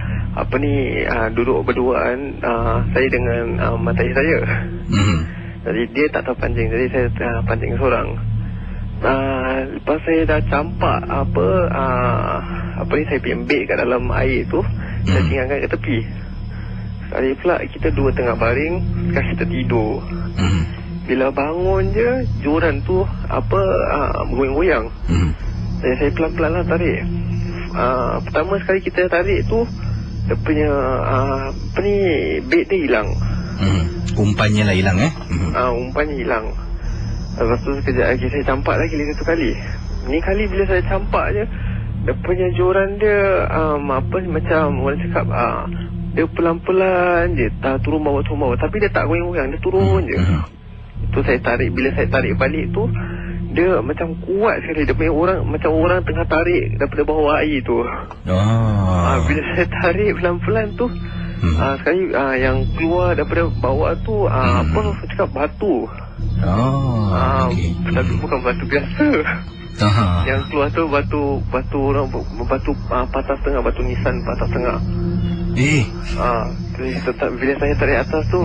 duduk berduaan, saya dengan mata air saya. Jadi dia tak tahu pancing, jadi saya tengah pancing seorang. Lepas saya dah campak saya pembek kat dalam air tu, saya tinggalkan ke tepi. Sekali pula kita dua tengah baring, sekarang kita tidur. Bila bangun je, joran tu goyang-goyang. Jadi saya pelan-pelan lah tarik. Pertama sekali kita tarik tu, dia punya bait dia hilang. Umpannya lah hilang umpannya hilang. Lepas tu sekejap lagi saya campak lagi satu kali. Ni kali bila saya campak je, dia punya joran dia macam orang cakap dia pelan-pelan je turun bawah. Tapi dia tak goyang-goyang, dia turun je. Tu saya tarik. Bila saya tarik balik tu, dia macam kuat sekali. Dia punya macam orang tengah tarik daripada bawah air tu. Bila saya tarik pelan-pelan tu, sekali yang keluar daripada bawah tu cakap batu. Okay. Tapi bukan batu biasa. Yang keluar tu batu orang, batu patah setengah, batu nisan patah setengah. Bila saya tarik atas tu,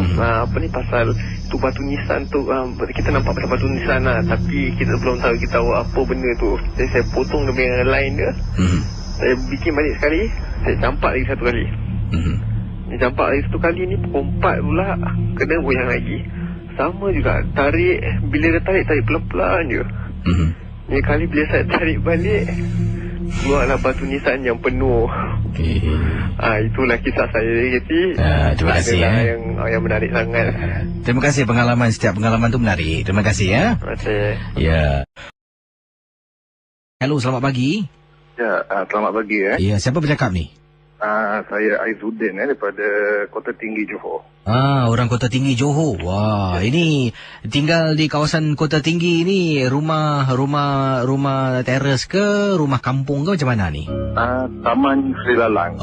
pasal tu batu nisan tu, kita nampak pasal batu nisan lah, tapi kita belum tahu apa benda tu. Jadi saya potong dengan line dia. Saya bikin balik sekali, saya campak lagi satu kali. Ni campak lagi satu kali ni, pukul 4 pula kena goyang lagi. Sama juga, tarik. Bila dia tarik pelan-pelan je. Ni kali bila saya tarik balik, keluarlah batu nisan yang penuh. Itulah kisah saya, Yeti. Terima kasih yang menarik sangat. Terima kasih, setiap pengalaman tu menarik. Terima kasih Terima kasih. Ya. Hello, selamat pagi. Ya, selamat pagi Ya, siapa bercakap ni? Saya Aizuddin daripada Kota Tinggi Johor. Orang Kota Tinggi Johor. Wah, ini tinggal di kawasan Kota Tinggi ni, rumah teres ke, rumah kampung ke, macam mana ni? Taman Sri Lalang.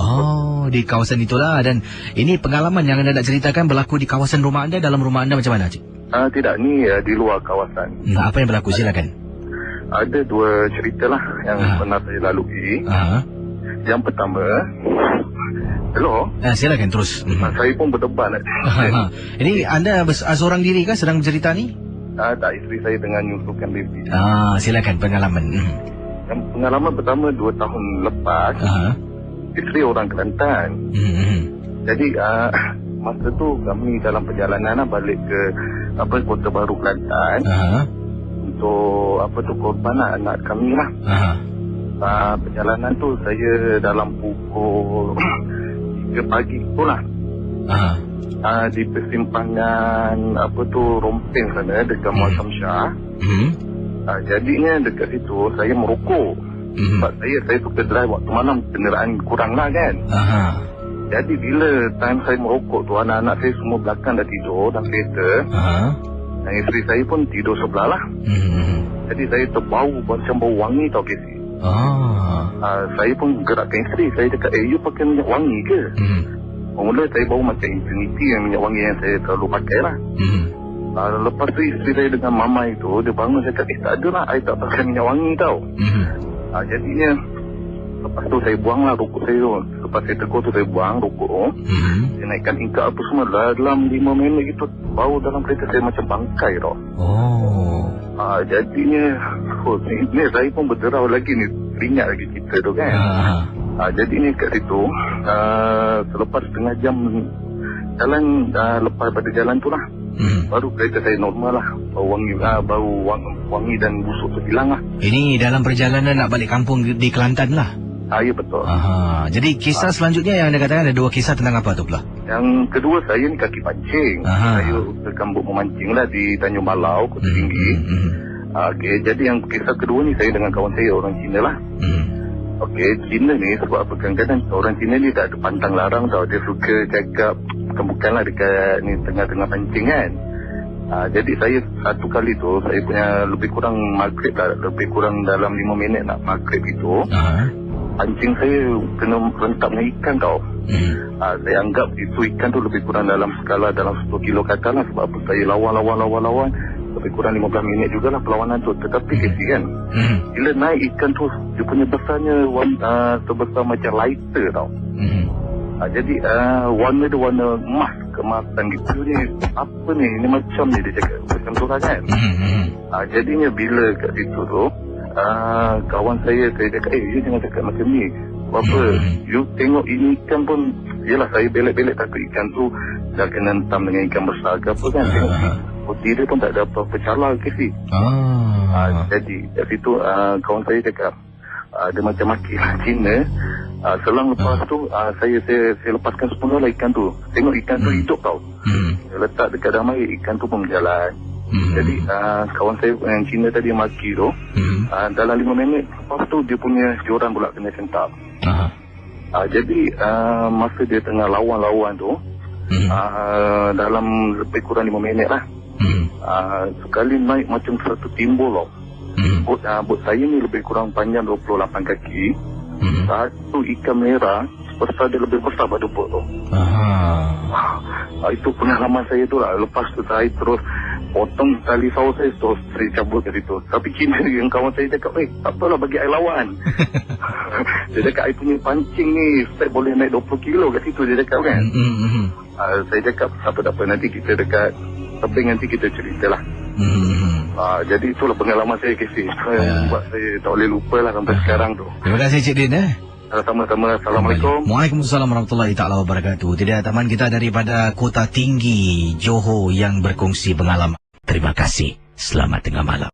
Di kawasan itulah. Dan ini pengalaman yang anda nak ceritakan berlaku di kawasan rumah anda, dalam rumah anda macam mana, cik? Tidak, ni di luar kawasan. Apa yang berlaku? Silakan. ada dua cerita lah yang pernah saya lalui. Yang pertama, hello. Silakan terus. Saya pun berdebar nak. Ini anda seorang diri kah sedang bercerita ni? Tak, isteri saya dengan menyusukan baby. Silakan pengalaman. Yang pengalaman pertama 2 tahun lepas, isteri orang Kelantan. Jadi masa tu kami dalam perjalanan balik ke Kota Baru Kelantan untuk korban anak kami lah. Perjalanan tu saya dalam pukul 3 pagi tu lah. Di persimpangan Rompeng sana dekat Muar Samsyah. Jadinya dekat situ saya merokok. Sebab saya suka drive waktu malam, kenderaan kurang lah kan. Jadi bila time saya merokok tu, anak-anak saya semua belakang dah tidur dalam kereta. Dan isteri saya pun tidur sebelah lah. Jadi saya terbau macam bau wangi tau Casey. Saya pun gerakkan isteri. Saya cakap, you pakai minyak wangi ke? Mula saya bau macam Infinity, yang minyak wangi yang saya selalu pakai lah. Lepas tu isteri saya dengan mama itu, dia bangun, saya kata, tak ada lah, saya tak pakai minyak wangi tau. Jadinya lepas tu saya buang lah rokok saya tu. Lepas saya tegur tu saya buang rokok tu. Saya naikkan tingkat apa semua. Dalam 5 minit gitu, bau dalam kereta saya macam bangkai tau. Jadinya ni saya pun berderau lagi ni. Teringat lagi kita tu kan. Jadi ni kat situ, selepas setengah jam jalan, lepas pada jalan tu lah, baru kereta saya normal lah. Bau wangi dan busuk tu hilang lah. Ini dalam perjalanan nak balik kampung di Kelantan lah? Ya betul. Jadi kisah selanjutnya yang anda katakan ada 2 kisah tentang apa tu pula? Yang kedua saya ni kaki pancing. Saya ke Kambuk memancing lah di Tanjung Balau, Kota Tinggi. Jadi yang kisah kedua ni saya dengan kawan saya orang Cina lah. Cina ni sebab apa, kadang-kadang orang Cina ni tak ada pantang larang tau. Dia suka cakap bukan-bukan lah dekat ni tengah-tengah pancing kan. Jadi saya satu kali tu, saya punya lebih kurang maghrib lah, lebih kurang dalam 5 minit nak maghrib itu. Pancing saya kena rentap dengan ikan tau. Saya anggap itu ikan tu lebih kurang dalam skala dalam 10 kilo kata lah. Sebab apa, saya lawan lebih kurang 15 minit jugalah perlawanan tu. Tetapi Casey kan, bila naik ikan tu, dia punya besarnya sebesar macam lighter tau. Jadi warna dia warna emas, kemasan gitu ni. Apa ni, ini macam ni dia cakap macam tu lah kan. Jadinya bila kat situ tu, kawan saya cakap, you jangan cakap macam ni. Apa, you tengok ini ikan pun, yelah saya belek-belek takut ikan tu dah kena hentam dengan ikan besar ke apa kan. Tengok putih dia pun tak ada apa-apa cala ke si. Jadi kat situ kawan saya cakap, dia macam maki lah Cina. Selang lepas tu saya lepaskan semula ikan tu. Tengok ikan tu hidup tau. Saya letak dekat dalam air, ikan tu pun berjalan. Jadi kawan saya yang Cina tadi maki tu, dalam 5 minit lepas tu dia punya joran pula kena sentak. Jadi masa dia tengah lawan-lawan tu, dalam lebih kurang 5 minit lah, sekali naik macam satu timbul tau. Bot saya ni lebih kurang panjang 28 kaki. Satu ikan merah besar, dia lebih besar pada bot tu. Itu pengalaman saya tu lah. Lepas tu saya terus potong tali saw saya, terus saya cabut dari situ. Tapi kini yang kawan saya cakap, tak apalah bagi air lawan. Dia cakap, air punya pancing ni saya boleh naik 20 kilo kat situ, dia cakap kan. Saya cakap, tak apa, nanti kita dekat tebing nanti kita cerita lah. Jadi itulah pengalaman saya Casey. Buat saya tak boleh lupa lah sampai sekarang tu. Terima kasih Cik Din. Sama-sama. Assalamualaikum. Waalaikumsalam warahmatullahi taala wabarakatuh. Tidak teman kita daripada Kota Tinggi, Johor yang berkongsi pengalaman. Terima kasih. Selamat tengah malam.